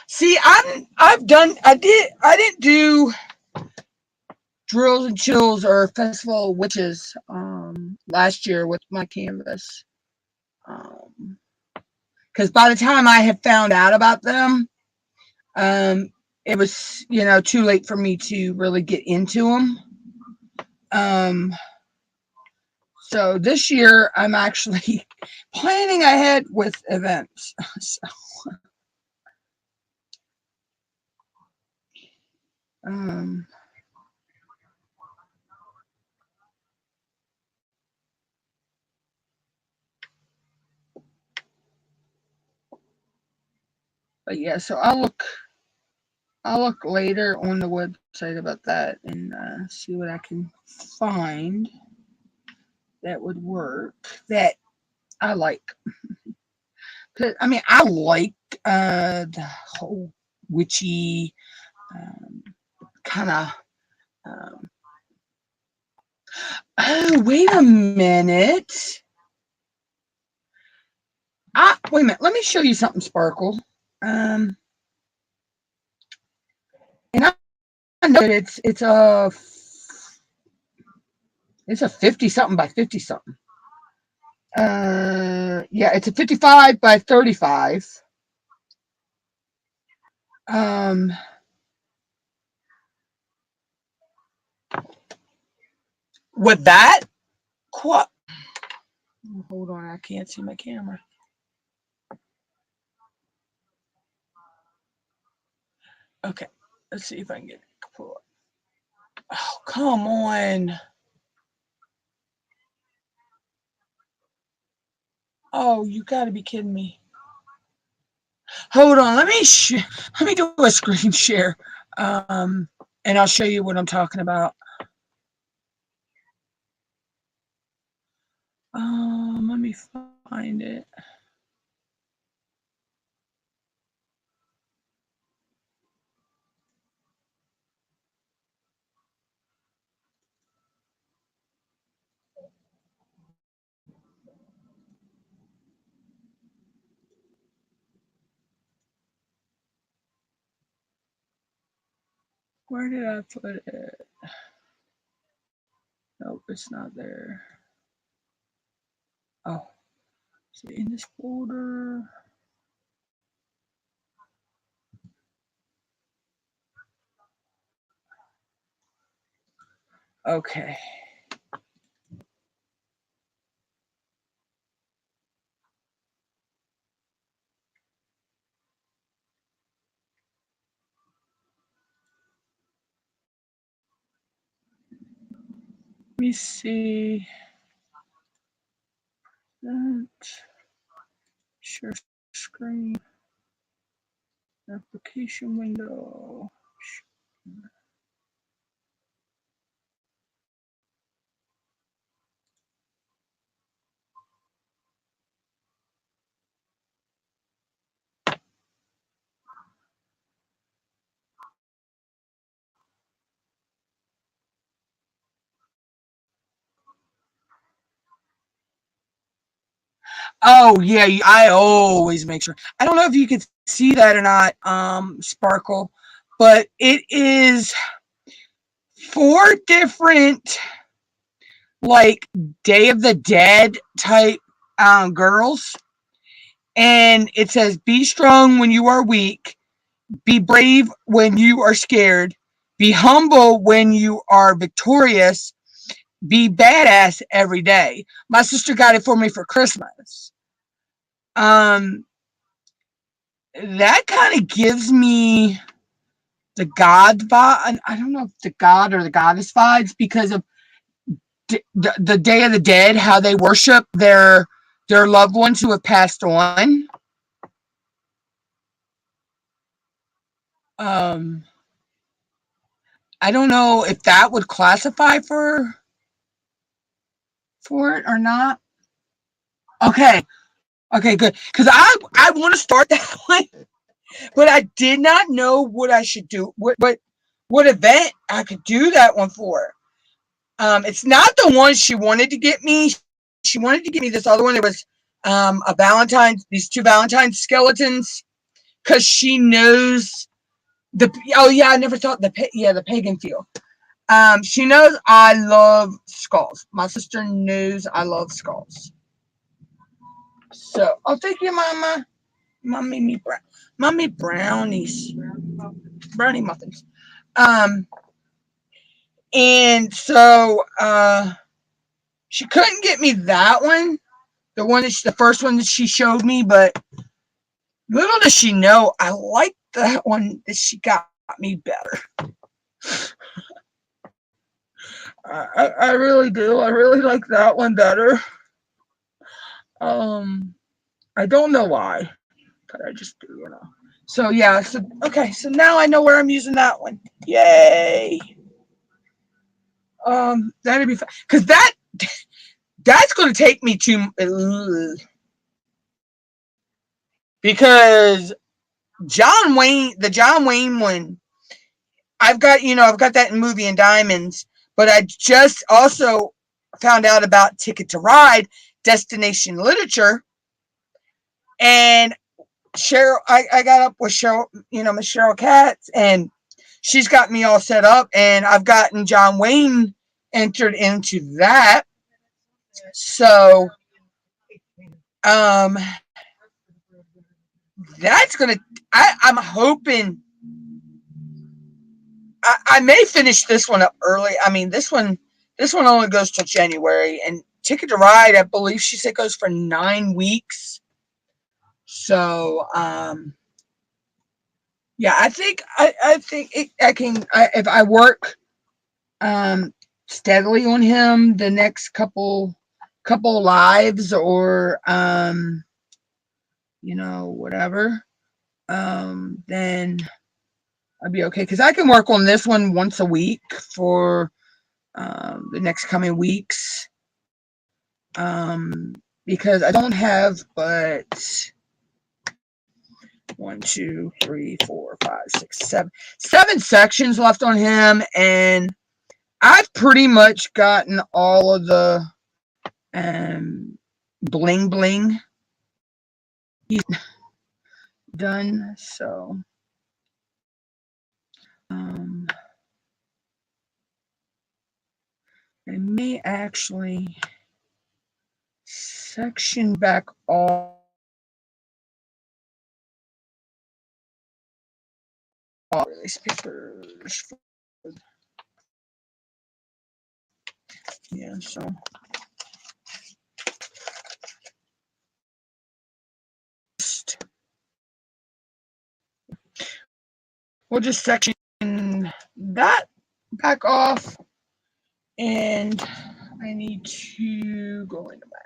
See, I didn't do drills and chills or festival witches last year with my canvas. Because by the time I had found out about them, it was, too late for me to really get into them. So this year I'm actually planning ahead with events. So, but yeah, so I'll look later on the website about that and see what I can find that would work that I like. Cause I mean, I like the whole witchy kind of. Oh, wait a minute. Wait a minute. Let me show you something, Sparkle. And I know that it's a 50 something by 50 something. Yeah, it's a 55 by 35. With that, hold on, I can't see my camera. Okay, let's see if I can get it. Pull up. Oh, come on. Oh, you gotta be kidding me. Hold on, let me do a screen share. And I'll show you what I'm talking about. Let me find it. Where did I put it? Nope, it's not there. Oh, is it in this folder? Okay. Let me see. That share screen application window. Oh yeah, I always make sure. I don't know if you can see that or not, Sparkle, but it is 4 different, like, Day of the Dead type girls. And it says, be strong when you are weak, be brave when you are scared, be humble when you are victorious, be badass every day. My sister got it for me for Christmas. Um, that kind of gives me the God vibe. I don't know if the God or the goddess vibes, because of the Day of the Dead, how they worship their loved ones who have passed on. Um, I don't know if that would classify for it or not. Okay, okay, good. Because I want to start that one, but I did not know what I should do. What event I could do that one for. It's not the one she wanted to get me. She wanted to get me this other one. There was a Valentine's, these 2 Valentine's skeletons, because she knows the. Oh yeah, I never thought the pagan feel. She knows I love skulls. My sister knows I love skulls. So, oh, thank you, Mama. Mommy brownies, brownie muffins. Um, and so she couldn't get me that one, the first one that she showed me, but little does she know, I like that one that she got me better. I really do. I really like that one better. I don't know why, but I just do, So yeah, so okay, so now I know where I'm using that one. Yay! That'd be fun, because that's going to take me to because the John Wayne one, I've got that in Movie and Diamonds, but I just also found out about Ticket to Ride, Destination Literature, and Cheryl. I got up with Cheryl, Miss Cheryl Katz, and she's got me all set up, and I've gotten John Wayne entered into that. So, um, that's gonna. I'm hoping I may finish this one up early. I mean, this one only goes till January, and Ticket to Ride, I believe she said, goes for 9 weeks. So, yeah, I think I can, if I work steadily on him the next couple lives, or whatever, then I'd be okay, because I can work on this one once a week for the next coming weeks, because I don't have but 1, 2, 3, 4, 5, 6, 7 sections left on him, and I've pretty much gotten all of the bling bling he's done. So I may actually section back all these papers. Yeah, so we'll just section that back off, and I need to go into my.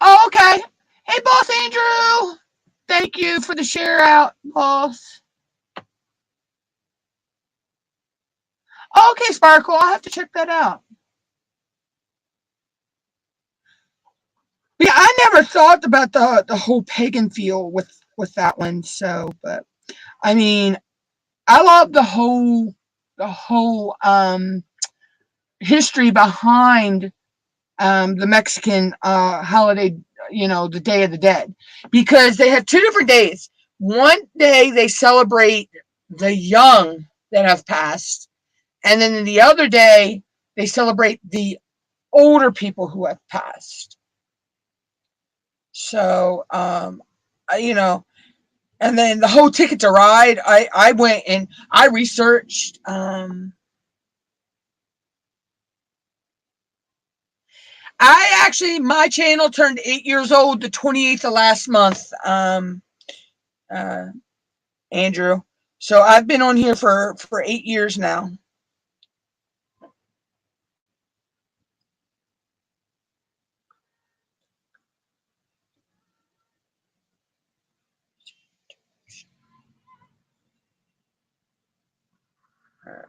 Oh, okay. Hey, Boss Andrew. Thank you for the share out, Boss. Okay, Sparkle. I'll have to check that out. Yeah, I never thought about the whole pagan feel with that one. So, but I mean, I love the whole the whole history behind the Mexican holiday, the Day of the Dead, because they have two different days. One day they celebrate the young that have passed, and then the other day they celebrate the older people who have passed. So, and then the whole Ticket to Ride, I went and I researched. My channel turned 8 years old the 28th of last month, uh, Andrew. So I've been on here for 8 years now. All right,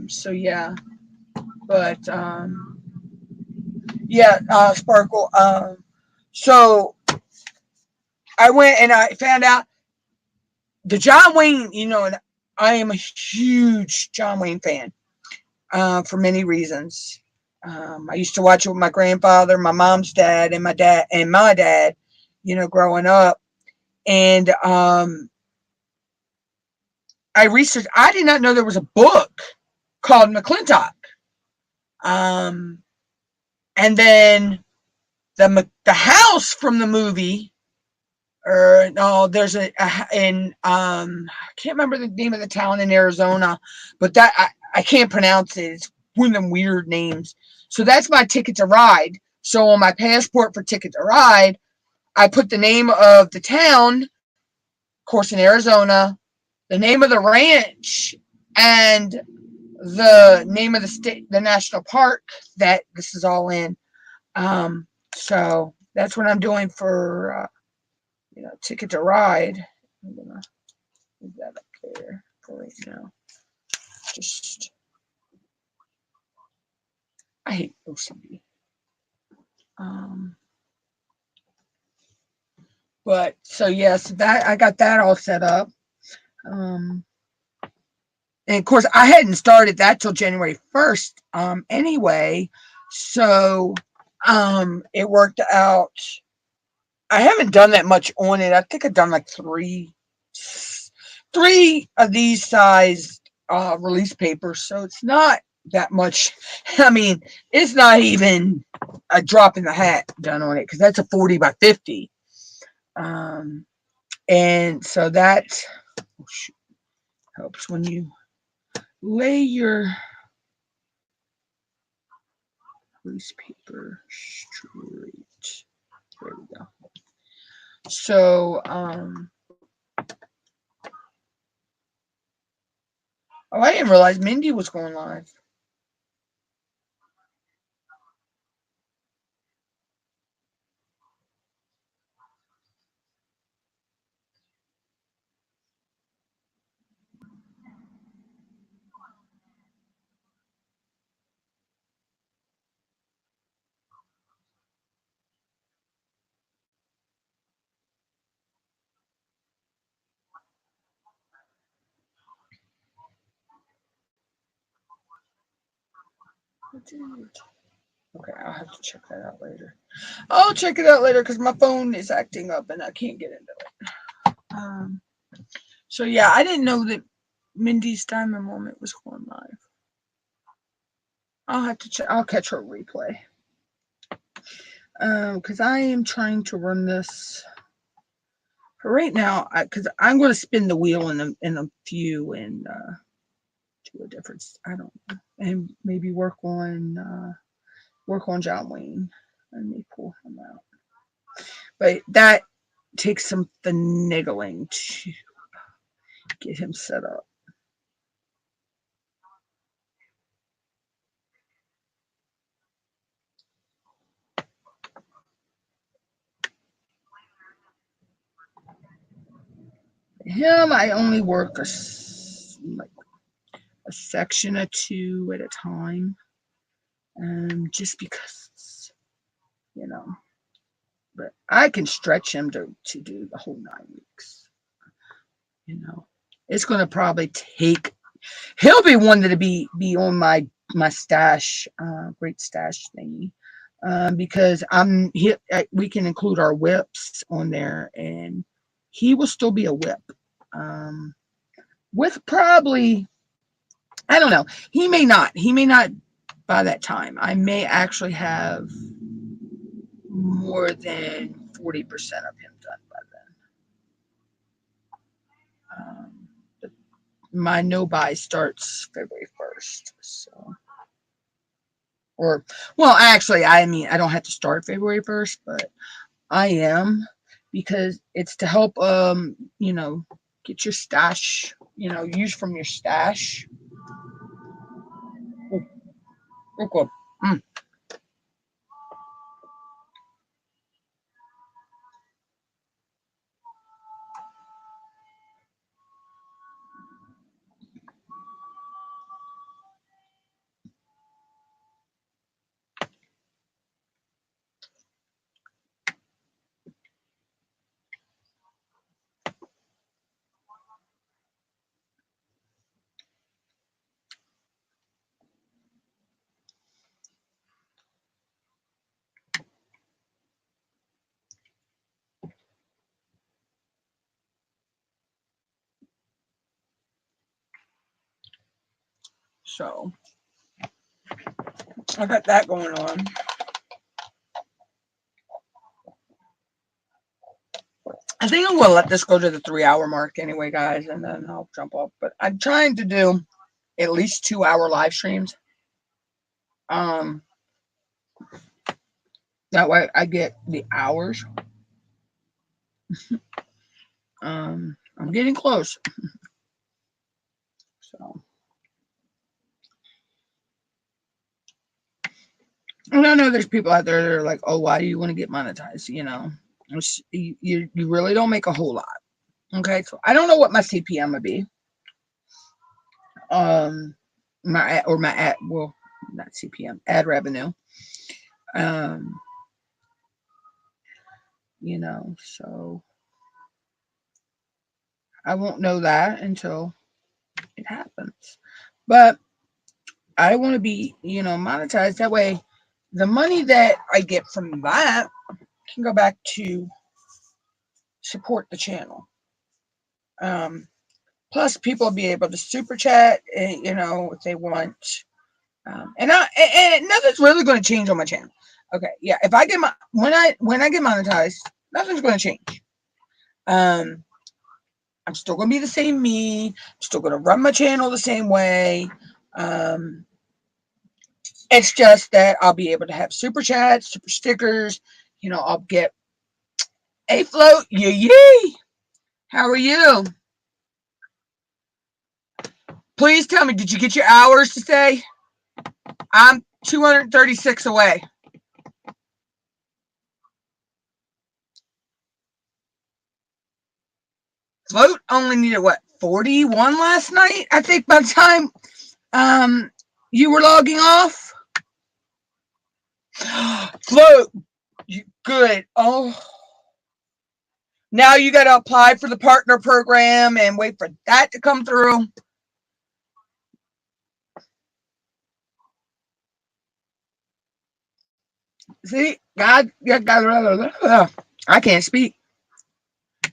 so yeah, but yeah, Sparkle. So I went and I found out the John Wayne. And I am a huge John Wayne fan for many reasons. I used to watch it with my grandfather, my mom's dad, and my dad. Growing up, and I researched. I did not know there was a book called McClintock. And then the house from the movie, or no, there's in I can't remember the name of the town in Arizona, but that I can't pronounce it. It's one of them weird names. So that's my Ticket to Ride. So on my passport for Ticket to Ride, I put the name of the town, of course, in Arizona, the name of the ranch, and the name of the state, the national park that this is all in. So that's what I'm doing for, Ticket to Ride. I'm gonna leave that up there for right now. I hate OCD. But so yes, that I got that all set up. And of course, I hadn't started that till January 1st. Anyway, so it worked out. I haven't done that much on it. I think I've done like three of these size release papers, so it's not that much. I mean, it's not even a drop in the hat done on it, because that's a 40 by 50. And so that helps when you lay your release paper straight. There we go. So, I didn't realize Mindy was going live. Okay, I'll have to check that out later. I'll check it out later because my phone is acting up and I can't get into it. So yeah, I didn't know that Mindy's Diamond Moment was going live. I'll have to check. I'll catch her replay. Because I am trying to run this for right now. Because I'm going to spin the wheel in a few and do a difference. I don't know, and maybe work on John Wayne. Let me pull him out. But that takes some finagling to get him set up. Him, I only work a section or two at a time, just because, but I can stretch him to do the whole 9 weeks. You know, it's going to probably take, he'll be one to be on my stash, great stash thingy. Because we can include our whips on there, and he will still be a whip. With probably, I don't know. He may not. He may not by that time. I may actually have more than 40% of him done by then. But my no buy starts February 1st. So, or, well, actually, I mean, I don't have to start February 1st, but I am, because it's to help, you know, get your stash, you know, use from your stash. Oh, okay. So I got that going on. I think I'm going to let this go to the 3-hour mark anyway, guys, and then I'll jump off. But I'm trying to do at least 2-hour live streams. That way I get the hours. I'm getting close. So, and I know there's people out there that are like, oh, why do you want to get monetized? You know, you really don't make a whole lot. Okay, so I don't know what my CPM would be. My ad, well, not CPM, ad revenue. You know, so I won't know that until it happens. But I want to be, you know, monetized. That way, the money that I get from that can go back to support the channel. Plus, people will be able to super chat, you know, if they want. And nothing's really going to change on my channel. Okay, yeah. If I get when I get monetized, nothing's going to change. I'm still going to be the same me. I'm still going to run my channel the same way. It's just that I'll be able to have super chats, super stickers. You know, I'll get a float. Yay! How are you? Please tell me, did you get your hours to say? I'm 236 away. Float only needed what, 41 last night? I think by the time you were logging off. Float, good. Oh, now you got to apply for the partner program and wait for that to come through. See, God, I can't speak.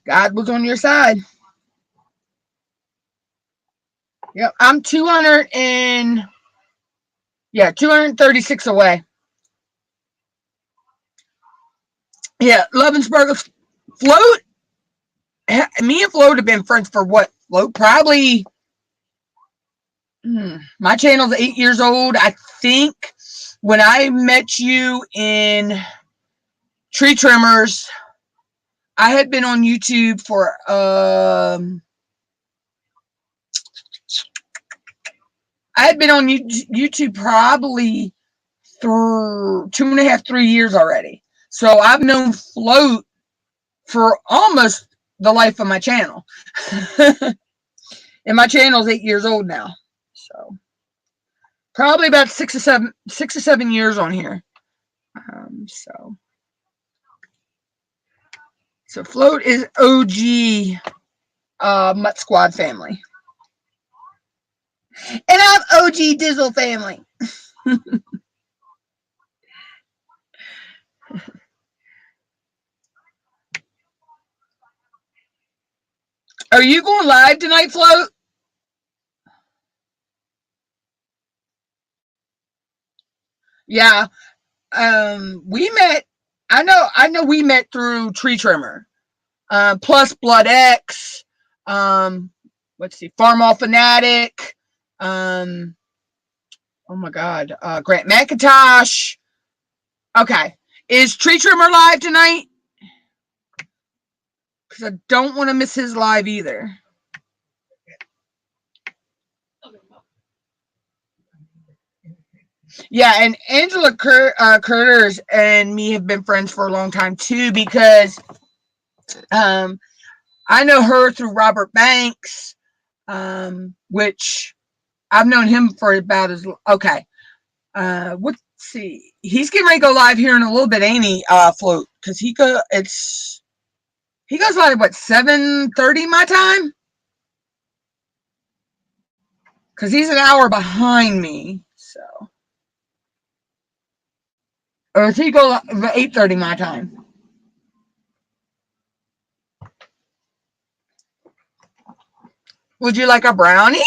God was on your side. Yep, I'm 236 away. Yeah, Lovinsburg, Float. Me and Float have been friends for what? Float probably. My channel's 8 years old. I think when I met you in Tree Trimmers, I had been on YouTube for I had been on YouTube probably for 2.5, 3 years already. So I've known Float for almost the life of my channel. And my channel's 8 years old now. So probably about 6 or 7 years on here. So Float is OG Mutt Squad family. And I'm OG Dizzle family. Are you going live tonight, Float? Yeah. We met. I know we met through Tree Trimmer. Plus Blood X. Let's see, Farm All Fanatic. Oh my God. Grant McIntosh. Okay. Is Tree Trimmer live tonight? Because I don't want to miss his live either. Yeah, and Angela Curters and me have been friends for a long time too, because I know her through Robert Banks, which I've known him for about as okay. Let's see, he's getting ready to go live here in a little bit, ain't he? Float, because he goes live what, 7:30 my time, because he's an hour behind me. So, or does he go 8:30 my time? Would you like a brownie?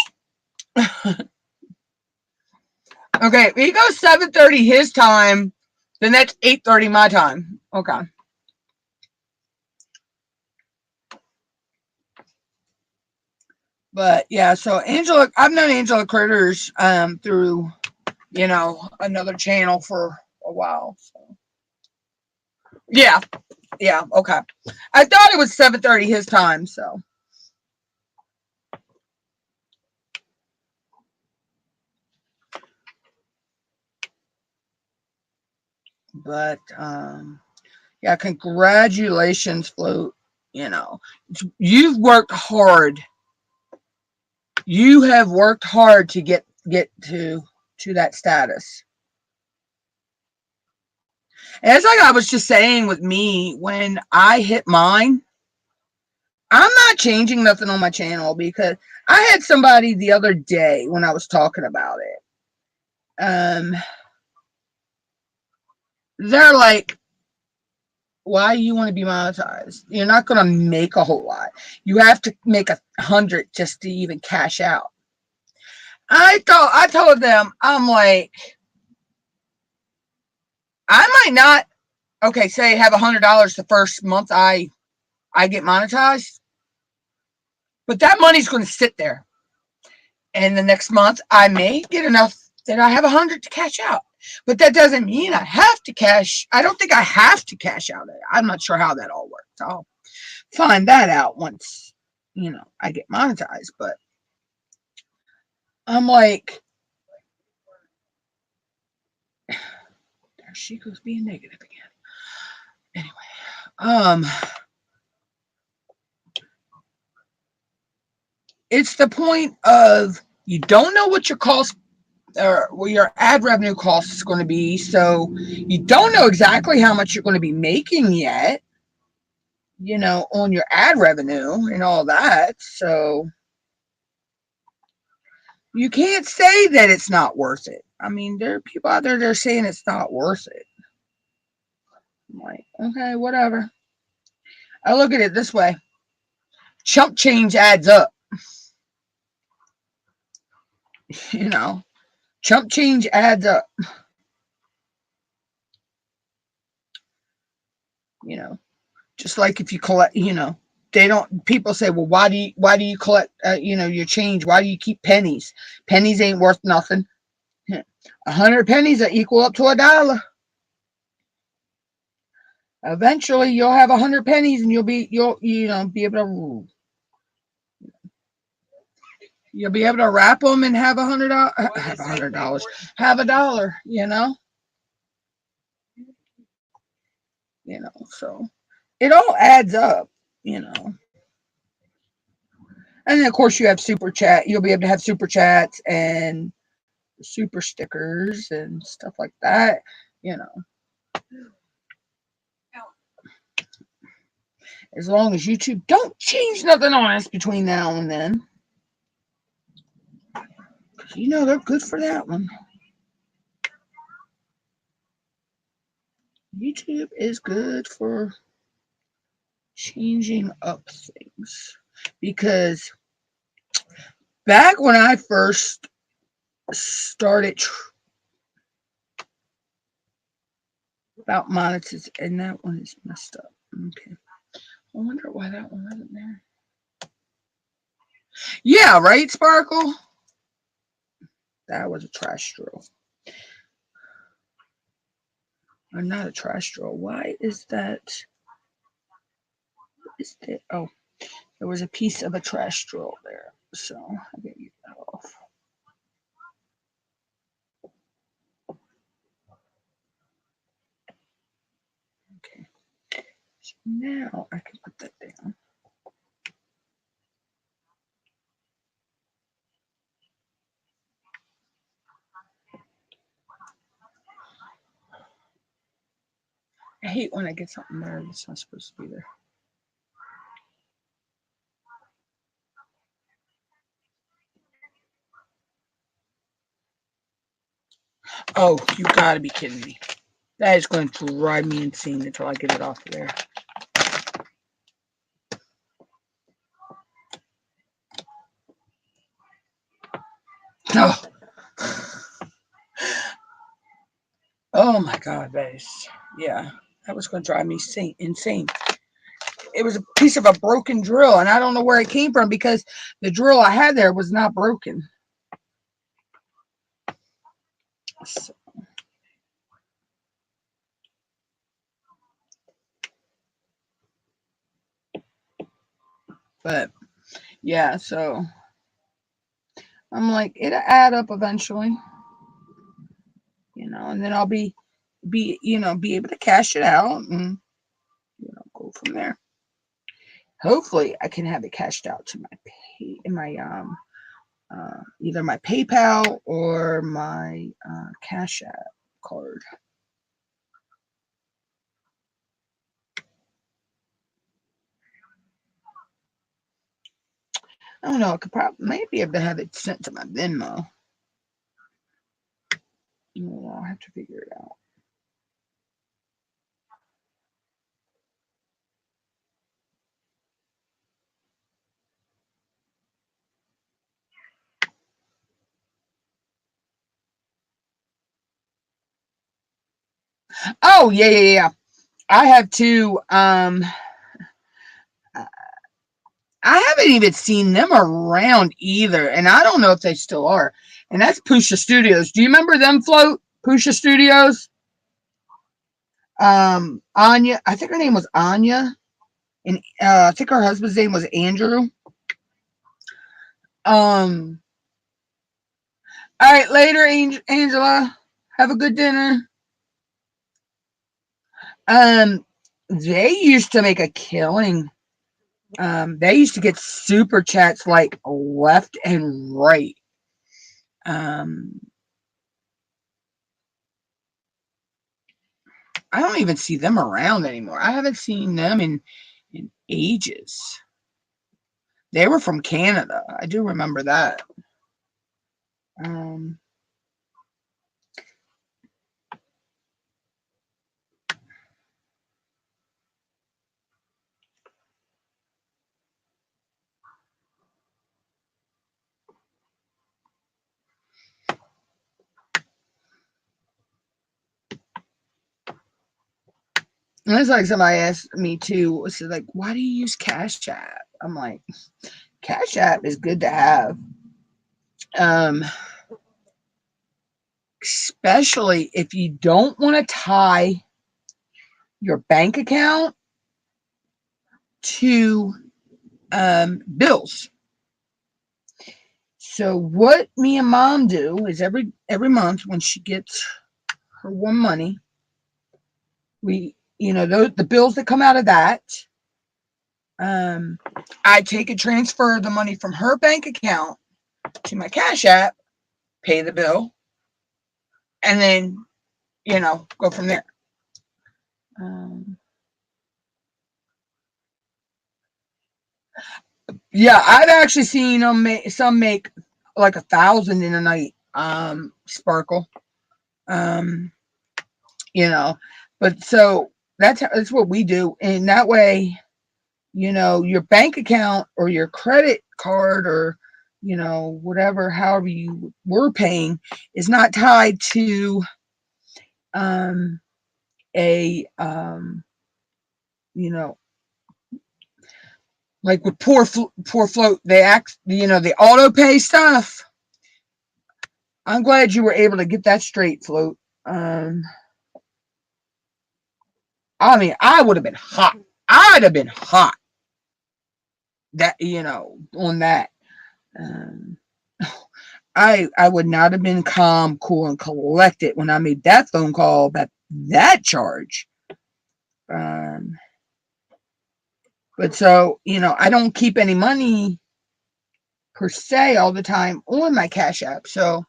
Okay, if he goes 7:30 his time, then that's 8:30 my time. Okay. But yeah, so Angela, I've known Angela Critters through, another channel for a while. So yeah, okay. I thought it was 7:30 his time, so. But yeah, congratulations, Float. You've worked hard. You have worked hard to get to that status. And it's like I was just saying with me, when I hit mine, I'm not changing nothing on my channel, because I had somebody the other day when I was talking about it. They're like, why you want to be monetized? You're not going to make a whole lot. You have to make 100 just to even cash out. I told them, I'm like, I might not, okay, say have $100 the first month I get monetized, but that money's going to sit there. And the next month I may get enough that I have 100 to cash out. But that doesn't mean I have to cash. I don't think I have to cash out. I'm not sure how that all works. I'll find that out once, I get monetized. But I'm like, there she goes being negative again. Anyway, it's the point of, you don't know what your cost or your ad revenue cost is going to be, so you don't know exactly how much you're going to be making yet, on your ad revenue and all that. So you can't say that it's not worth it. I mean, there are people out there that are saying it's not worth it. I'm like, okay, whatever. I look at it this way. Chump change adds up. Chump change adds up. Just like if you collect, people say, well, why do you collect, your change? Why do you keep pennies? Pennies ain't worth nothing. 100 pennies that equal up to $1. Eventually you'll have 100 pennies and you'll be able to, wrap them and have $100, have $1, so it all adds up, and then of course you have super chat. You'll be able to have super chats and super stickers and stuff like that, As long as YouTube don't change nothing on us between now and then. Because you know they're good for that one. YouTube is good for changing up things. Because back when I first started about monetization, and that one is messed up. Okay. I wonder why that one wasn't there. Yeah, right, Sparkle? That was a trash drill. Or not a trash drill. Why is that? Is that? Oh, there was a piece of a trash drill there. So I gotta get that off. Okay. So now I can put that down. I hate when I get something there that's not supposed to be there. Oh, you gotta be kidding me. That is going to drive me insane until I get it off of there. Oh. Oh my God, that is, yeah, that was going to drive me insane. It was a piece of a broken drill, and I don't know where it came from because the drill I had there was not broken. So, but yeah, so I'm like, it'll add up eventually, you know, and then I'll be able to cash it out and go from there. Hopefully, I can have it cashed out to my either my PayPal or my Cash.App card. I don't know. I could probably maybe able to have it sent to my Venmo. I'll have to figure it out. Oh yeah. I have two. I haven't even seen them around either, and I don't know if they still are. And that's Pusha Studios. Do you remember them, Float? Pusha Studios. Anya. I think her name was Anya, and I think her husband's name was Andrew. All right, later, Angela. Have a good dinner. They used to make a killing. They used to get super chats like left and right. I don't even see them around anymore. I haven't seen them in ages. They were from Canada. I do remember that. And it's like somebody asked me too, so like, why do you use Cash.App? I'm like, Cash.App is good to have. Especially if you don't want to tie your bank account to bills. So what me and Mom do is every month when she gets her one money, we the bills that come out of that, I take and transfer the money from her bank account to my Cash.App, pay the bill, and then go from there. Yeah, I've actually seen them some make like 1,000 in a night. Sparkle. Um, you know, but so that's what we do, and that way, your bank account or your credit card or whatever, however you were paying, is not tied to um a you know like with poor float, the auto pay stuff. I'm glad you were able to get that straight, float. um I mean, I would have been hot. I'd have been hot, that on that. um I would not have been calm, cool, and collected when I made that phone call about that charge. um but so, I don't keep any money per se all the time on my Cash App. So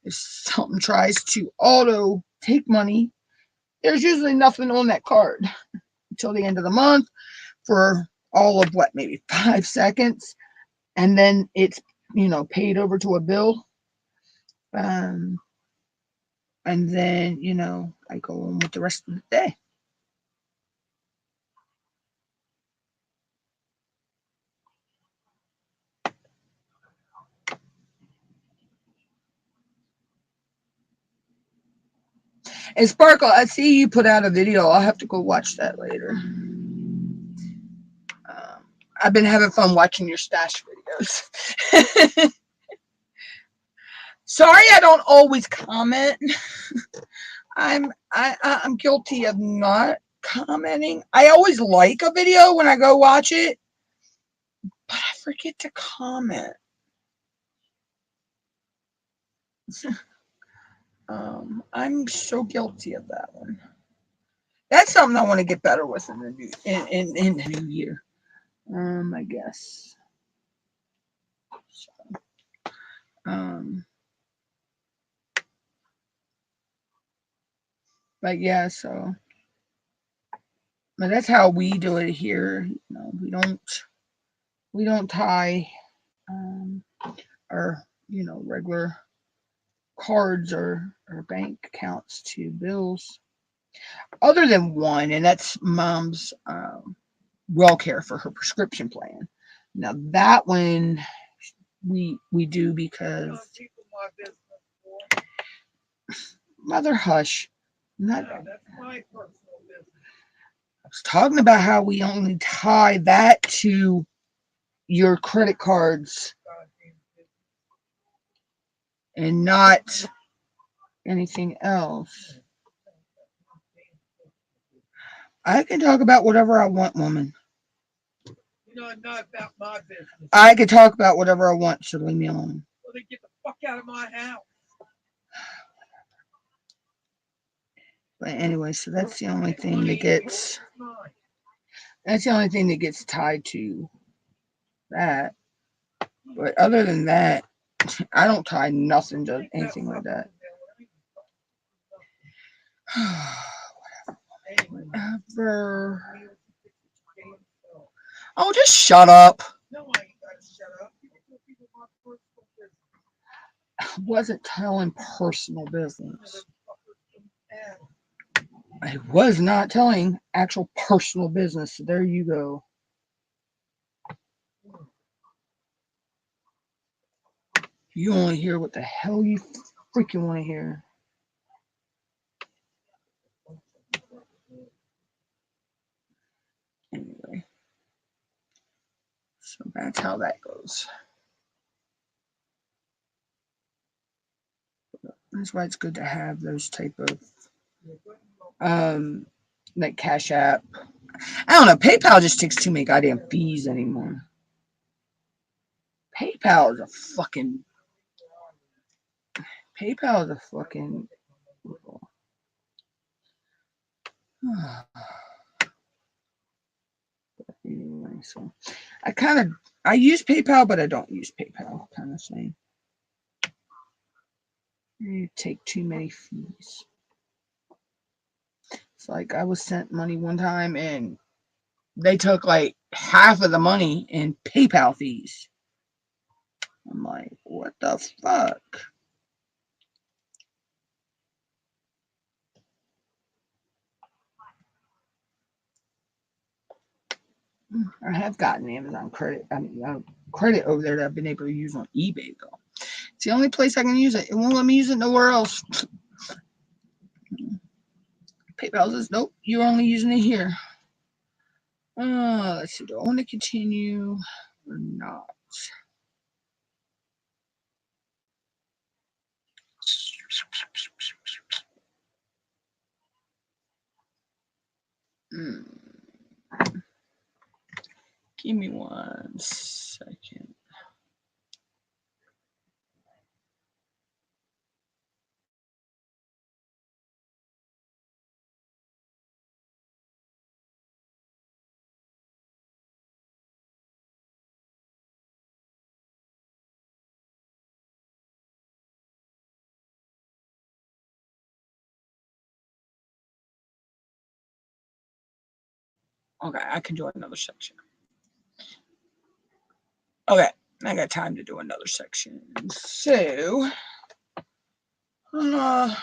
if something tries to auto take money, there's usually nothing on that card until the end of the month for all of maybe 5 seconds. And then it's, paid over to a bill. Um, and then, I go on with the rest of the day. And Sparkle, I see you put out a video. I'll have to go watch that later. I've been having fun watching your stash videos. Sorry, I don't always comment. I'm guilty of not commenting. I always like a video when I go watch it, but I forget to comment. I'm so guilty of that one. That's something I want to get better with in the new year. I guess. So, but yeah, but that's how we do it here. We don't tie our regular cards or bank accounts to bills, other than one, and that's mom's well care for her prescription plan. Now that one we do because mother hush. Not, No, that's my personal business. I was talking about how we only tie that to your credit cards and not anything else. I can talk about whatever I want, woman. Not about my business. I can talk about whatever I want, so leave me alone. Well, then get the fuck out of my house. But anyway, so that's the only thing that gets. That's the only thing that gets tied to that. But other than that, I don't tie nothing to anything like that. Whatever. Oh, just shut up. No, I ain't got to shut up. I wasn't telling personal business. I was not telling actual personal business. So there you go. You only hear what the hell you freaking want to hear. Anyway, so that's how that goes. That's why it's good to have those type of like Cash App. I don't know. PayPal just takes too many goddamn fees anymore. PayPal is a fucking. Anyway, so I use PayPal, but I don't use PayPal, kind of thing. You take too many fees. It's like I was sent money one time and they took like half of the money in PayPal fees. I'm like, what the fuck? I have gotten Amazon credit. I mean, credit over there that I've been able to use on eBay though. It's the only place I can use it. It won't let me use it nowhere else. PayPal says, nope, you're only using it here. Let's see, do I want to continue or not? Give me 1 second. Okay, I can do another section. Okay, I got time to do another section. So, let's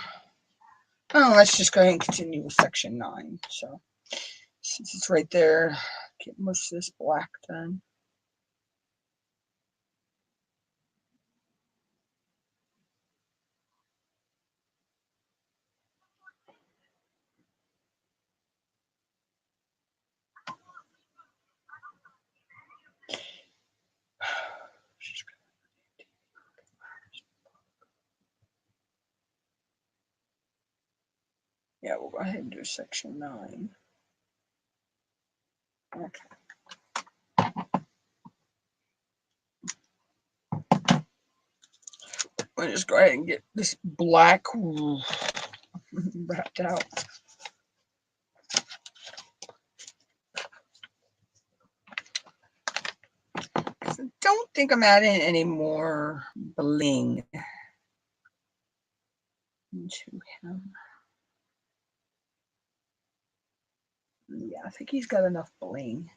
just go ahead and continue with section 9. So, since it's right there, get most of this black done. Yeah, we'll go ahead and do section 9. Okay. We'll just go ahead and get this black wrapped out. I don't think I'm adding any more bling into him. Yeah, I think he's got enough bling.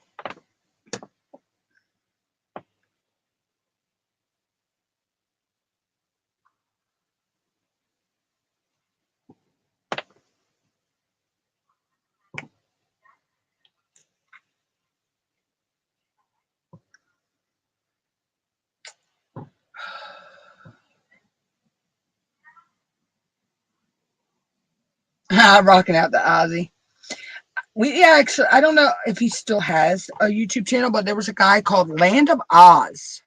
Rocking out the Ozzy. Actually, I don't know if he still has a YouTube channel, but there was a guy called Land of Oz.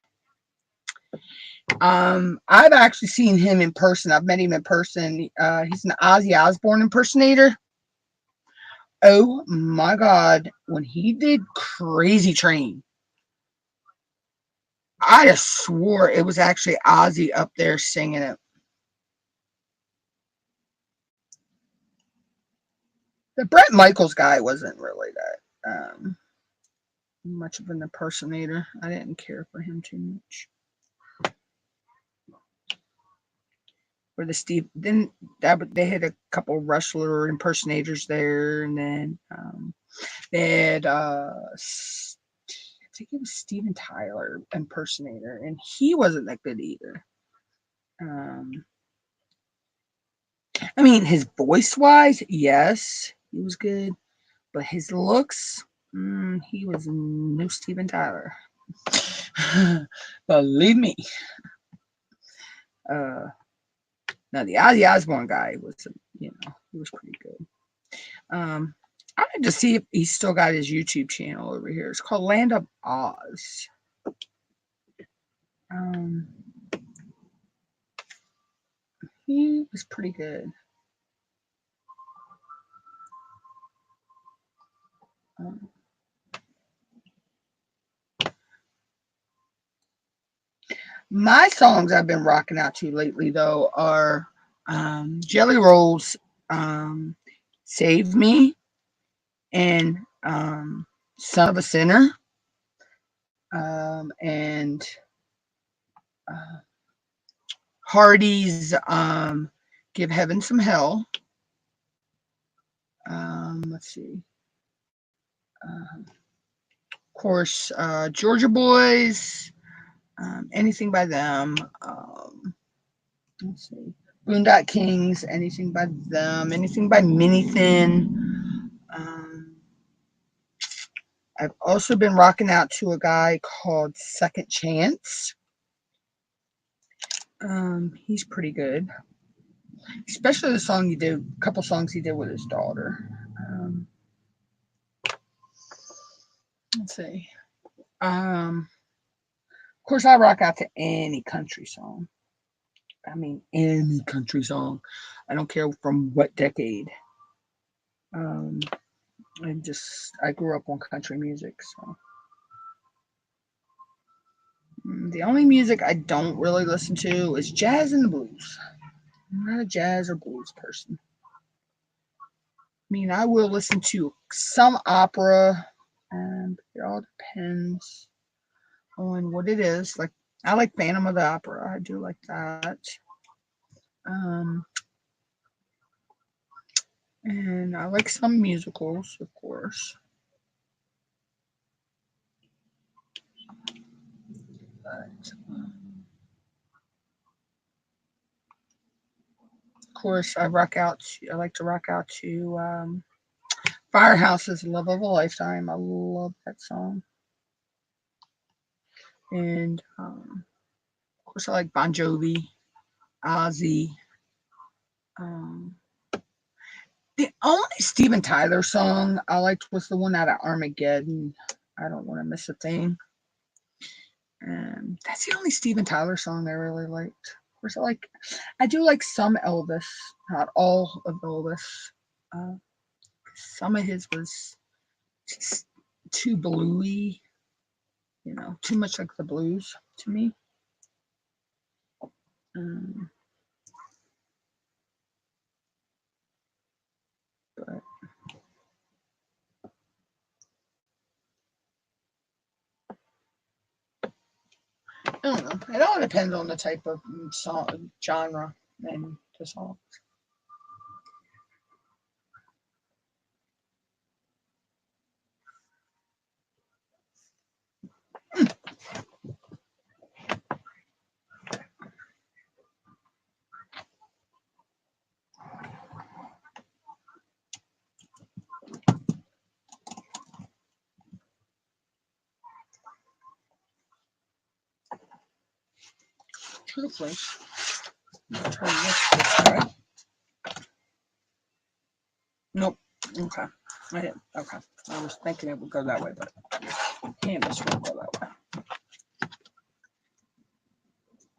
I've actually seen him in person. I've met him in person. He's an Ozzy Osbourne impersonator. Oh my God. When he did Crazy Train, I just swore it was actually Ozzy up there singing it. The Bret Michaels guy wasn't really that much of an impersonator. I didn't care for him too much. Or the Steve, then they had a couple wrestler impersonators there, and then they had I think it was Steven Tyler impersonator, and he wasn't that good either. I mean, his voice wise, yes, he was good, but his looks, he was no Steven Tyler. Believe me. Now the Ozzy Osbourne guy was, he was pretty good. I had to see if he's still got his YouTube channel over here. It's called Land of Oz. He was pretty good. My songs I've been rocking out to lately, though, are Jelly Roll's Save Me and Son of a Sinner, and Hardy's Give Heaven Some Hell. Let's see. course, Georgia Boys, anything by them. Let's see. Boondock Kings, anything by them, anything by Minithin. I've also been rocking out to a guy called Second Chance. He's pretty good, especially the song he did, a couple songs he did with his daughter. Let's see. Of course, I rock out to any country song. I mean, any country song. I don't care from what decade. I grew up on country music, so the only music I don't really listen to is jazz and the blues. I'm not a jazz or blues person. I mean, I will listen to some opera, and it all depends on what it is. Like, I like Phantom of the Opera. I do like that. Um, and I like some musicals, of course. But, of course, I like to rock out to Firehouse's "Love of a Lifetime." I love that song. And of course, I like Bon Jovi, Ozzy. Um, the only Steven Tyler song I liked was the one out of Armageddon. I don't want to miss a thing. That's the only Steven Tyler song I really liked. Of course, I do like some Elvis, not all of Elvis. Uh, some of his was just too bluey, too much like the blues to me. Um, but I don't know. It all depends on the type of song genre and the song. Truthfully, turn this way. Nope. Okay. I didn't. Okay. I was thinking it would go that way, but canvas won't go that way.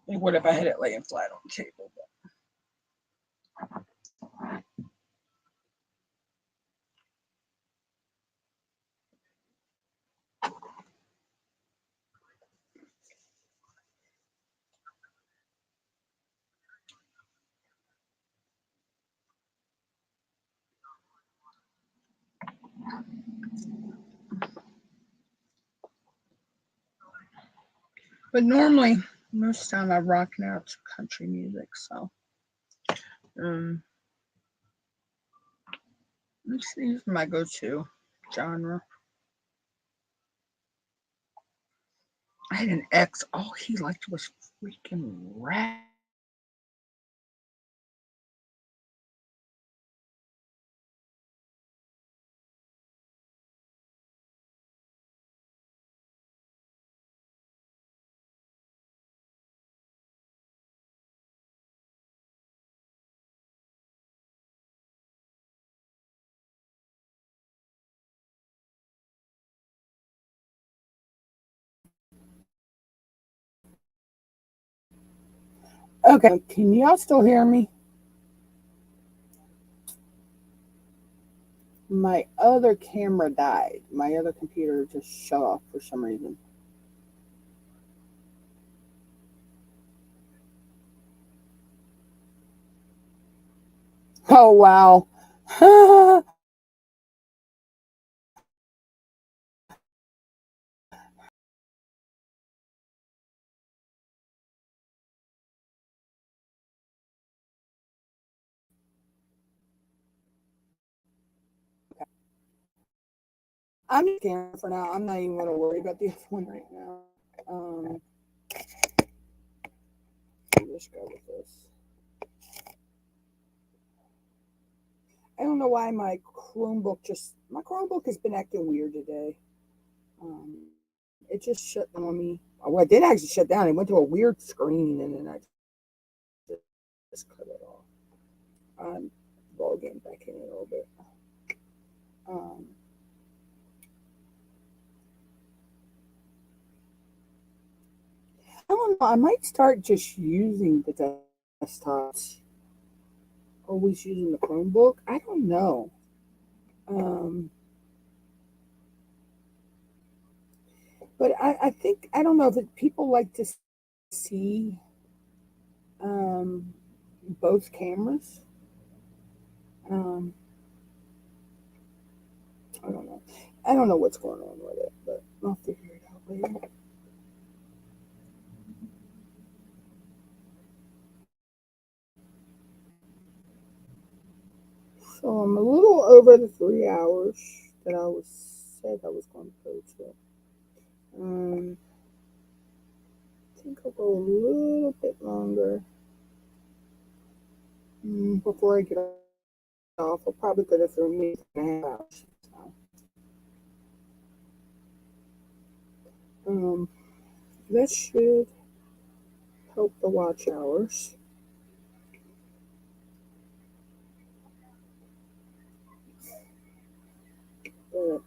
It would if I had it laying flat on the table. But normally, most of the time, I'm rocking out to country music. So, um, this is my go-to genre. I had an ex. All he liked was freaking rap. Okay, can y'all still hear me? My other camera died. My other computer just shut off for some reason. Oh, wow. I'm just scared for now. I'm not even going to worry about the other one right now. Um, let's go with this. I don't know why my Chromebook has been acting weird today. It just shut down on me. Well, it did actually shut down. It went to a weird screen, and then I just cut it off. I'm logging back in a little bit. Um, I don't know. I might start just using the desktops. Always using the Chromebook. I don't know. Um, but I think I don't know if people like to see um, both cameras. Um, I don't know. I don't know what's going on with it, but I'll figure it out later. So I'm a little over the 3 hours that said I was going to go to. I think I'll go a little bit longer before I get off. I'll probably go to 3.5 hours. So, um, that should help the watch hours. But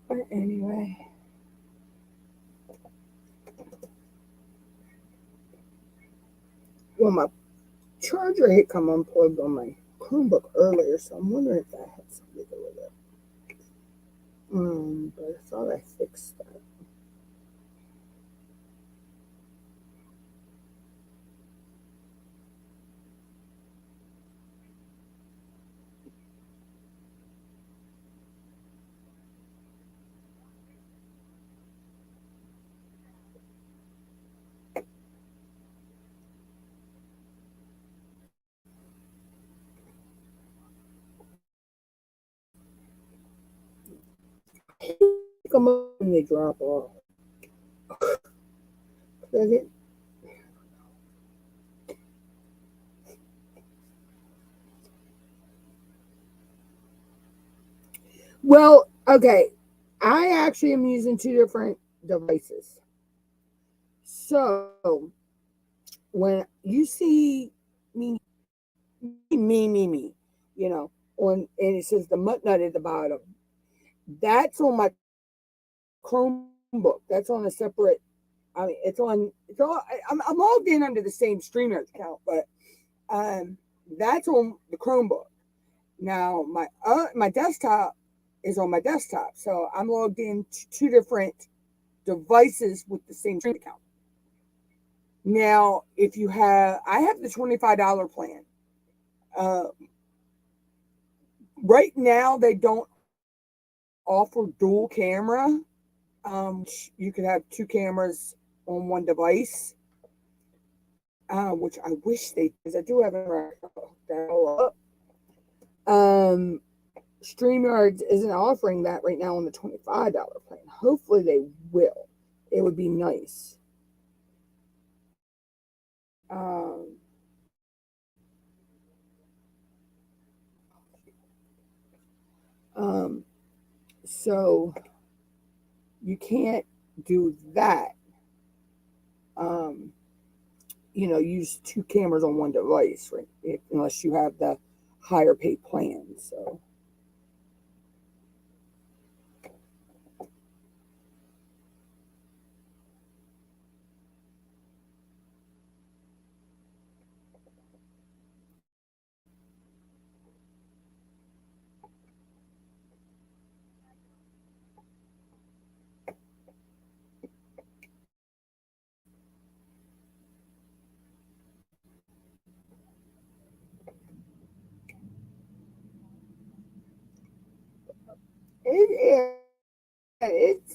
but anyway, well, my charger had come unplugged on my Chromebook earlier, so I'm wondering if that had something to do with it. But I thought I fixed that. Come up and they drop off. Well, okay. I actually am using two different devices. So when you see me, on and it says the muttnut at the bottom, that's on my Chromebook. That's on a separate. I mean, It's all. I'm logged in under the same streamer account, but that's on the Chromebook. Now my desktop is on my desktop, so I'm logged in to two different devices with the same stream account. Now, if you have, I have the $25 plan. Uh, right now, they don't offer dual camera. You could have two cameras on one device, which I wish they, because I do have that all up. StreamYard isn't offering that right now on the $25 plan. Hopefully, they will. It would be nice. Um, um, so you can't do that. Um, use two cameras on one device, right? Unless you have the higher paid plan. So,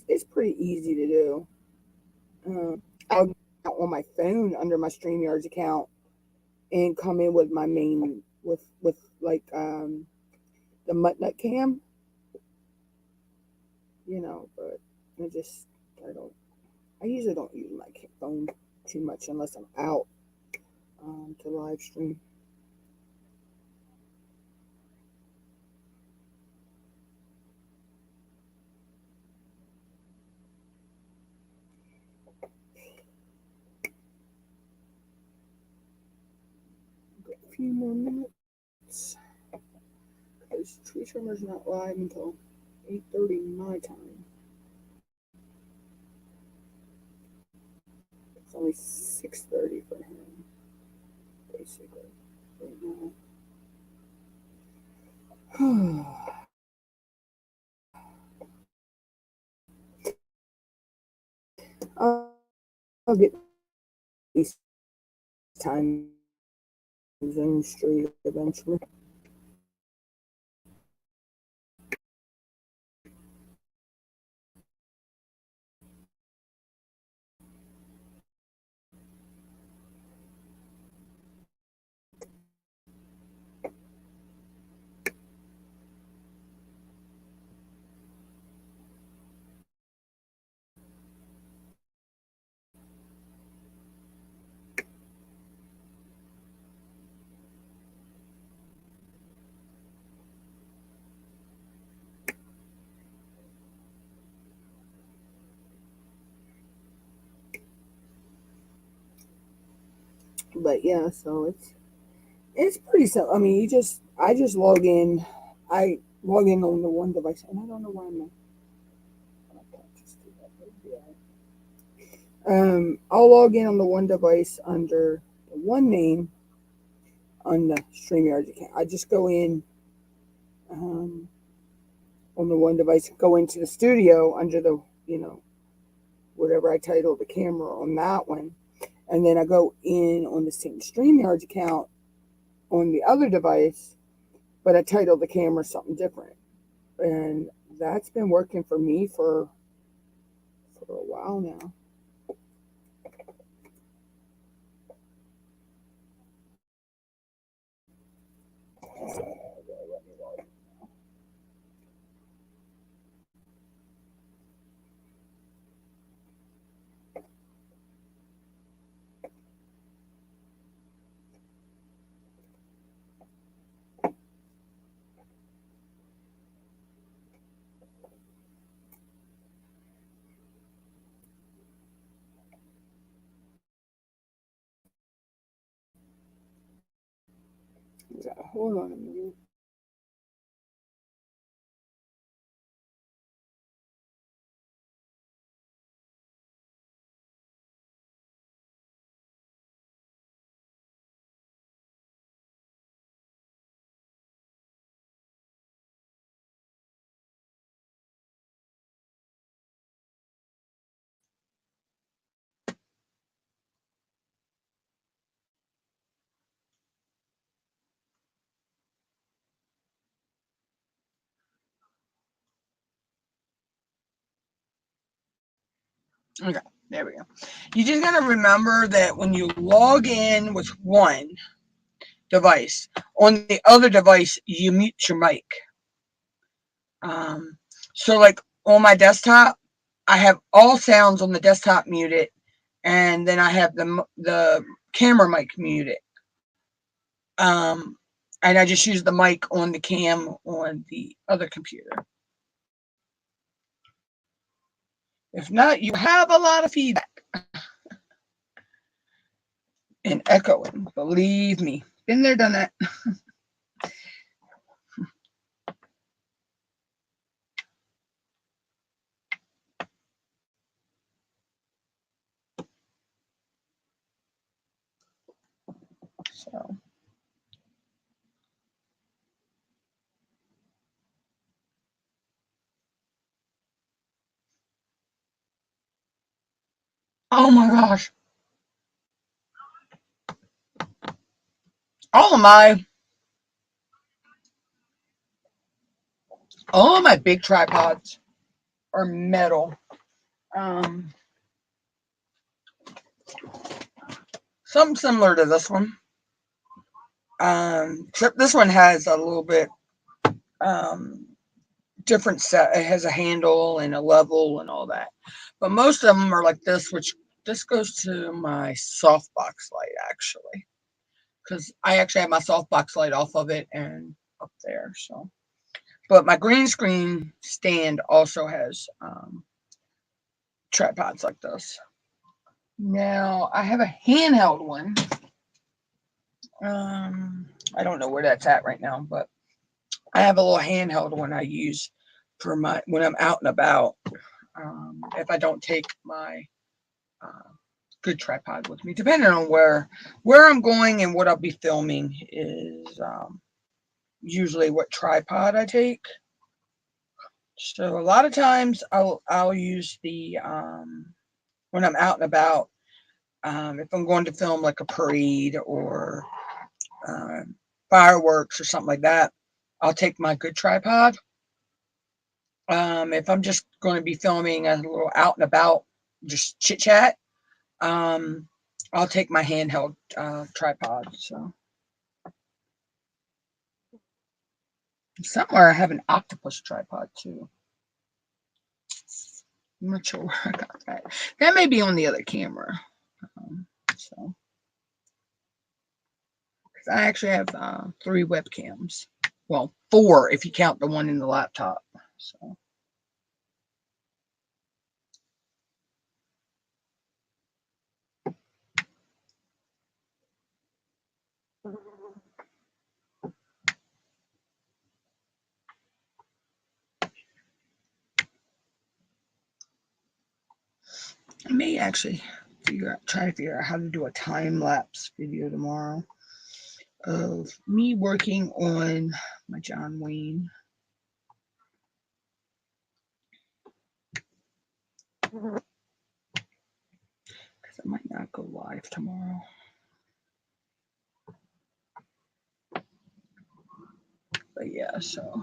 it's pretty easy to do. I'll on my phone under my StreamYards account and come in with my main with like the MUTTNUTT cam, but I usually don't use my phone too much unless I'm out to live stream. Got a few more minutes because tree trimmer's not live until 8:30 my time. It's only 6:30 for him, basically, right now. I'll get these time zones straight eventually. But yeah, so it's pretty simple. I mean, I just log in. I log in on the one device, and I don't know why I'm not. I can't just do that. I'll log in on the one device under the one name on the StreamYard account. I just go in on the one device, go into the studio under the whatever I title the camera on that one, and then I go in on the same StreamYard account on the other device, but I title the camera something different. And that's been working for me for a while now. Hold on a minute. Okay, there we go. You just got to remember that when you log in with one device, on the other device, you mute your mic. So like on my desktop, I have all sounds on the desktop muted, and then I have the camera mic muted. And I just use the mic on the cam on the other computer. If not, you have a lot of feedback and echoing. Believe me, been there, done that. So. Oh my gosh. All of my all of my big tripods are metal. Something similar to this one. Except this one has a little bit different set. It has a handle and a level and all that. But most of them are like this, which this goes to my softbox light actually. Because I actually have my softbox light off of it and up there. So, but my green screen stand also has tripods like this. Now I have a handheld one. I don't know where that's at right now, but I have a little handheld one I use for my when I'm out and about. If I don't take my good tripod with me, depending on where I'm going and what I'll be filming is usually what tripod I take. So a lot of times I'll use the when I'm out and about. If I'm going to film like a parade or fireworks or something like that, I'll take my good tripod. If I'm just going to be filming a little out and about, just chit chat, I'll take my handheld tripod. So somewhere I have an octopus tripod too. I'm not sure where I got that. That may be on the other camera. So I actually have 3 webcams. Well, 4 if you count the one in the laptop. So. I may actually try to figure out how to do a time-lapse video tomorrow of me working on my John Wayne. Because I might not go live tomorrow. But yeah, so.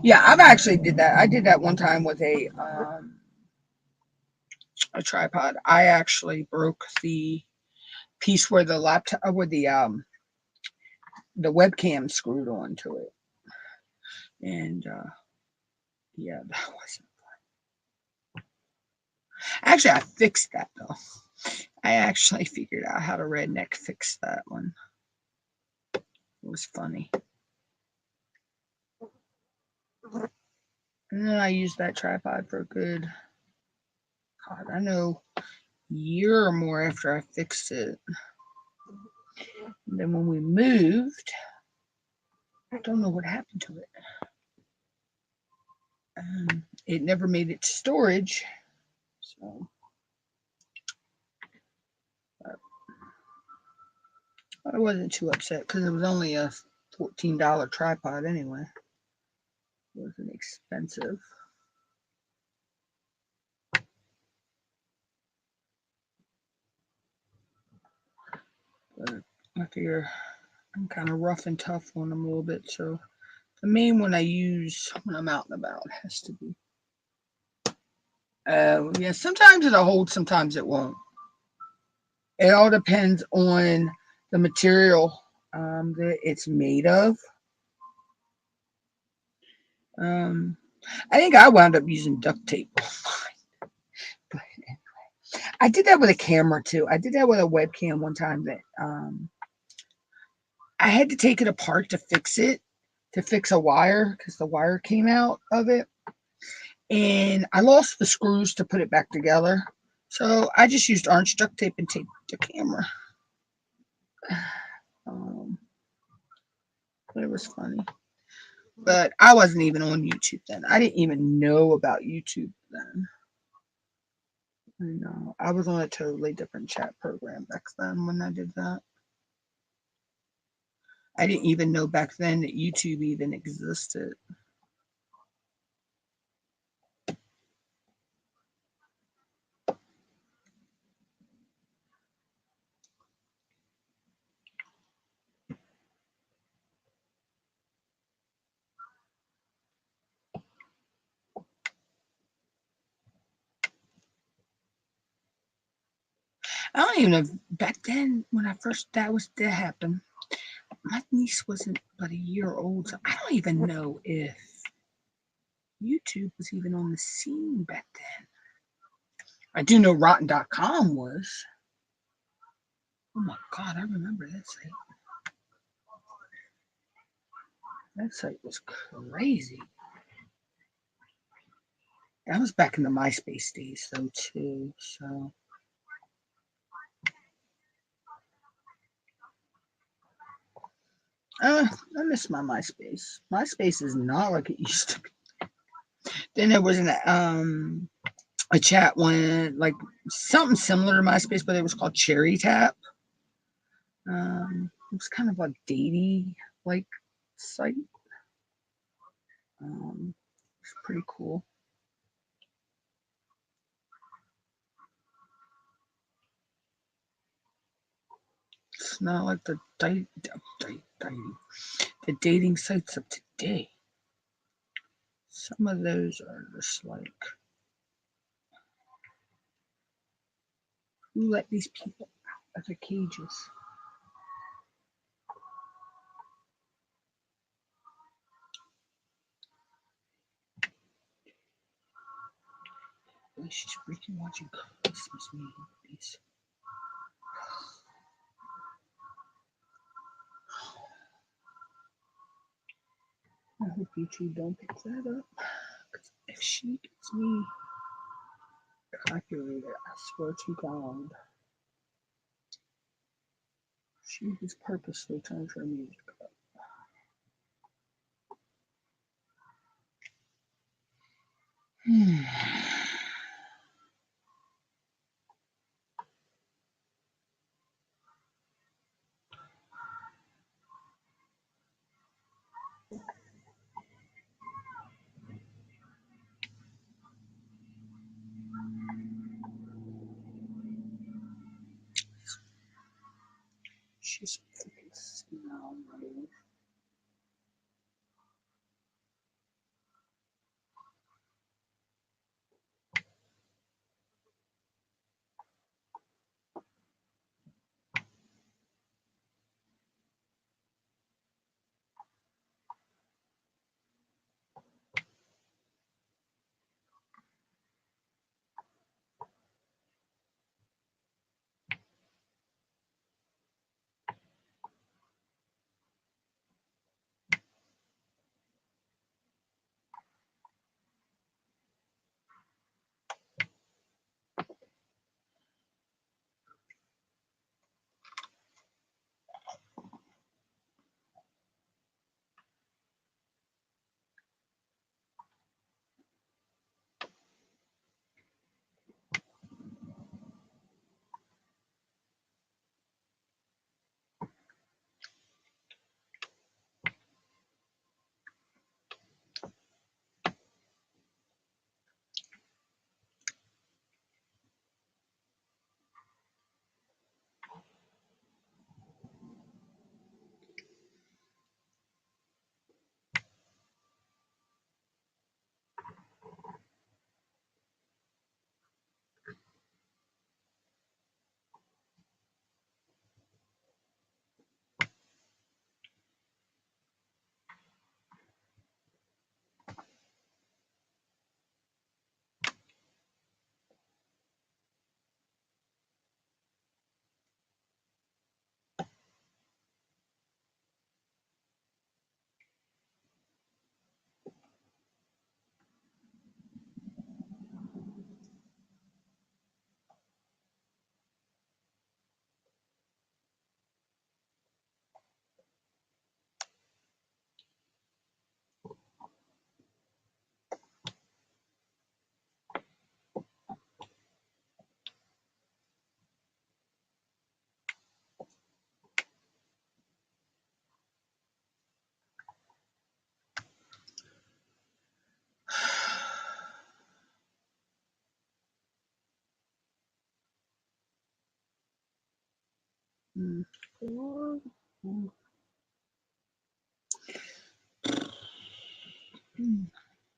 Yeah, I've actually did that. I did that one time with a tripod. I actually broke the piece where the laptop, where the webcam screwed onto it. And yeah, that wasn't fun. Actually, I fixed that though. I actually figured out how to redneck fix that one. It was funny. And then I used that tripod for a good, God, I know, year or more after I fixed it. And then when we moved, I don't know what happened to it. It never made it to storage. So I wasn't too upset because it was only a $14 tripod anyway. It wasn't expensive. But I figure I'm kind of rough and tough on them a little bit. So the main one I use when I'm out and about has to be. Yeah, sometimes it'll hold, sometimes it won't. It all depends on the material that it's made of. I think I wound up using duct tape. But anyway, I did that with a camera too. I did that with a webcam one time that I had to take it apart to fix it, to fix a wire because the wire came out of it. And I lost the screws to put it back together. So I just used orange duct tape and taped the camera. But it was funny. But I wasn't even on YouTube then. I didn't even know about YouTube then. I know. I was on a totally different chat program back then when I did that. I didn't even know back then that YouTube even existed. I don't even know. Back then, when that happened, my niece wasn't but a year old, so I don't even know if YouTube was even on the scene back then. I do know Rotten.com was. Oh my God, I remember that site. That site was crazy. That was back in the MySpace days, though, too. So, I miss my MySpace. MySpace is not like it used to be. Then there was a chat one, like something similar to MySpace, but it was called Cherry Tap. It was kind of a dating like site. It's pretty cool. It's not like the dating sites of today. Some of those are just like, who let these people out of their cages? She's freaking watching Christmas movies. I hope YouTube don't pick that up. Because if she gets me copyrighted, I swear to God, she has purposely turned her music up. She's freaking smell, right?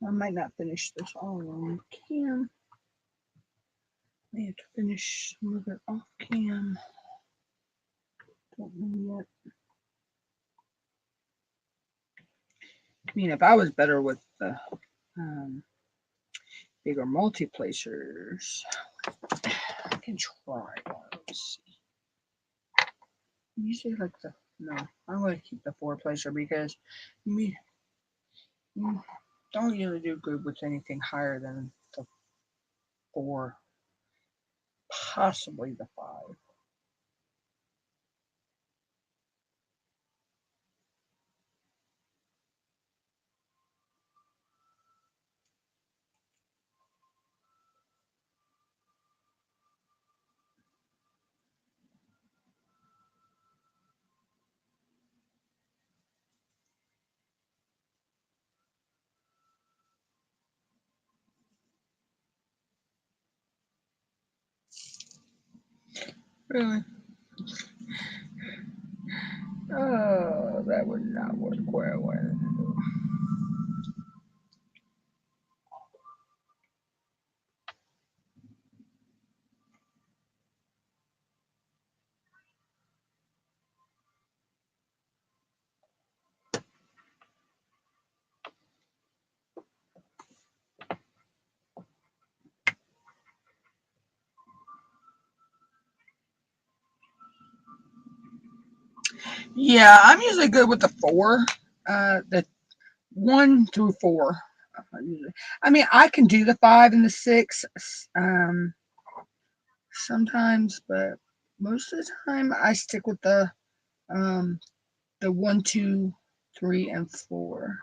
I might not finish this all on cam. I have to finish some of it off cam. Don't know yet. I mean, if I was better with the bigger multi-placers, I can try. Let's see. Usually like the, no, I'm going to keep the 4-placer because me don't usually do good with anything higher than the 4, possibly the 5. Really? Oh, that would not work where I wanted to do. Yeah, I'm usually good with the 4, the 1 through 4. I mean, I can do the 5 and the 6 sometimes, but most of the time I stick with the 1, 2, 3, and 4.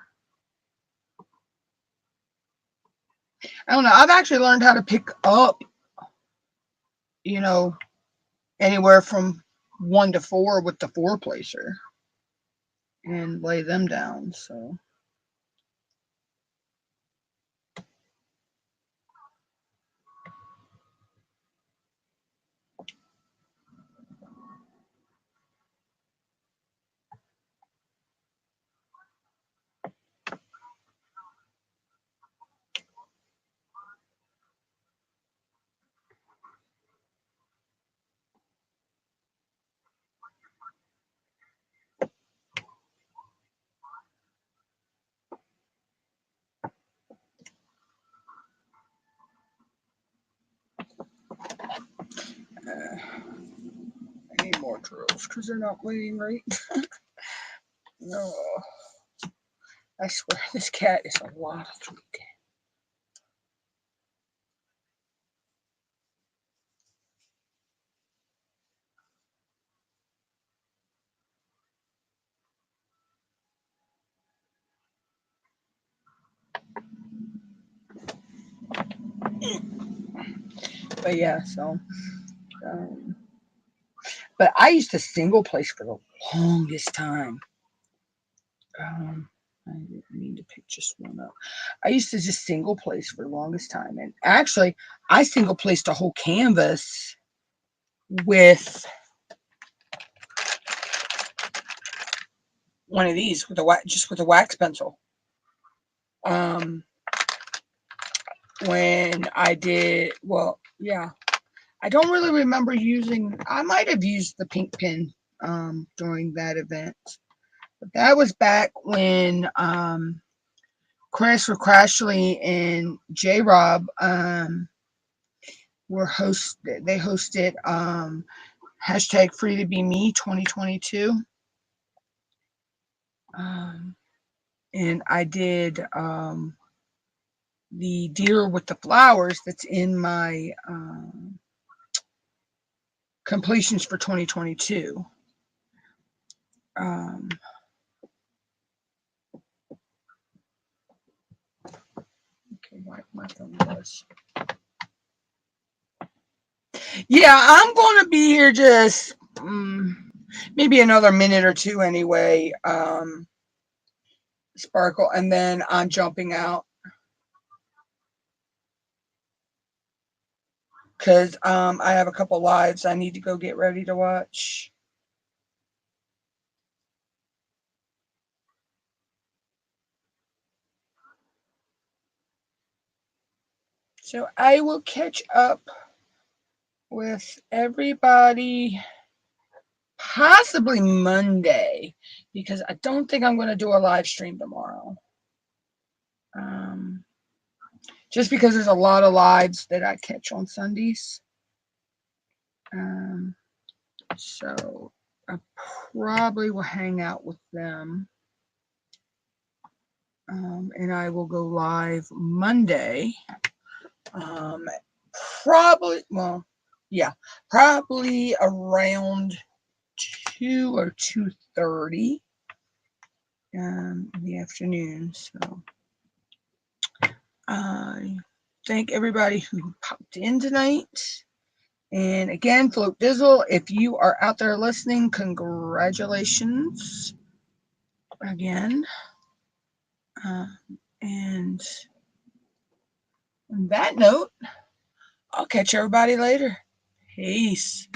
I don't know. I've actually learned how to pick up, you know, anywhere from 1 to 4 with the 4-placer and lay them down. So. I need more drills because they're not laying right. No, I swear this cat is a lot of tweaking. But yeah, so. But I used to single place for the longest time. I didn't mean to pick just one up. I used to just single place for the longest time. And actually, I single placed a whole canvas with one of these, with a just with a wax pencil. When I did, well, yeah, I don't really remember using, I might have used the pink pen during that event. But that was back when Chris Crashley and J Rob they hosted hashtag Free to Be Me 2022. And I did the deer with the flowers that's in my completions for 2022. Okay, my phone was. Yeah, I'm going to be here just maybe another minute or two anyway. Sparkle, and then I'm jumping out because I have a couple lives I need to go get ready to watch. So I will catch up with everybody possibly Monday, because I don't think I'm going to do a live stream tomorrow. Just because there's a lot of lives that I catch on Sundays. So I probably will hang out with them. And I will go live Monday. Probably around 2 or 2:30 in the afternoon. So I thank everybody who popped in tonight. And again, Float Dizzle, if you are out there listening, congratulations again. And on that note, I'll catch everybody later. Peace.